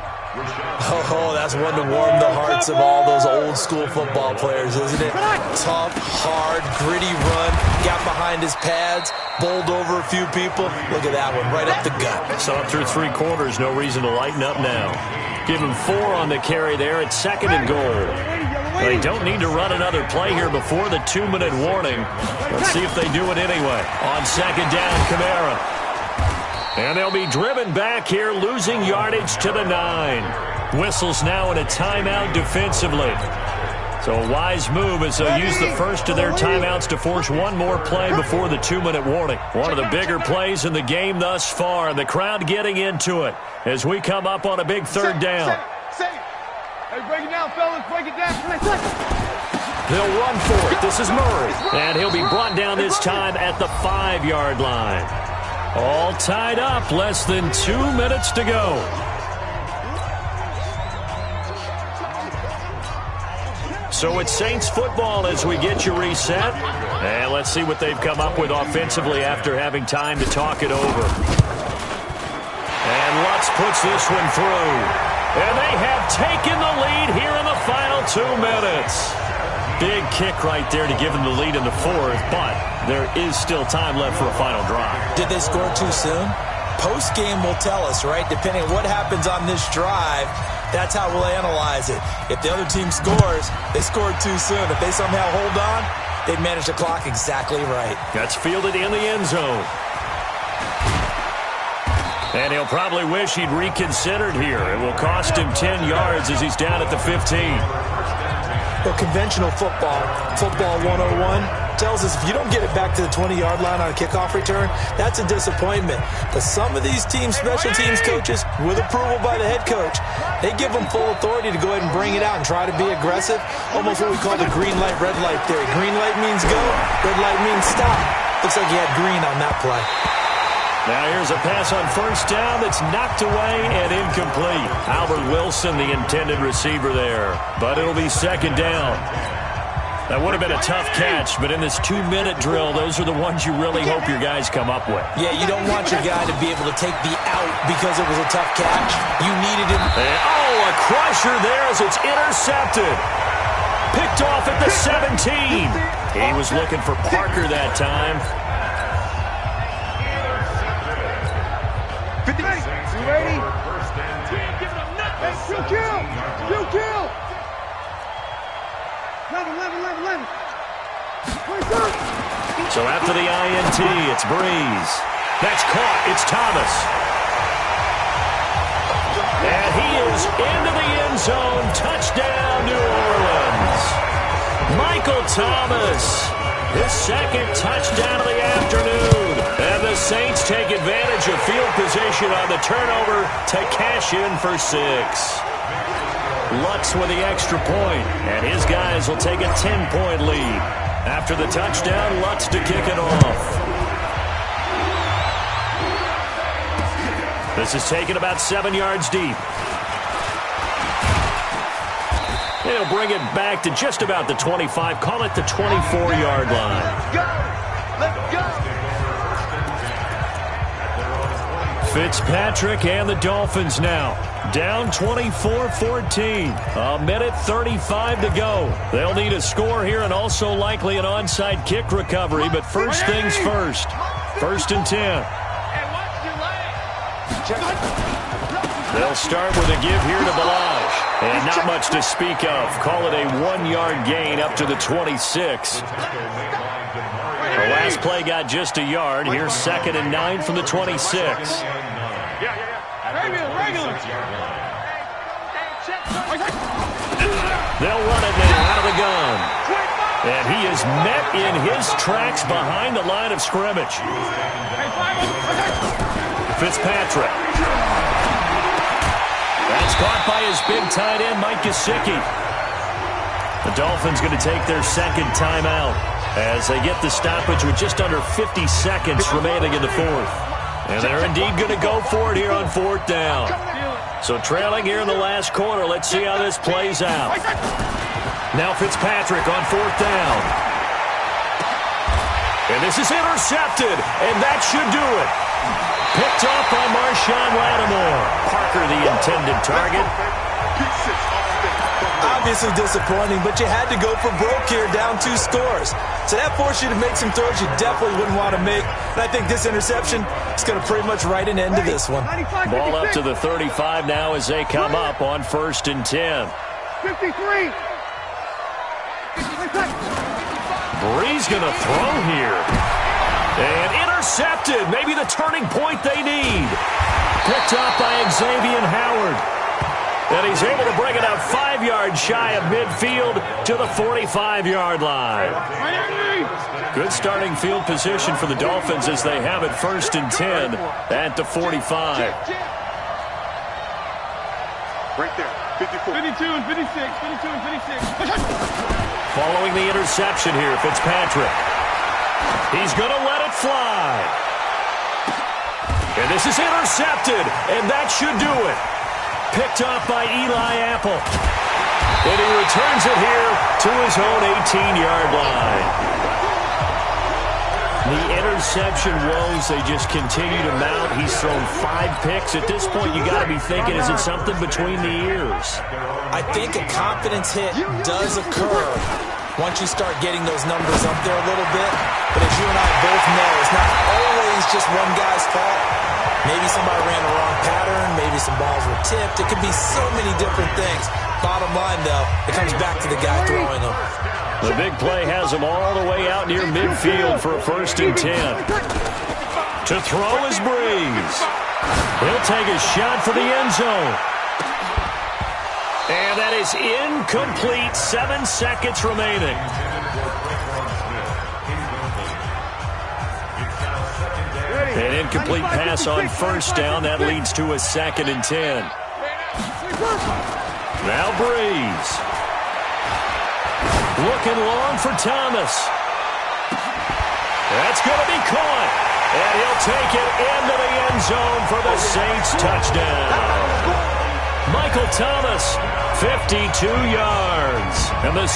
Speaker 2: Oh, that's one to warm the hearts of all those old-school football players, isn't it? Tough, hard, gritty run, got behind his pads, bowled over a few people. Look at that one, right up the gut.
Speaker 1: So up through 3 quarters, no reason to lighten up now. Give him 4 on the carry there. It's 2nd and goal. They don't need to run another play here before the 2-minute warning. Let's see if they do it anyway. On 2nd down, Kamara. And they'll be driven back here, losing yardage to the 9. Whistles now in a timeout defensively. So a wise move as they'll use the first of their timeouts to force one more play before the 2-minute warning. One of the bigger plays in the game thus far. The crowd getting into it as we come up on a big 3rd down.
Speaker 6: Hey, break it down, fellas. Break it down.
Speaker 1: They'll run for it. This is Murray. And he'll be brought down this time at the 5-yard line. All tied up. Less than 2 minutes to go. So it's Saints football as we get you reset. And let's see what they've come up with offensively after having time to talk it over. And Lutz puts this one through. And they have taken the lead here in the final 2 minutes. Big kick right there to give them the lead in the 4th, but there is still time left for a final drive.
Speaker 2: Did they score too soon? Post-game will tell us, right? Depending on what happens on this drive, that's how we'll analyze it. If the other team scores, they scored too soon. If they somehow hold on, they've managed the clock exactly right.
Speaker 1: That's fielded in the end zone. And he'll probably wish he'd reconsidered here. It will cost him 10 yards as he's down at the 15.
Speaker 2: Well, conventional football 101, tells us if you don't get it back to the 20-yard line on a kickoff return, that's a disappointment. But some of these special teams coaches, with approval by the head coach, they give them full authority to go ahead and bring it out and try to be aggressive, almost what we call the green light, red light theory. Green light means go, red light means stop. Looks like he had green on that play.
Speaker 1: Now here's a pass on first down that's knocked away and incomplete. Albert Wilson, the intended receiver there, but it'll be second down. That would have been a tough catch, but in this 2-minute drill, those are the ones you really hope your guys come up with.
Speaker 2: Yeah, you don't want your guy to be able to take the out because it was a tough catch. You needed him.
Speaker 1: A crusher there as it's intercepted. Picked off at the 17. He was looking for Parker that time.
Speaker 6: 50. You ready? You kill! You kill! 11.
Speaker 1: So after the INT, it's Breeze. That's caught. It's Thomas. And he is into the end zone. Touchdown, New Orleans. Michael Thomas, his second touchdown of the afternoon. And the Saints take advantage of field position on the turnover to cash in for 6. Lutz with the extra point, and his guys will take a 10-point lead. After the touchdown, Lutz to kick it off. This is taken about 7 yards deep. He'll bring it back to just about the 25. Call it the 24-yard line.
Speaker 6: Let's go!
Speaker 1: Fitzpatrick and the Dolphins now. Down 24-14. A minute 35 to go. They'll need a score here and also likely an onside kick recovery. But first things first. 1st and 10. They'll start with a give here to Balaj. And not much to speak of. Call it a 1-yard gain up to the 26. The last play got just a yard. Here's 2nd and 9 from the 26. They'll run it now out of the gun. And he is met in his tracks behind the line of scrimmage. Fitzpatrick. That's caught by his big tight end, Mike Gesicki. The Dolphins going to take their second timeout as they get the stoppage with just under 50 seconds remaining in the 4th. And they're indeed going to go for it here on 4th down. So trailing here in the last quarter. Let's see how this plays out. Now Fitzpatrick on 4th down. And this is intercepted, and that should do it. Picked off by Marshawn Lattimore. Parker, the intended target.
Speaker 2: Obviously disappointing, but you had to go for broke here, down 2 scores. So that forced you to make some throws you definitely wouldn't want to make. And I think this interception is going to pretty much write an end to this one.
Speaker 1: Ball up to the 35 now as they come up on 1st and 10.
Speaker 6: 53.
Speaker 1: Breeze going to throw here. And intercepted. Maybe the turning point they need. Picked off by Xavier Howard. And he's able to bring it out 5 yards shy of midfield to the 45-yard line. Good starting field position for the Dolphins as they have it 1st and 10 at the 45.
Speaker 6: Right there. 54. 52 and 56. 52 and 56.
Speaker 1: Following the interception here, Fitzpatrick. He's going to let it fly. And this is intercepted, and that should do it. Picked off by Eli Apple. And he returns it here to his own 18-yard line. The interception woes, they just continue to mount. He's thrown 5 picks. At this point, you got to be thinking, is it something between the ears?
Speaker 2: I think a confidence hit does occur once you start getting those numbers up there a little bit. But as you and I both know, it's not always just one guy's fault. Maybe somebody ran the wrong pattern. Maybe some balls were tipped. It could be so many different things. Bottom line, though, it comes back to the guy throwing them.
Speaker 1: The big play has him all the way out near midfield for a 1st and 10. To throw is Breeze. He'll take a shot for the end zone. And that is incomplete. 7 seconds remaining. incomplete pass on first down. That leads to a 2nd and 10. Now Breeze. Looking long for Thomas. That's going to be caught. And he'll take it into the end zone for the Saints touchdown. Michael Thomas, 52 yards. And the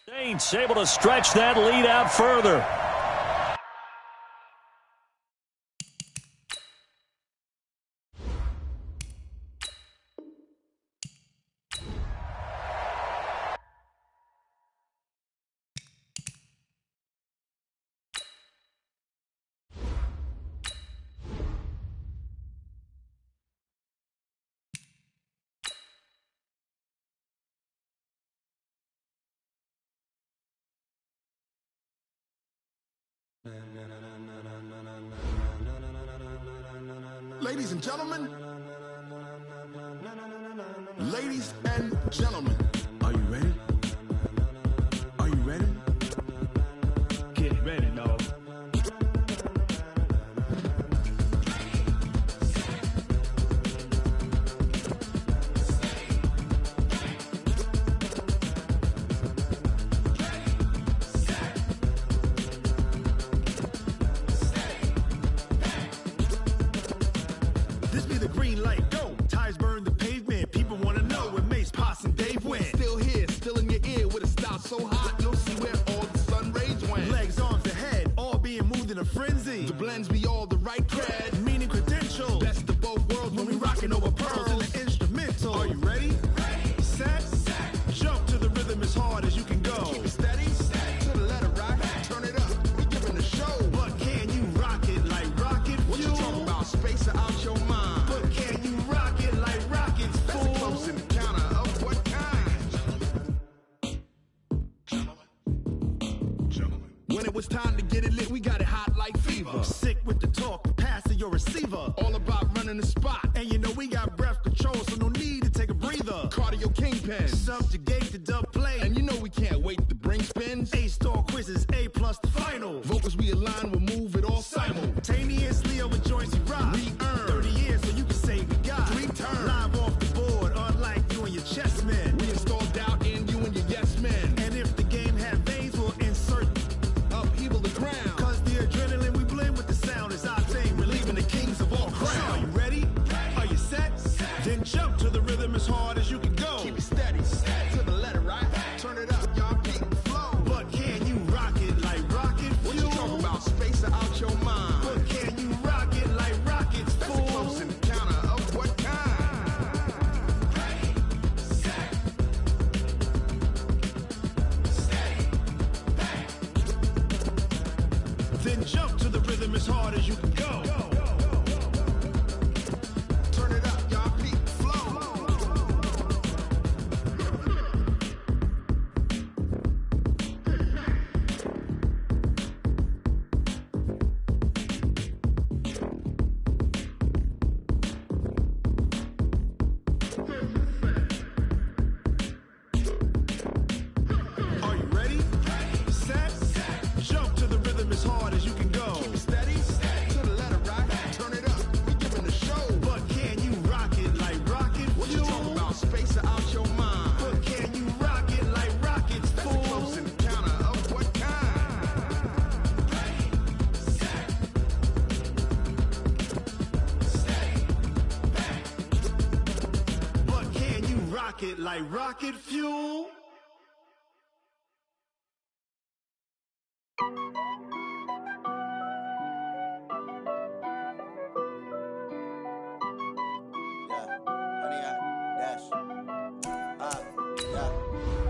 Speaker 1: Saints able to stretch that lead out further.
Speaker 8: Ladies and gentlemen, ladies and gentlemen, are you ready? Are you ready? Get ready, dog. This be the green light, go. Tires burn the pavement. People want to know where Mace, Potts, and Dave went. Still here, still in your ear with a style so hot. You'll see where all the sun rays went. Legs, arms, and head, all being moved in a frenzy. The blends be all the right cred, meaning credentials. Best of both worlds when we rocking over pearls in the instrumental. Are you ready? Set, jump to the rhythm as hard as you can go. Keep it steady, to the letter rock. Turn it up, we giving the show. But can you rock it like rocket fuel? What you talking about? Space out your mind. But can you rock it like rockets, fool? That's a close encounter of what kind? Gentlemen. When it was time to get it lit, we got it hot like fever. Sick with the talk, passing your receiver. All about running the spot. And you know we got breath control, so no need to take a breather. Cardio kingpin, subjugate the dub play. And you know we can't wait to bring spins. A-star quizzes, A+ the final. Vocals we align, we'll move it all simultaneously over joints we rock. We earn 30 years, so you can say we got 3 turns. Live off the board, unlike you and your chess men. We install doubt in you and your yes men. And if the game had veins, we'll insert upheaval the ground. Cause the adrenaline we blend with the sound is our thing, relieving the kings of all crowns. So are you ready? Are you set? Then jump to the rhythm as hard as you can go. Keep it steady, to the letter right. Turn it up, y'all keep the flow. But can you rock it like rocket fuel? What you talking about? Space out your mind. But can you rock it like rockets, fool? That's a close encounter of what kind? Then jump to the rhythm as hard as you can go. Turn it up, y'all keep the flow. Are you ready? Set, jump to the rhythm as hard as you can go. Keep it steady, to the letter right. Turn it up, we giving the show. But can you rock it like rocket fuel? What you talking about? Space out your mind. But can you rock it like rockets, fool? That's a close encounter of what kind? But can you rock it like rocket fuel?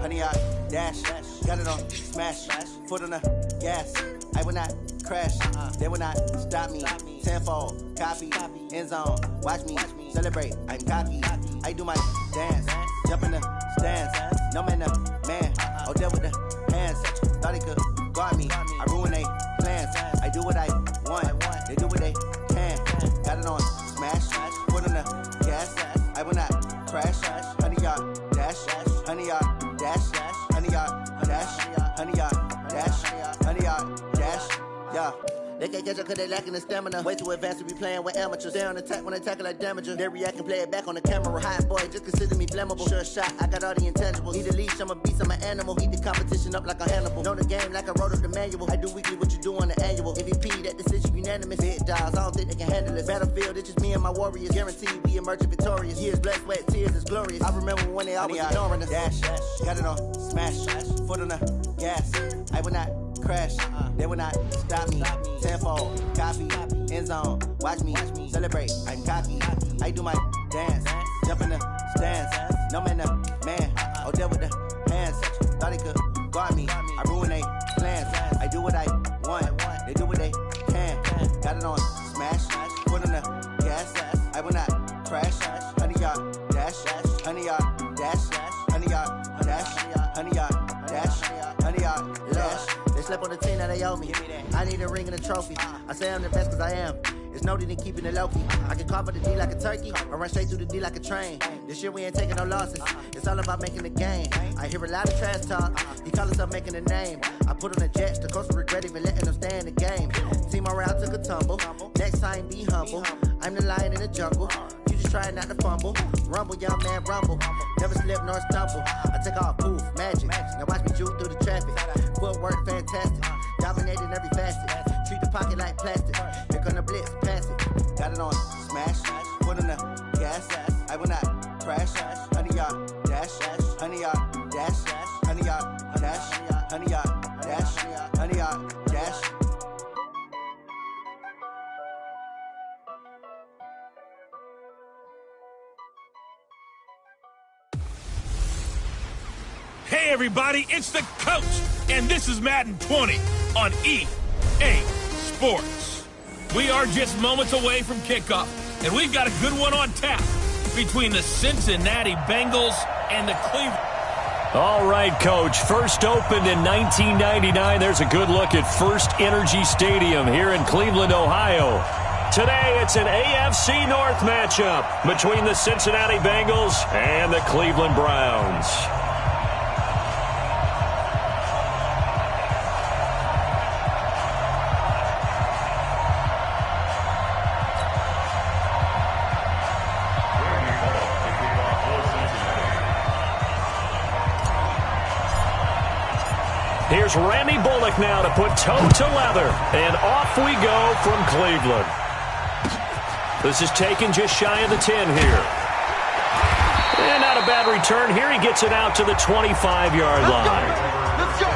Speaker 9: Honey, I dash, got it on, smash, foot on the gas. I will not crash, they will not stop me. Tenfold, copy, end zone, watch me celebrate. I'm cocky, I do my dance, jump in the stands. No man, man, oh there with the hands. Thought he could guard me, I ruin they plans. I do what I want, they do what they can. Got it on, smash, foot on the gas. I will not crash, honey, y'all dash, honey, y'all dash, honey, y'all dash, honey, y'all dash, honey, y'all dash, yeah. They can't catch up cause they lacking the stamina. Way too advanced to be playing with amateurs. They on attack when they tackle like damager. They react and play it back on the camera. Hot boy, just consider me flammable. Sure shot, I got all the intangibles. Need a leash, I'm a beast, I'm an animal. Eat the competition up like a Hannibal. Know the game like I wrote up the manual. I do weekly what you do on the annual. MVP, that decision unanimous. Big dogs, I don't think they can handle this. Battlefield, it's just me and my warriors. Guaranteed we emerge victorious. Years, blood, sweat, tears, it's glorious. I remember when they always ignoring us. Dash, got it on, smash, foot on the gas. I will not crash, they will not stop me. Tenfold, copy, end zone, watch me celebrate. I'm cocky, I do my dance, jump in the stands. No man, man, oh there with the hands. Thought he could guard me, I ruin they plans. I do what I want, they do what they can. Got it on, smash, foot on the gas. I will not crash, honey y'all dash, honey y'all dash, honey y'all dash, honey y'all dash, honey y'all dash. They slept on the team that they owe me. I need a ring and a trophy. I say I'm the best cause I am. It's no need in keeping it low-key. I can carve up the D like a turkey or run straight through the D like a train. This year we ain't taking no losses. It's all about making the game. I hear a lot of trash talk. He call himself making a name. I put on the Jets. The coach will regret even letting them stay in the game. Team morale took a tumble. Next time be humble. I'm the lion in the jungle. You just trying not to fumble. Rumble, young man, rumble. Never slip nor stumble. I take off, poof, magic. Now watch me juke through the traffic. Footwork fantastic. Dominating every facet. Treat the pocket like plastic. Here come the blitz, pass it. Got it on, smash. Foot on the gas. I will not crash. Honey, y'all dash. Honey, y'all dash. Honey, y'all dash. Honey, y'all dash. Honey, y'all dash.
Speaker 5: Hey everybody, it's the coach, and this is Madden 20 on EA Sports. We are just moments away from kickoff, and we've got a good one on tap between the Cincinnati Bengals and the Cleveland.
Speaker 1: All right, Coach. First opened in 1999. There's a good look at First Energy Stadium here in Cleveland, Ohio. Today, it's an AFC North matchup between the Cincinnati Bengals and the Cleveland Browns. Here's Randy Bullock now to put toe to leather. And off we go from Cleveland. This is taken just shy of the 10 here. And not a bad return here. He gets it out to the 25-yard line.
Speaker 4: Let's go.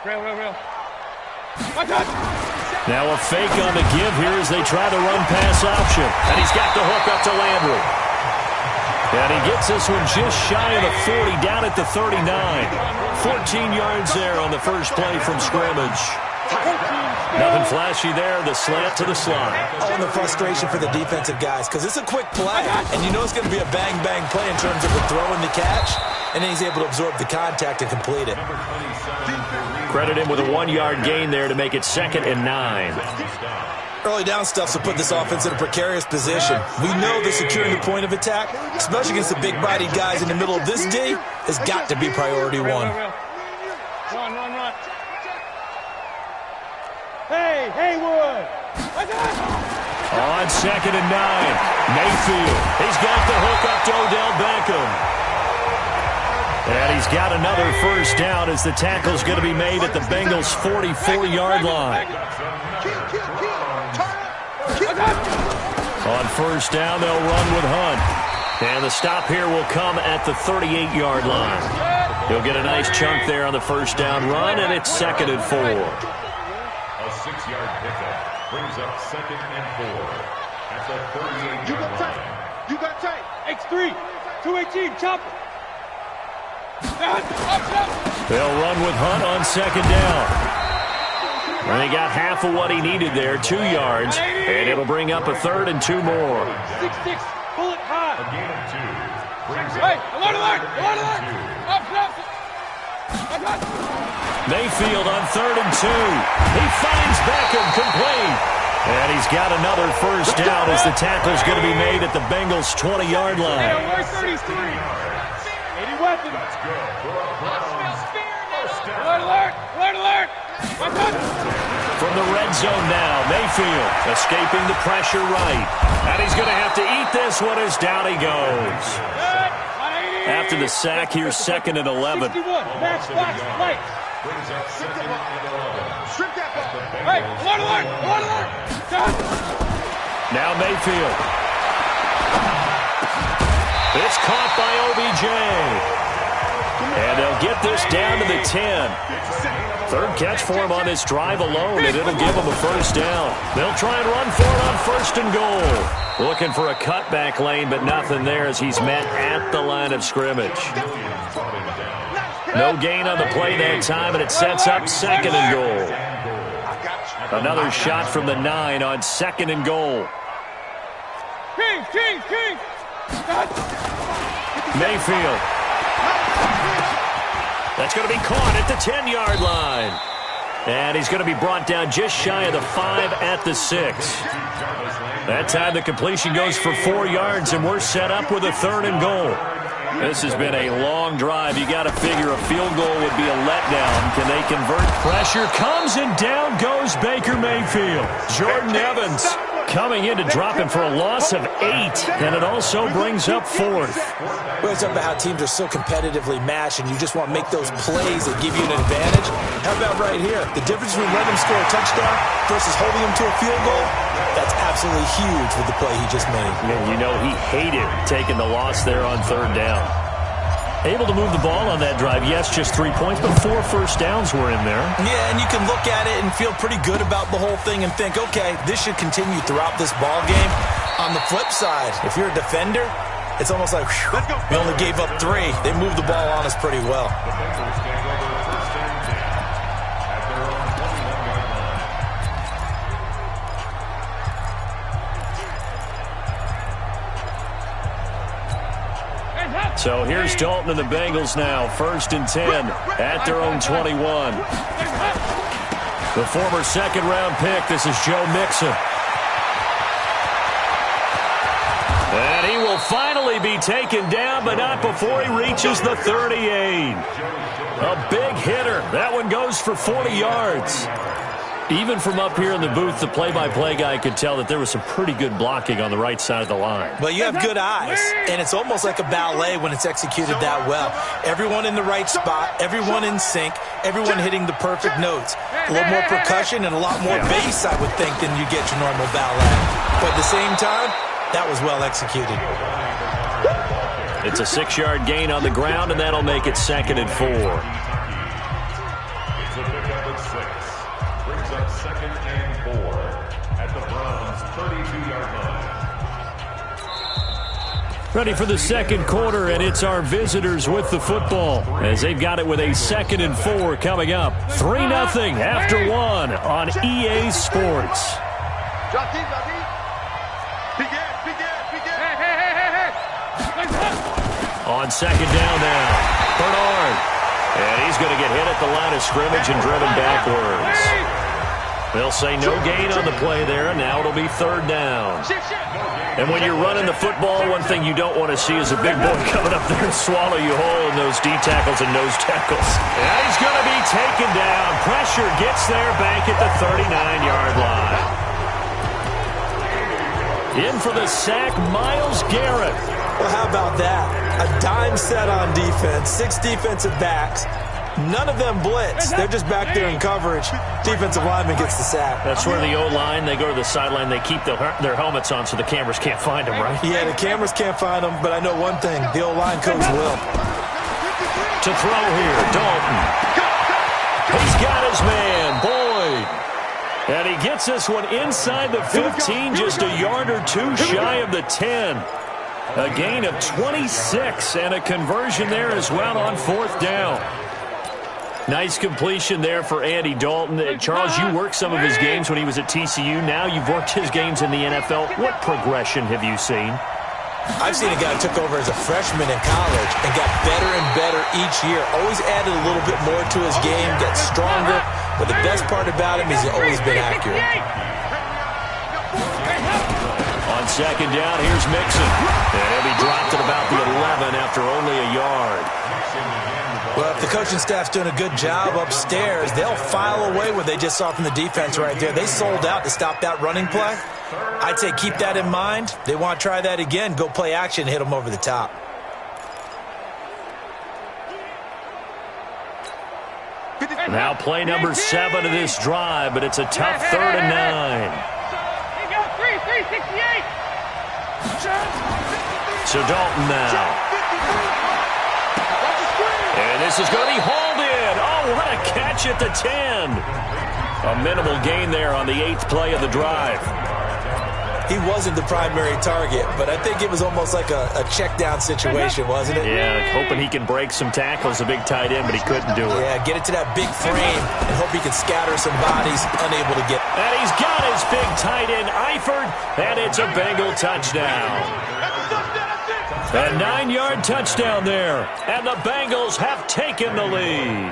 Speaker 6: Real.
Speaker 1: Now a fake on the give here as they try to run pass option. And he's got the hook up to Landry. And he gets this one just shy of the 40, down at the 39. 14 yards there on the first play from scrimmage. Nothing flashy there, the slant to the slot.
Speaker 2: Oh, and the frustration for the defensive guys, because it's a quick play, and you know it's going to be a bang-bang play in terms of the throw and the catch, and then he's able to absorb the contact and complete it.
Speaker 1: Credit him with a 1-yard gain there to make it 2nd and 9.
Speaker 2: Early down stuff will put this offense in a precarious position. We know that securing the point of attack, especially against the big-bodied guys in the middle of this D, has got to be priority one.
Speaker 6: Run. Hey, Haywood!
Speaker 1: On 2nd and 9, Mayfield. He's got the hook up to Odell Beckham. And he's got another first down as the tackle's going to be made at the Bengals' 44-yard line. On first down, they'll run with Hunt. And the stop here will come at the 38-yard line. He'll get a nice chunk there on the first down run, and it's 2nd and 4.
Speaker 3: A 6-yard pickup brings up 2nd and 4 at the 38-yard line.
Speaker 6: You got tight. X3, 218, chopper.
Speaker 1: They'll run with Hunt on 2nd down. And he got half of what he needed there, 2 yards, and it'll bring up a 3rd and 2 more.
Speaker 6: 6-6, bullet high.
Speaker 3: A gain of 2 brings up
Speaker 6: Hey, alert.
Speaker 1: Mayfield on 3rd and 2. He finds Beckham complete. And he's got another first down as the tackle's going to be made at the Bengals' 20-yard line.
Speaker 6: Where's 33? 80 weapons.
Speaker 3: Let's go for a Browns first down.
Speaker 6: Alert.
Speaker 1: From the red zone now, Mayfield escaping the pressure right. And he's going to have to eat this one as down he goes. After the sack, here's 2nd and 11.
Speaker 6: 61, match box, right.
Speaker 3: Brings up 2nd and 11.
Speaker 6: Strip that ball. Hey, alert.
Speaker 1: Now Mayfield. It's caught by OBJ. And they'll get this down to the 10. 3rd catch for him on this drive alone, and it'll give him a first down. They'll try and run for it on 1st and goal. Looking for a cutback lane, but nothing there as he's met at the line of scrimmage. No gain on the play that time, and it sets up 2nd and goal. Another shot from the 9 on 2nd and goal.
Speaker 6: King.
Speaker 1: Mayfield. That's going to be caught at the 10-yard line. And he's going to be brought down just shy of the 5 at the 6. That time the completion goes for 4 yards, and we're set up with a 3rd and goal. This has been a long drive. You got to figure a field goal would be a letdown. Can they convert? Pressure comes, and down goes Baker Mayfield. Jordan Evans coming in to drop him for a loss of 8, and it also brings up 4th.
Speaker 2: Well, it's about how teams are so competitively matched, and you just want to make those plays that give you an advantage. How about right here? The difference between letting him score a touchdown versus holding him to a field goal, that's absolutely huge with the play he just made.
Speaker 1: And you know he hated taking the loss there on 3rd down. Able to move the ball on that drive. Yes, just 3 points, but 4 first downs were in there.
Speaker 2: Yeah, and you can look at it and feel pretty good about the whole thing and think, okay, this should continue throughout this ball game. On the flip side, if you're a defender, it's almost like, whew, we only gave up 3. They moved the ball on us pretty well.
Speaker 3: The Bengals take over 1st and 10 at their own 21-yard line.
Speaker 1: So here's Dalton and the Bengals now. 1st and 10 at their own 21. The former 2nd-round pick, this is Joe Mixon. And he will finally be taken down, but not before he reaches the 38. A big hitter. That one goes for 40 yards. Even from up here in the booth, the play-by-play guy could tell that there was some pretty good blocking on the right side of the line.
Speaker 2: Well, you have good eyes, and it's almost like a ballet when it's executed that well. Everyone in the right spot, everyone in sync, everyone hitting the perfect notes. A little more percussion and a lot more bass, I would think, than you get your normal ballet. But at the same time, that was well executed.
Speaker 1: It's a 6-yard gain on the ground, and that'll make it 2nd and 4.
Speaker 3: It's a pickup at 6. Brings up 2nd and 4 at the Browns' 32-yard line.
Speaker 1: Ready for the 2nd quarter, and it's our visitors with the football as they've got it with a 2nd and 4 coming up. 3-0 after 1 on EA Sports.
Speaker 4: Drop deep. Big ass.
Speaker 1: On 2nd down now, Bernard. And he's going to get hit at the line of scrimmage and driven backwards. They'll say no gain on the play there, and now it'll be 3rd down. And when you're running the football, one thing you don't want to see is a big boy coming up there and swallow you whole in those D tackles and nose tackles. And he's going to be taken down. Pressure gets there back at the 39-yard line. In for the sack, Myles Garrett.
Speaker 2: Well, how about that? A dime set on defense, 6 defensive backs. None of them blitz. They're just back there in coverage. Defensive lineman gets the sack.
Speaker 1: That's where the O-line, they go to the sideline, they keep their helmets on so the cameras can't find them, right?
Speaker 2: Yeah, the cameras can't find them, but I know one thing. The O-line coach will.
Speaker 1: To throw here, Dalton. He's got his man, Boyd. And he gets this one inside the 15, just a yard or two shy of the 10. A gain of 26 and a conversion there as well on 4th down. Nice completion there for Andy Dalton. Charles, you worked some of his games when he was at TCU. Now you've worked his games in the NFL. What progression have you seen?
Speaker 2: I've seen a guy who took over as a freshman in college and got better and better each year. Always added a little bit more to his game, got stronger. But the best part about him is he's always been accurate.
Speaker 1: On 2nd down, here's Mixon. And he'll be dropped at about the 11 after only a yard.
Speaker 2: Well, if the coaching staff's doing a good job upstairs, they'll file away what they just saw from the defense right there. They sold out to stop that running play. I'd say keep that in mind. They want to try that again. Go play action, hit them over the top.
Speaker 1: Now play number 7 of this drive, but it's a tough 3rd and 9. So Dalton now. And this is going to be hauled in. Oh, what a catch at the 10. A minimal gain there on the 8th play of the drive.
Speaker 2: He wasn't the primary target, but I think it was almost like a check-down situation, wasn't it?
Speaker 1: Yeah, hoping he can break some tackles, a big tight end, but he couldn't do it.
Speaker 2: Yeah, get it to that big frame and hope he can scatter some bodies, unable to get.
Speaker 1: And he's got his big tight end, Eifert, and it's a Bengal touchdown. A 9-yard touchdown there, and the Bengals have taken the lead.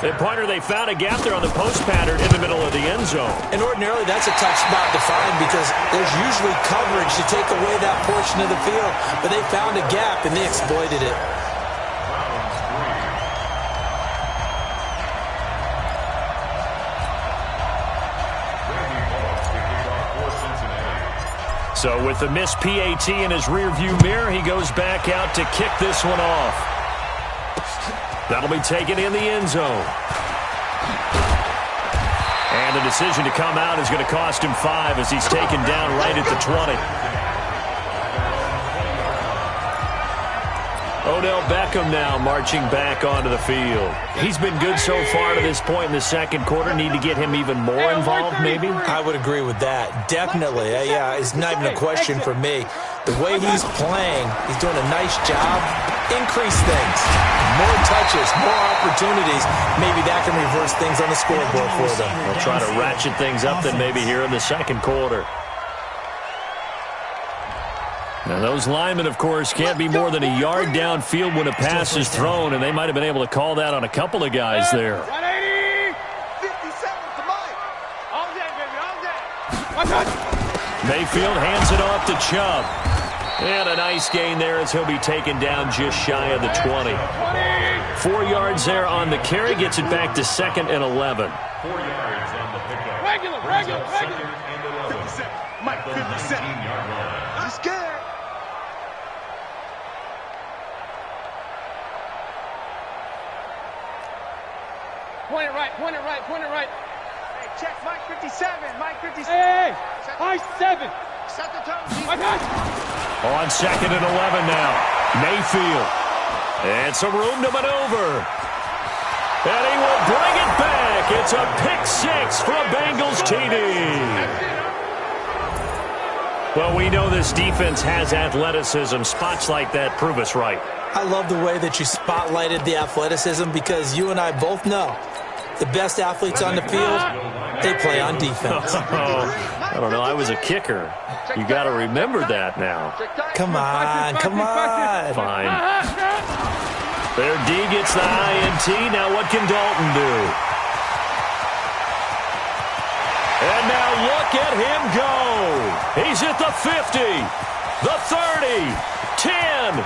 Speaker 1: And, partner, they found a gap there on the post pattern in the middle of the end zone.
Speaker 2: And ordinarily, that's a tough spot to find because there's usually coverage to take away that portion of the field. But they found a gap, and they exploited it.
Speaker 1: So with the missed PAT in his rearview mirror, he goes back out to kick this one off. That'll be taken in the end zone. And the decision to come out is going to cost him 5 as he's taken down right at the 20. Odell Beckham now marching back onto the field. He's been good so far to this point in the 2nd quarter. Need to get him even more involved, maybe?
Speaker 2: I would agree with that. Definitely. Yeah, it's not even a question for me. The way he's playing, he's doing a nice job. Increase things. More touches, more opportunities. Maybe that can reverse things on the scoreboard for them.
Speaker 1: They'll try to ratchet things up then maybe here in the 2nd quarter. Now, those linemen, of course, can't be more than a yard downfield when a pass is thrown, and they might have been able to call that on a couple of guys there.
Speaker 6: 180. 57 to Mike. All day, baby, all day.
Speaker 1: Mayfield hands it off to Chubb. And a nice gain there as he'll be taken down just shy of the 20. 4 yards there on the carry, gets it back to 2nd and 11.
Speaker 3: 4 yards on the pickup.
Speaker 6: Regular.
Speaker 3: 2nd and 11.
Speaker 6: 57. Mike, 57.
Speaker 3: 19-yard line.
Speaker 6: I'm scared. Point it right. Hey, check Mike 57, Mike 57. Hey, Mike 7. Set the tone,
Speaker 1: On 2nd and 11 now. Mayfield. And some room to maneuver. And he will bring it back. It's a pick 6 for a Bengals TD. Well, we know this defense has athleticism. Spots like that prove us right.
Speaker 2: I love the way that you spotlighted the athleticism because you and I both know the best athletes on the field, they play on defense.
Speaker 1: I don't know. I was a kicker. You got to remember that now.
Speaker 2: Come on.
Speaker 1: Fine. Their D gets the INT. Now what can Dalton do? And now look at him go. He's at the 50, the 30, 10.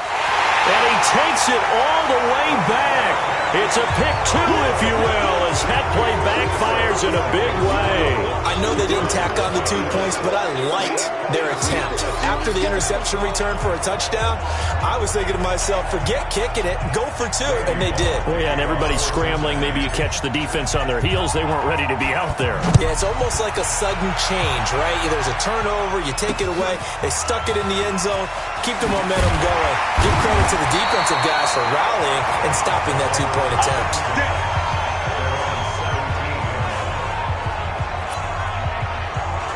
Speaker 1: And he takes it all the way back. It's a pick 2, if you will, as that play backfires in a big way.
Speaker 2: I know they didn't tack on the 2 points, but I liked their attempt. After the interception return for a touchdown, I was thinking to myself, forget kicking it, go for 2, and they did.
Speaker 1: Well, yeah, and everybody's scrambling. Maybe you catch the defense on their heels. They weren't ready to be out there.
Speaker 2: Yeah, it's almost like a sudden change, right? There's a turnover, you take it away, they stuck it in the end zone, keep the momentum going. Give credit to the defensive guys for rallying and stopping that 2-point attempt.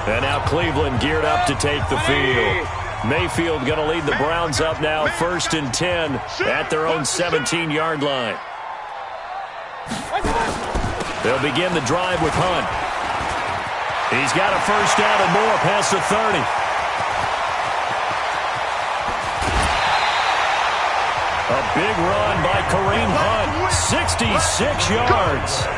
Speaker 1: And now Cleveland geared up to take the field. Mayfield going to lead the Browns up now, 1st and 10 at their own 17-yard line. They'll begin the drive with Hunt. He's got a first down and more past the 30. A big run by Kareem Hunt, 66 yards.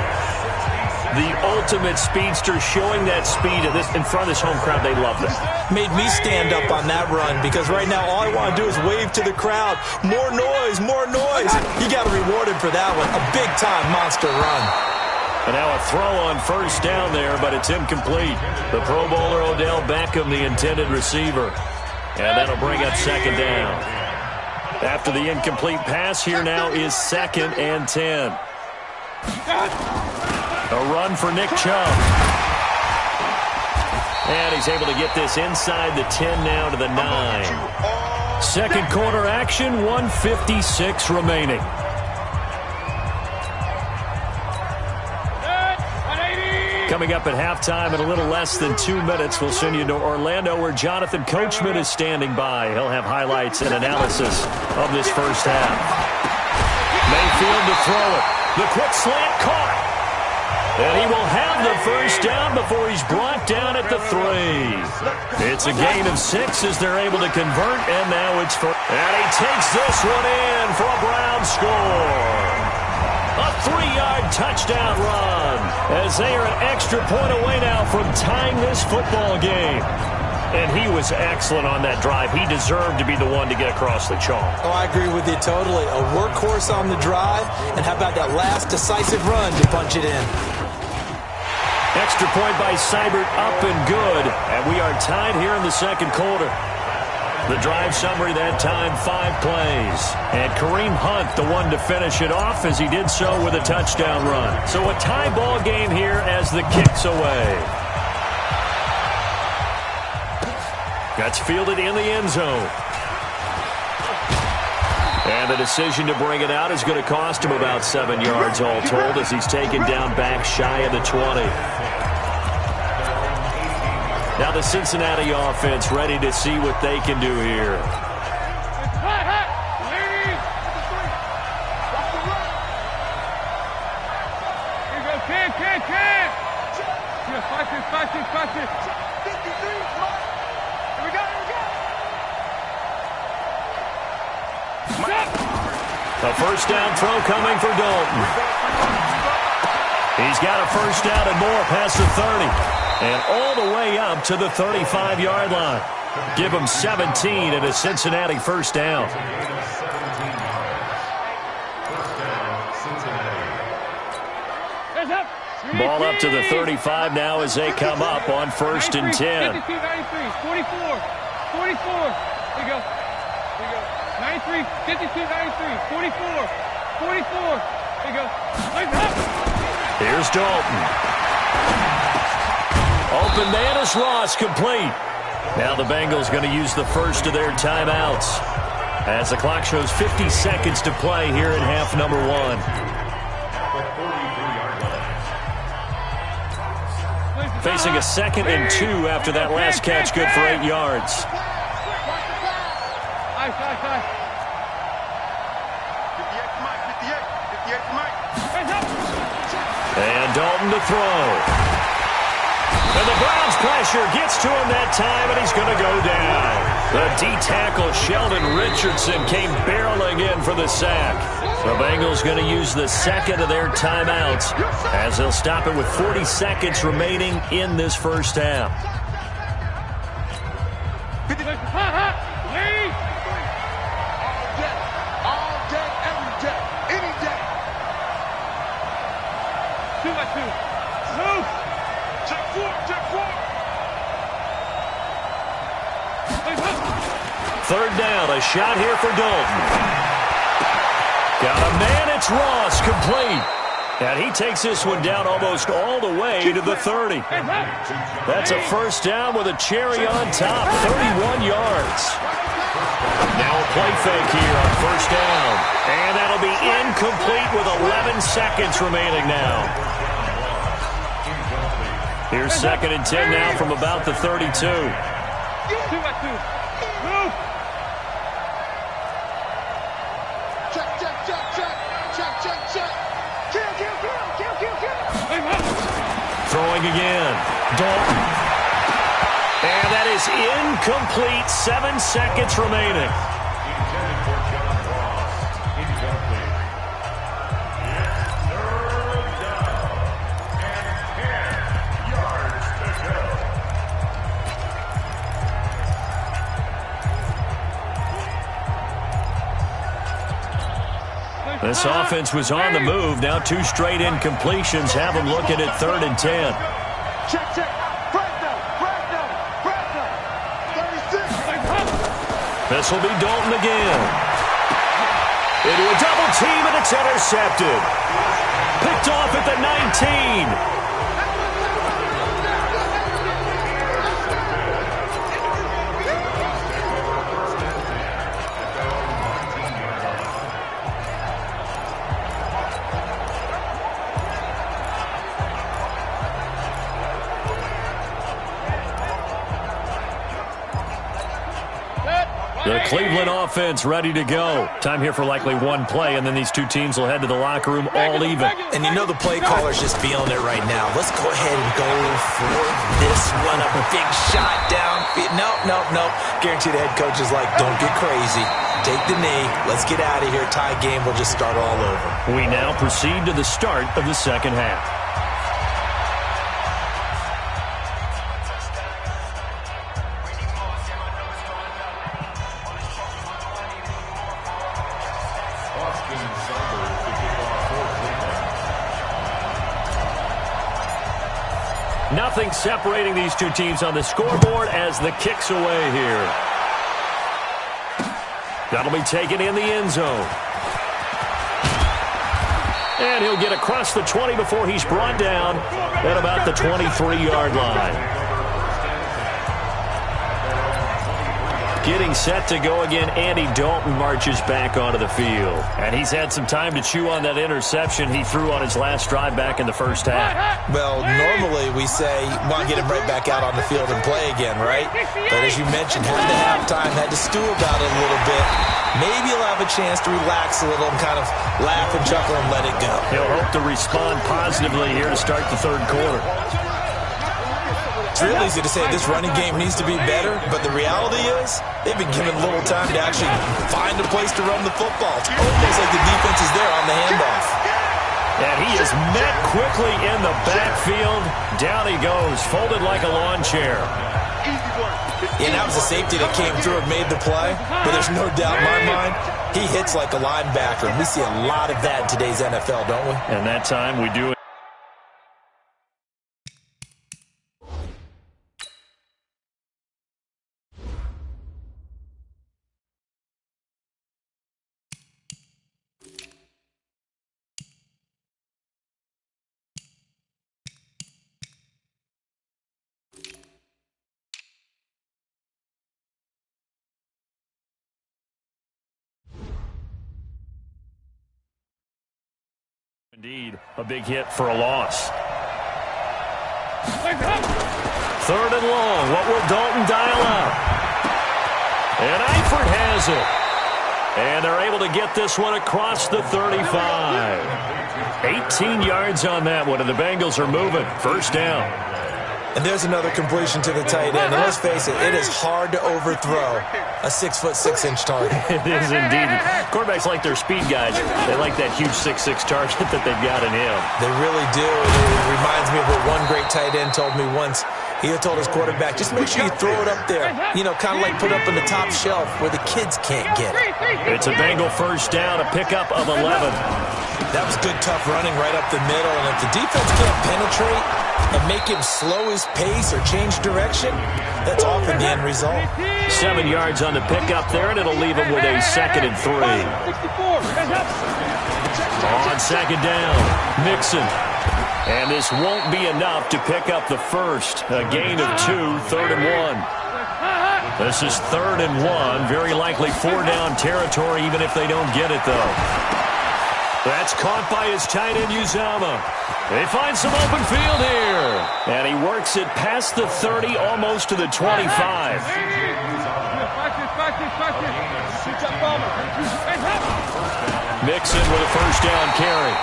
Speaker 1: The ultimate speedster, showing that speed in front of this home crowd. They love that.
Speaker 2: Made me stand up on that run because right now all I want to do is wave to the crowd. More noise, more noise. You got to reward him for that one. A big-time monster run.
Speaker 1: And now a throw on first down there, but it's incomplete. The Pro Bowler Odell Beckham, the intended receiver. And that'll bring up 2nd down. After the incomplete pass, here now is 2nd and 10. A run for Nick Chubb. And he's able to get this inside the 10 now to the 9. Second quarter action, 1:56 remaining. Coming up at halftime in a little less than 2 minutes, we'll send you to Orlando where Jonathan Coachman is standing by. He'll have highlights and analysis of this first half. Mayfield to throw it. The quick slant caught. And he will have the first down before he's brought down at the 3. It's a gain of 6 as they're able to convert, and now it's for... And he takes this one in for a Brown score. A 3-yard touchdown run as they are an extra point away now from tying this football game. And he was excellent on that drive. He deserved to be the one to get across the chalk.
Speaker 2: Oh, I agree with you totally. A workhorse on the drive, and how about that last decisive run to punch it in?
Speaker 1: Extra point by Seibert, up and good. And we are tied here in the second quarter. The drive summary that time, 5 plays. And Kareem Hunt, the one to finish it off, as he did so with a touchdown run. So a tie ball game here as the kick's away. That's fielded in the end zone. And the decision to bring it out is going to cost him about 7 yards all told as he's taken down back shy of the 20. Now the Cincinnati offense ready to see what they can do here. A first down throw coming for Dalton. He's got a first down and more past the 30. And all the way up to the 35-yard line. Give him 17 and a Cincinnati first down. Ball up to the 35 now as they come up on 1st and 10.
Speaker 6: 44. Here you go. 93, 52, 93, 44. Here you go.
Speaker 1: Here's Dalton. Open man is Ross, complete. Now the Bengals going to use the first of their timeouts as the clock shows 50 seconds to play here in half number 1. Facing a 2nd and 2 after that last catch, good for 8 yards. And Dalton to throw. And the Browns pressure gets to him that time, and he's going to go down. The D-tackle Sheldon Richardson came barreling in for the sack. The Bengals going to use the 2nd of their timeouts as they'll stop it with 40 seconds remaining in this first half.
Speaker 6: All day, every day, any day.
Speaker 1: third down. A shot here for Dalton. Got a man. It's Ross, complete. And he takes this one down almost all the way to the 30. That's a first down with a cherry on top, 31 yards. Now a play fake here on first down. And that'll be incomplete with 11 seconds remaining now. Here's 2nd and 10 now from about the 32. Throwing again. Dalton. And that is incomplete. 7 seconds remaining.
Speaker 3: Intended for John Ross. Incomplete. It's third down. And 10 yards to go.
Speaker 1: This offense was on the move. Now 2 straight incompletions have them looking at 3rd and 10.
Speaker 6: Check. Bragno. 36.
Speaker 1: This will be Dalton again. Into a double team, and it's intercepted. Picked off at the 19. The Cleveland offense ready to go. Time here for likely one play, and then these two teams will head to the locker room all even.
Speaker 2: And you know the play caller's just feeling it right now. Let's go ahead and go for this one. A big shot down. No. Guarantee the head coach is like, don't get crazy. Take the knee. Let's get out of here. Tie game. We'll just start all over.
Speaker 1: We now proceed to the start of the second half. Nothing separating these two teams on the scoreboard as the kick's away here. That'll be taken in the end zone. And he'll get across the 20 before he's brought down at about the 23-yard line. Getting set to go again, Andy Dalton marches back onto the field. And he's had some time to chew on that interception he threw on his last drive back in the first half.
Speaker 2: Well, normally we say, want to get him right back out on the field and play again, right? But as you mentioned, had to halftime, had to stew about it a little bit. Maybe he'll have a chance to relax a little and kind of laugh and chuckle and let it go.
Speaker 1: He'll hope to respond positively here to start the third quarter.
Speaker 2: It's real easy to say this running game needs to be better, but the reality is they've been given little time to actually find a place to run the football. It's almost like the defense is there on the handoff.
Speaker 1: And he is met quickly in the backfield. Down he goes, folded like a lawn chair.
Speaker 2: Yeah, that was a safety that came through and made the play, but there's no doubt in my mind, he hits like a linebacker. And we see a lot of that in today's NFL, don't we?
Speaker 1: And that time we do it. Indeed, a big hit for a loss. Third and long. What will Dalton dial up? And Eifert has it. And they're able to get this one across the 35. 18 yards on that one, and the Bengals are moving. First down.
Speaker 2: And there's another completion to the tight end. And let's face it, it is hard to overthrow a 6'6" target.
Speaker 1: It is indeed. Quarterbacks like their speed guys. They like that huge 6'6" target that they've got in him.
Speaker 2: They really do. It reminds me of what one great tight end told me once. He told his quarterback, just make sure you throw it up there. You know, kind of like put up in the top shelf where the kids can't get it.
Speaker 1: It's a Bengal first down, a pickup of 11.
Speaker 2: That was good, tough running right up the middle. And if the defense can't penetrate, and make him slow his pace or change direction, that's often the end result.
Speaker 1: 7 yards on the pickup there, and it'll leave him with a 2nd and 3. On 2nd down, Mixon. And this won't be enough to pick up the first. A gain of 2, 3rd and 1. This is 3rd and 1. Very likely 4-down territory, even if they don't get it, though. That's caught by his tight end, Uzama. They find some open field here. And he works it past the 30, almost to the 25. Mixon with a 1st down carry.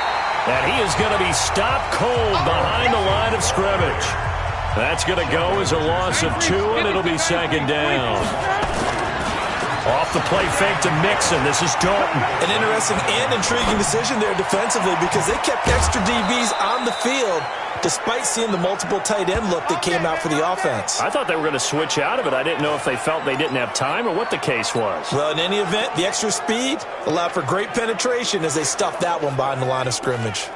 Speaker 1: And he is going to be stopped cold behind the line of scrimmage. That's going to go as a loss of 2, and it'll be 2nd down. Off the play fake to Mixon. This is Dalton.
Speaker 2: An interesting and intriguing decision there defensively because they kept extra DBs on the field despite seeing the multiple tight end look that came out for the offense.
Speaker 1: I thought they were going to switch out of it. I didn't know if they felt they didn't have time or what the case was.
Speaker 2: Well, in any event, the extra speed allowed for great penetration as they stuffed that one behind the line of scrimmage.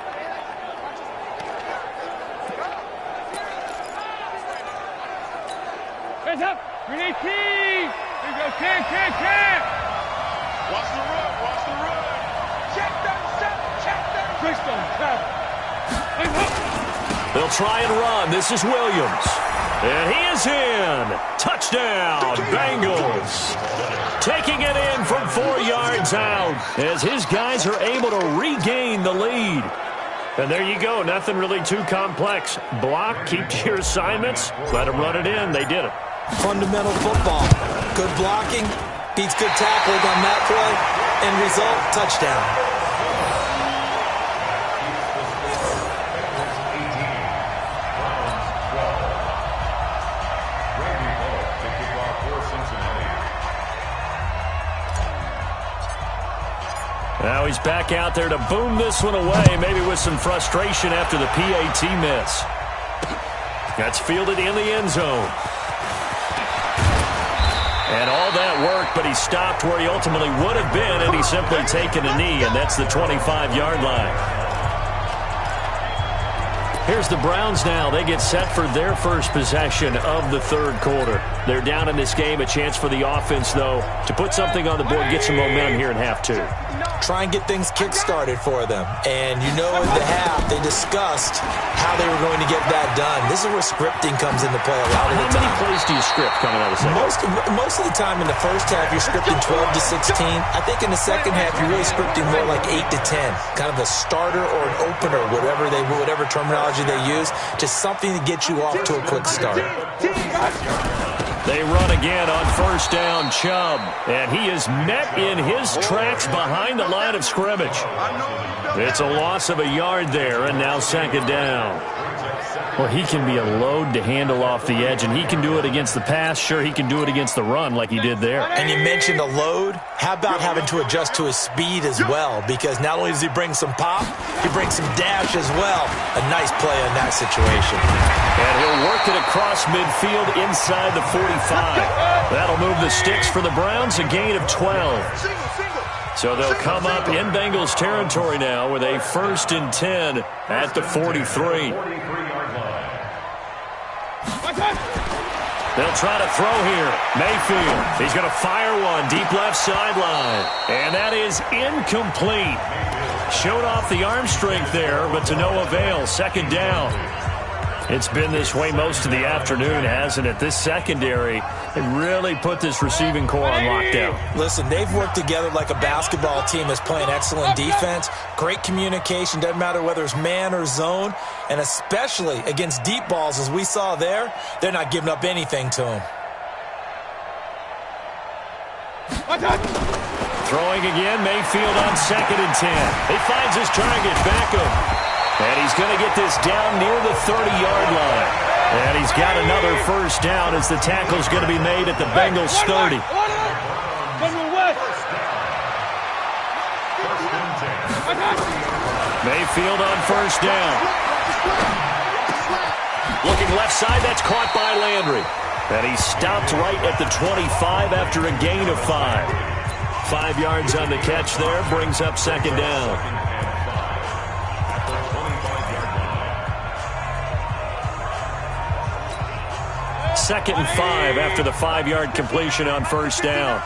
Speaker 6: Hands up! 318! Here you go, can! Watch the run! Check them! Quickstone,
Speaker 1: they'll try and run. This is Williams. And he is in. Touchdown, Bengals. Taking it in from 4 yards out as his guys are able to regain the lead. And there you go. Nothing really too complex. Block, keep to your assignments. Let them run it in. They did it.
Speaker 2: Fundamental football. Good blocking, beats good tackling on that play. End result, touchdown.
Speaker 1: Now he's back out there to boom this one away, maybe with some frustration after the PAT miss. That's fielded in the end zone. And all that worked, but he stopped where he ultimately would have been, and he's simply taken a knee, and that's the 25-yard line. Here's the Browns now. They get set for their first possession of the 3rd quarter. They're down in this game. A chance for the offense, though, to put something on the board, get some momentum here in half 2.
Speaker 2: Try and get things kick-started for them. And you know in the half, they discussed how they were going to get that done. This is where scripting comes into play a lot of the time.
Speaker 1: How many plays do you script coming out of the second?
Speaker 2: Most of the time in the first half, you're scripting 12 to 16. I think in the second half, you're really scripting more like 8 to 10. Kind of a starter or an opener, whatever terminology they use, just something to get you off to a quick start.
Speaker 1: They run again on 1st down, Chubb. And he is met in his tracks behind the line of scrimmage. It's a loss of a yard there, and now 2nd down. Well, he can be a load to handle off the edge, and he can do it against the pass. Sure, he can do it against the run like he did there.
Speaker 2: And you mentioned a load. How about having to adjust to his speed as well? Because not only does he bring some pop, he brings some dash as well. A nice play in that situation.
Speaker 1: And he'll work it across midfield inside the 45. That'll move the sticks for the Browns, a gain of 12. So they'll come up in Bengals territory now with a 1st and 10 at the 43. They'll try to throw here. Mayfield, he's going to fire one deep left sideline. And that is incomplete. Showed off the arm strength there, but to no avail. 2nd down. It's been this way most of the afternoon, hasn't it? This secondary, it really put this receiving core on lockdown.
Speaker 2: Listen, they've worked together like a basketball team that's playing excellent defense. Great communication, doesn't matter whether it's man or zone. And especially against deep balls, as we saw there, they're not giving up anything to them.
Speaker 1: Throwing again, Mayfield on 2nd and 10. He finds his target, Beckham. And he's going to get this down near the 30-yard line. And he's got another 1st down as the tackle's going to be made at the Bengals 30. Mayfield on 1st down. Looking left side, that's caught by Landry. And he stopped right at the 25 after a gain of 5. 5 yards on the catch there, brings up 2nd down. 2nd and 5 after the 5-yard completion on first down.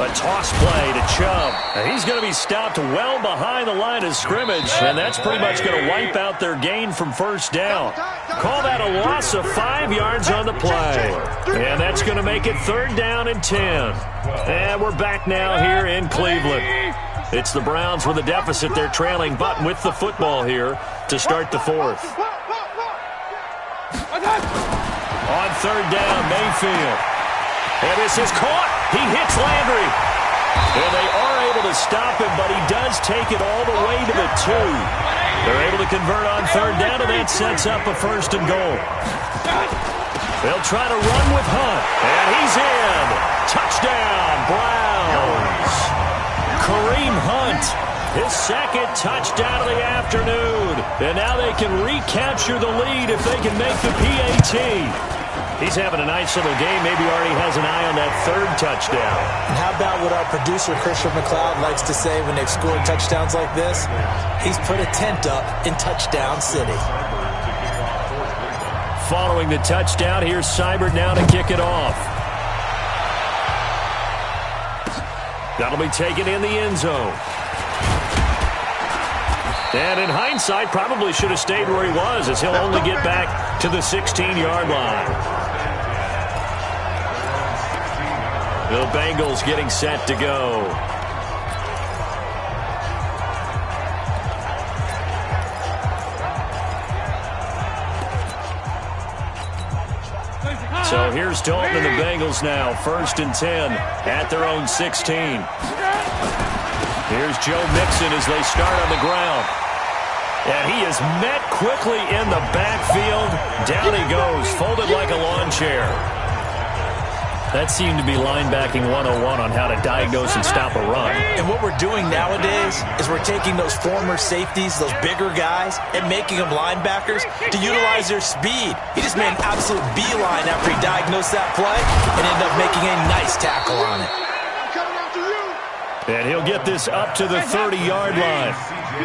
Speaker 1: A toss play to Chubb. And he's going to be stopped well behind the line of scrimmage, and that's pretty much going to wipe out their gain from first down. Call that a loss of 5 yards on the play. And that's going to make it 3rd down and 10. And we're back now here in Cleveland. It's the Browns with a deficit. They're trailing, but with the football here to start the 4th. On 3rd down, Mayfield. And this is caught. He hits Landry. And they are able to stop him, but he does take it all the way to the 2. They're able to convert on 3rd down, and that sets up a 1st and goal. They'll try to run with Hunt. And he's in. Touchdown, Browns. Kareem Hunt, his 2nd touchdown of the afternoon. And now they can recapture the lead if they can make the PAT. He's having a nice little game. Maybe already has an eye on that 3rd touchdown.
Speaker 2: And how about what our producer, Christian McLeod, likes to say when they've scored touchdowns like this? He's put a tent up in Touchdown City.
Speaker 1: Following the touchdown, here's Seibert now to kick it off. That'll be taken in the end zone. And in hindsight, probably should have stayed where he was, as he'll only get back to the 16-yard line. The Bengals getting set to go. So here's Dalton and the Bengals now. 1st and 10 at their own 16. Here's Joe Mixon as they start on the ground. And he is met quickly in the backfield. Down he goes, folded like a lawn chair. That seemed to be linebacking 101 on how to diagnose and stop a run.
Speaker 2: And what we're doing nowadays is we're taking those former safeties, those bigger guys, and making them linebackers to utilize their speed. He just made an absolute beeline after he diagnosed that play and ended up making a nice tackle on it.
Speaker 1: And he'll get this up to the 30-yard line.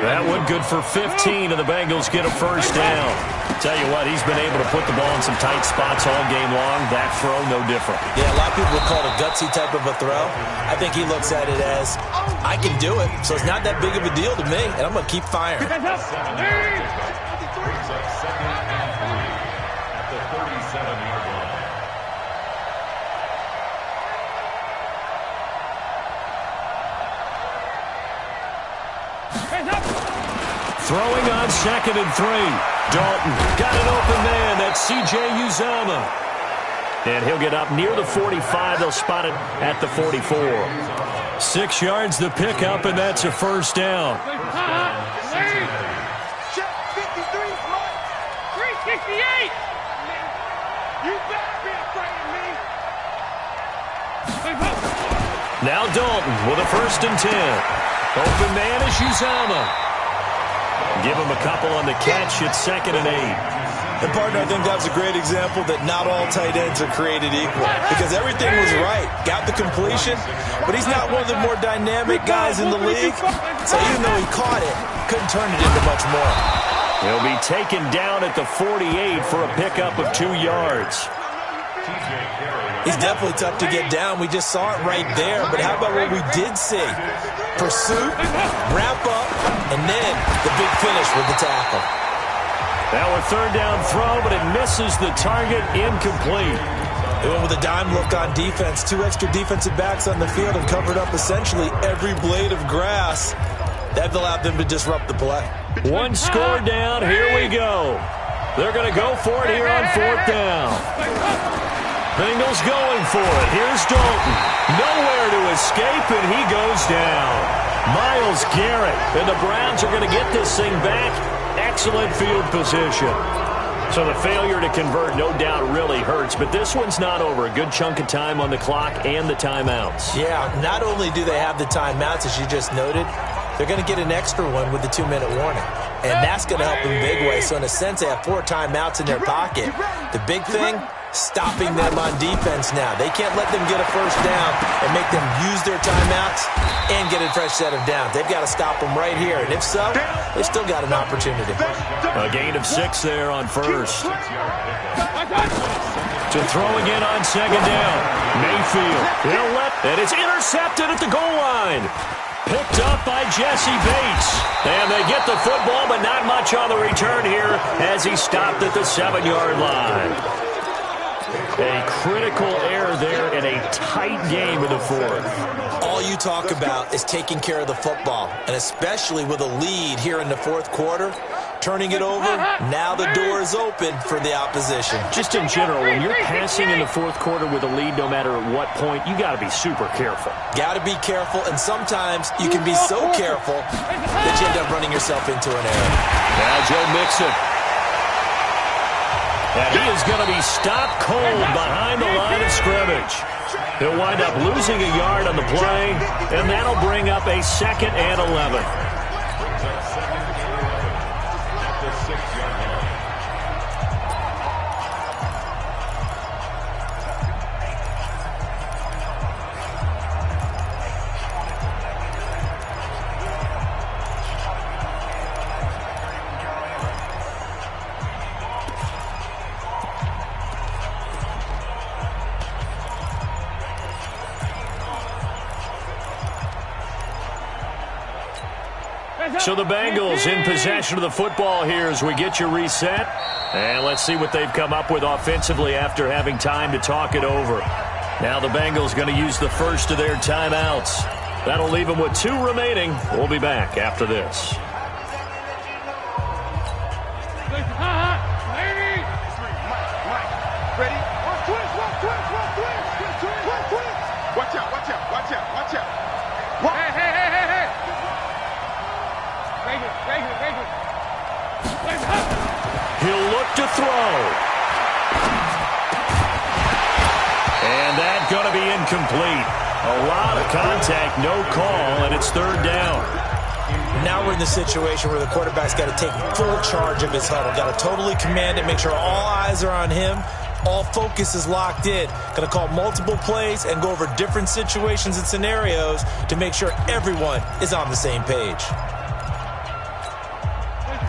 Speaker 1: That one good for 15, and the Bengals get a 1st down. Tell you what, he's been able to put the ball in some tight spots all game long. That throw, no different.
Speaker 2: Yeah, a lot of people would call it a gutsy type of a throw. I think he looks at it as, I can do it, so it's not that big of a deal to me, and I'm going to keep firing.
Speaker 3: Brings up 2nd and 3 at the 37-yard line.
Speaker 1: Throwing on 2nd and 3. Dalton got an open man. That's C.J. Uzomah. And he'll get up near the 45. They'll spot it at the 44. 6 yards the pickup, and that's a 1st down.
Speaker 6: 368. You better be afraid of me.
Speaker 1: Now Dalton with a 1st and 10. Open man is Uzomah. Give him a couple on the catch. It's 2nd and 8.
Speaker 2: And, partner, I think that was a great example that not all tight ends are created equal, because everything was right. Got the completion, but he's not one of the more dynamic guys in the league. So even though he caught it, couldn't turn it into much more.
Speaker 1: He'll be taken down at the 48 for a pickup of 2 yards.
Speaker 2: He's definitely tough to get down. We just saw it right there. But how about what we did see? Pursuit, wrap up, and then the big finish with the tackle.
Speaker 1: Now a 3rd down throw, but it misses the target, incomplete.
Speaker 2: They went with a dime look on defense. 2 extra defensive backs on the field have covered up essentially every blade of grass. That allowed them to disrupt the play.
Speaker 1: 1 score down. Here we go. They're going to go for it here on 4th down. Bengals going for it. Here's Dalton. Nowhere to escape, and he goes down. Myles Garrett, and the Browns are going to get this thing back. Excellent field position. So the failure to convert, no doubt, really hurts. But this one's not over. A good chunk of time on the clock and the timeouts.
Speaker 2: Yeah, not only do they have the timeouts, as you just noted, they're going to get an extra one with the 2-minute warning. And that's going to help them big way. So in a sense, they have 4 timeouts in their pocket. The big thing, stopping them on defense now. They can't let them get a first down and make them use their timeouts and get a fresh set of downs. They've got to stop them right here. And if so, they've still got an opportunity.
Speaker 1: A gain of 6 there on first. To throw again on second down. Mayfield. And it's intercepted at the goal line. Picked up by Jesse Bates. And they get the football, but not much on the return here as he stopped at the 7-yard line. A critical error there in a tight game in the fourth.
Speaker 2: All you talk about is taking care of the football, and especially with a lead here in the fourth quarter, turning it over, now the door is open for the opposition.
Speaker 1: Just in general, when you're passing in the fourth quarter with a lead, no matter at what point, you got to be super careful.
Speaker 2: Got to be careful, and sometimes you can be so careful that you end up running yourself into an error.
Speaker 1: Now Joe Mixon. And he is going to be stopped cold behind the line of scrimmage. He'll wind up losing a yard on the play, and that'll bring up a 2nd and 11.
Speaker 3: At the 6-yard line.
Speaker 1: So the Bengals in possession of the football here as we get you reset. And let's see what they've come up with offensively after having time to talk it over. Now the Bengals going to use the first of their timeouts. That'll leave them with 2 remaining. We'll be back after this.
Speaker 6: Ready? Watch out, watch out, watch out, watch out. Hey.
Speaker 1: He'll look to throw. And that's going to be incomplete. A lot of contact, no call, and it's 3rd down.
Speaker 2: Now we're in the situation where the quarterback's got to take full charge of his huddle. Got to totally command it, make sure all eyes are on him. All focus is locked in. Going to call multiple plays and go over different situations and scenarios to make sure everyone is on the same page.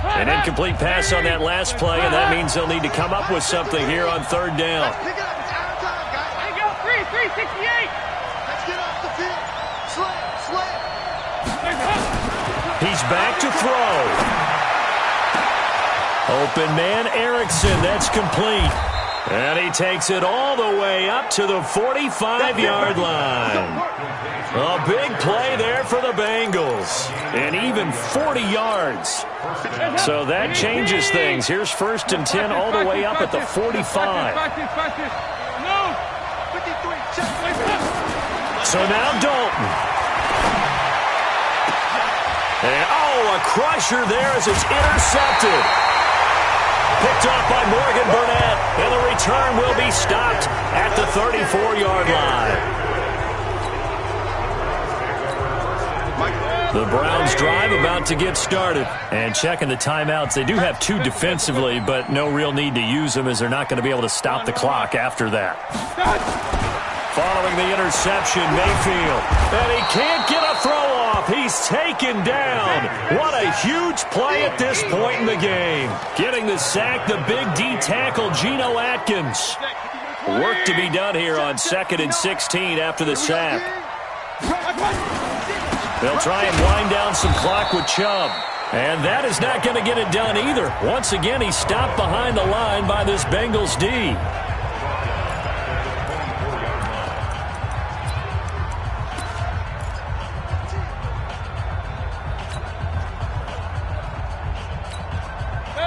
Speaker 1: An incomplete pass on that last play, and that means they'll need to come up with something here on 3rd down.
Speaker 6: Pick it up, it's out of time, guys. I go 368. Let's get off the field. Slam.
Speaker 1: He's back to throw. Open man Erickson, that's complete. And he takes it all the way up to the 45-yard line. A big play there for the Bengals. And even 40 yards. So that changes things. Here's 1st and 10 all the way up at the 45. So now Dalton. And, a crusher there as it's intercepted. Picked off by Morgan Burnett, and the return will be stopped at the 34-yard line. The Browns drive about to get started. And checking the timeouts, they do have 2 defensively, but no real need to use them as they're not going to be able to stop the clock after that. Following the interception, Mayfield. And he can't get a throw off. He's taken down. What a huge play at this point in the game. Getting the sack, the big D tackle, Geno Atkins. Work to be done here on 2nd and 16 after the sack. They'll try and wind down some clock with Chubb. And that is not going to get it done either. Once again, he's stopped behind the line by this Bengals D.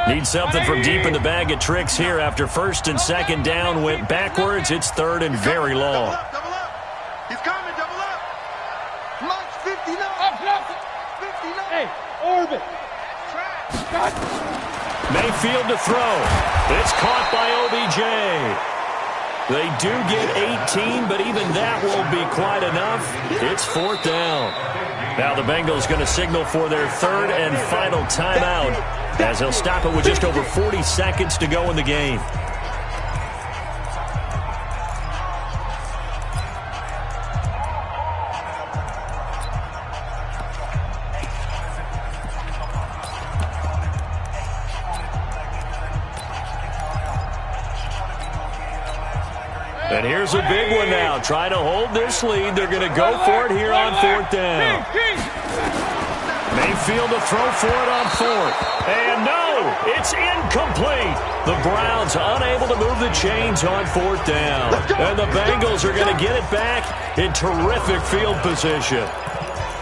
Speaker 1: Need something from deep in the bag of tricks here after 1st and 2nd down went backwards. It's 3rd and very long.
Speaker 6: Double up. He's coming, double up. March 59. Up. 59. Hey, orbit.
Speaker 1: Mayfield to throw. It's caught by OBJ. They do get 18, but even that won't be quite enough. It's 4th down. Now the Bengals going to signal for their 3rd and final timeout as they'll stop it with just over 40 seconds to go in the game. And here's a big one now. Trying to hold this lead. They're going to go for it here on 4th down. Mayfield to throw for it on 4th. And no, it's incomplete. The Browns unable to move the chains on 4th down. And the Bengals are going to get it back in terrific field position.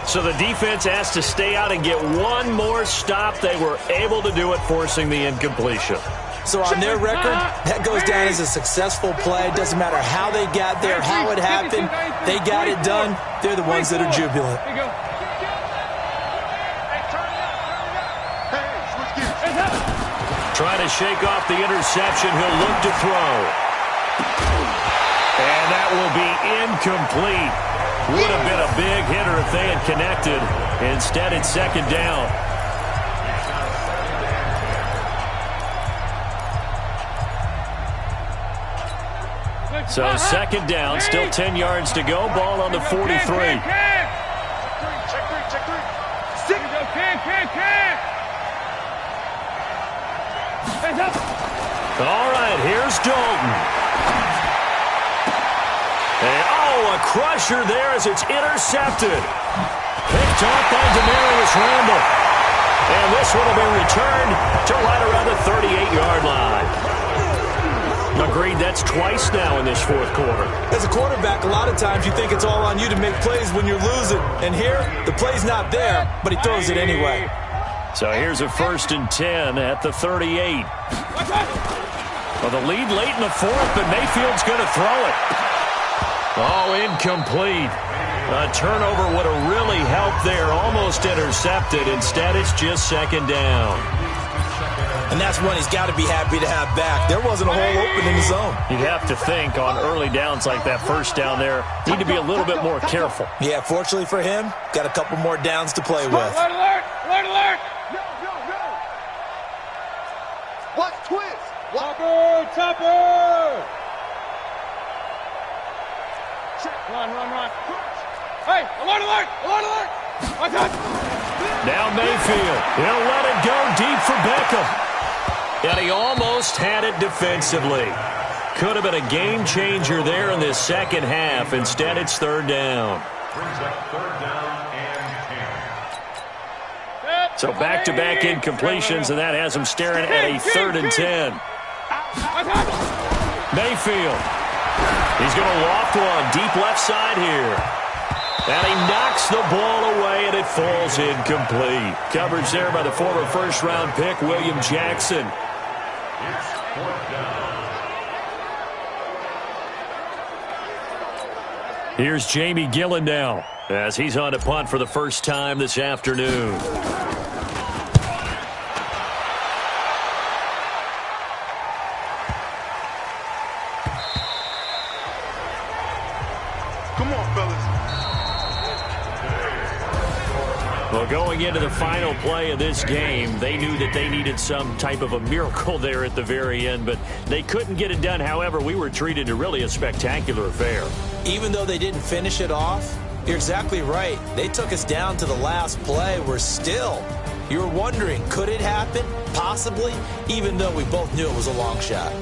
Speaker 1: So the defense has to stay out and get one more stop. They were able to do it, forcing the incompletion.
Speaker 2: So on their record, that goes down as a successful play. Doesn't matter how they got there, how it happened. They got it done. They're the ones that are jubilant.
Speaker 1: Trying to shake off the interception. He'll look to throw. And that will be incomplete. Would have been a big hitter if they had connected. Instead, it's 2nd down. So 2nd down, still 10 yards to go. Ball on the 43.
Speaker 6: Check three.
Speaker 1: All right, here's Dalton. And, a crusher there as it's intercepted. Picked off by Demarius Randall. And this one will be returned to right around the 38-yard line. Agreed, that's twice now in this 4th quarter.
Speaker 2: As a quarterback, a lot of times you think it's all on you to make plays when you're losing. And here, the play's not there, but he throws it anyway.
Speaker 1: So here's a 1st and 10 at the 38. Well, the lead late in the 4th, but Mayfield's going to throw it. Oh, incomplete. A turnover would have really helped there. Almost intercepted. Instead, it's just 2nd down.
Speaker 2: And that's one he's got to be happy to have back. There wasn't a hole open in the zone.
Speaker 1: You'd have to think on early downs like that 1st down there, need to be a little bit more careful.
Speaker 2: Yeah, fortunately for him, got a couple more downs to play with.
Speaker 6: Alert, alert, alert, alert. Go. Watch Twitch. Topper. Run. Hey, alert. Watch out.
Speaker 1: Now Mayfield. He'll let it go deep for Beckham. And he almost had it defensively. Could have been a game changer there in this 2nd half. Instead, it's 3rd down.
Speaker 3: Brings up 3rd down and 10.
Speaker 1: So back-to-back incompletions, and that has him staring at a 3rd and 10. Mayfield. He's going to loft one deep left side here. And he knocks the ball away, and it falls incomplete. Coverage there by the former 1st-round pick, William Jackson.
Speaker 3: It's 4th down.
Speaker 1: Here's Jamie Gillen now as he's on to punt for the first time this afternoon.
Speaker 8: Come on, fellas.
Speaker 1: Well, going into the final play of this game, they knew that they needed some type of a miracle there at the very end, but they couldn't get it done. However, we were treated to really a spectacular affair.
Speaker 2: Even though they didn't finish it off, you're exactly right. They took us down to the last play. We're still. You were wondering, could it happen? Possibly, even though we both knew it was a long shot.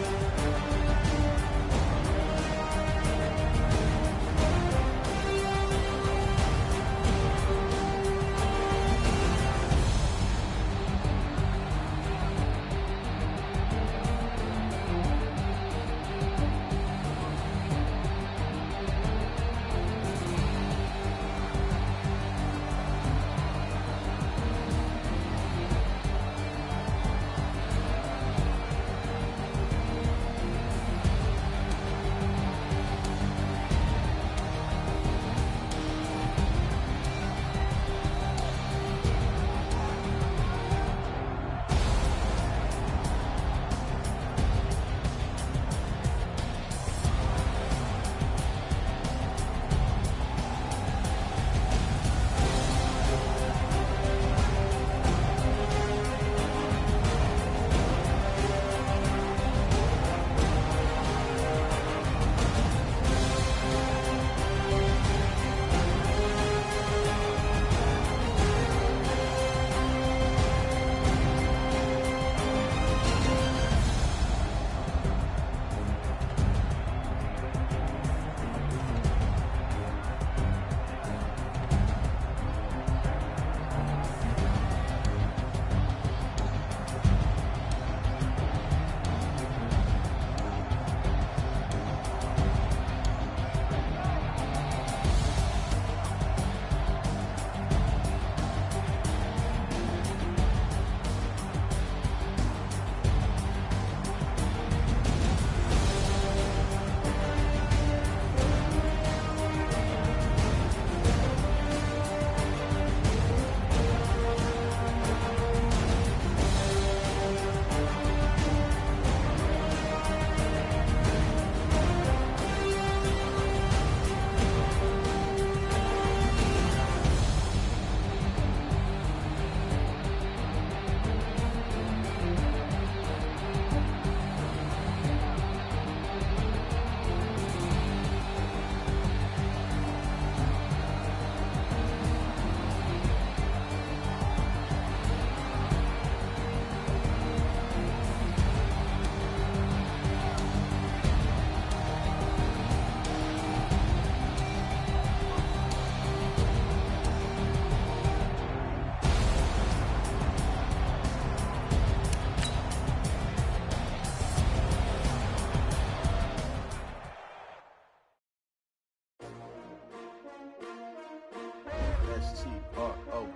Speaker 10: T-R-O.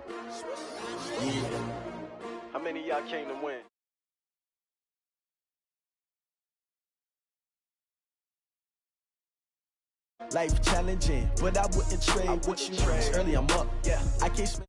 Speaker 10: Yeah. How many of y'all came to win? Life challenging, but I wouldn't trade what you. Early I'm up, yeah. I can't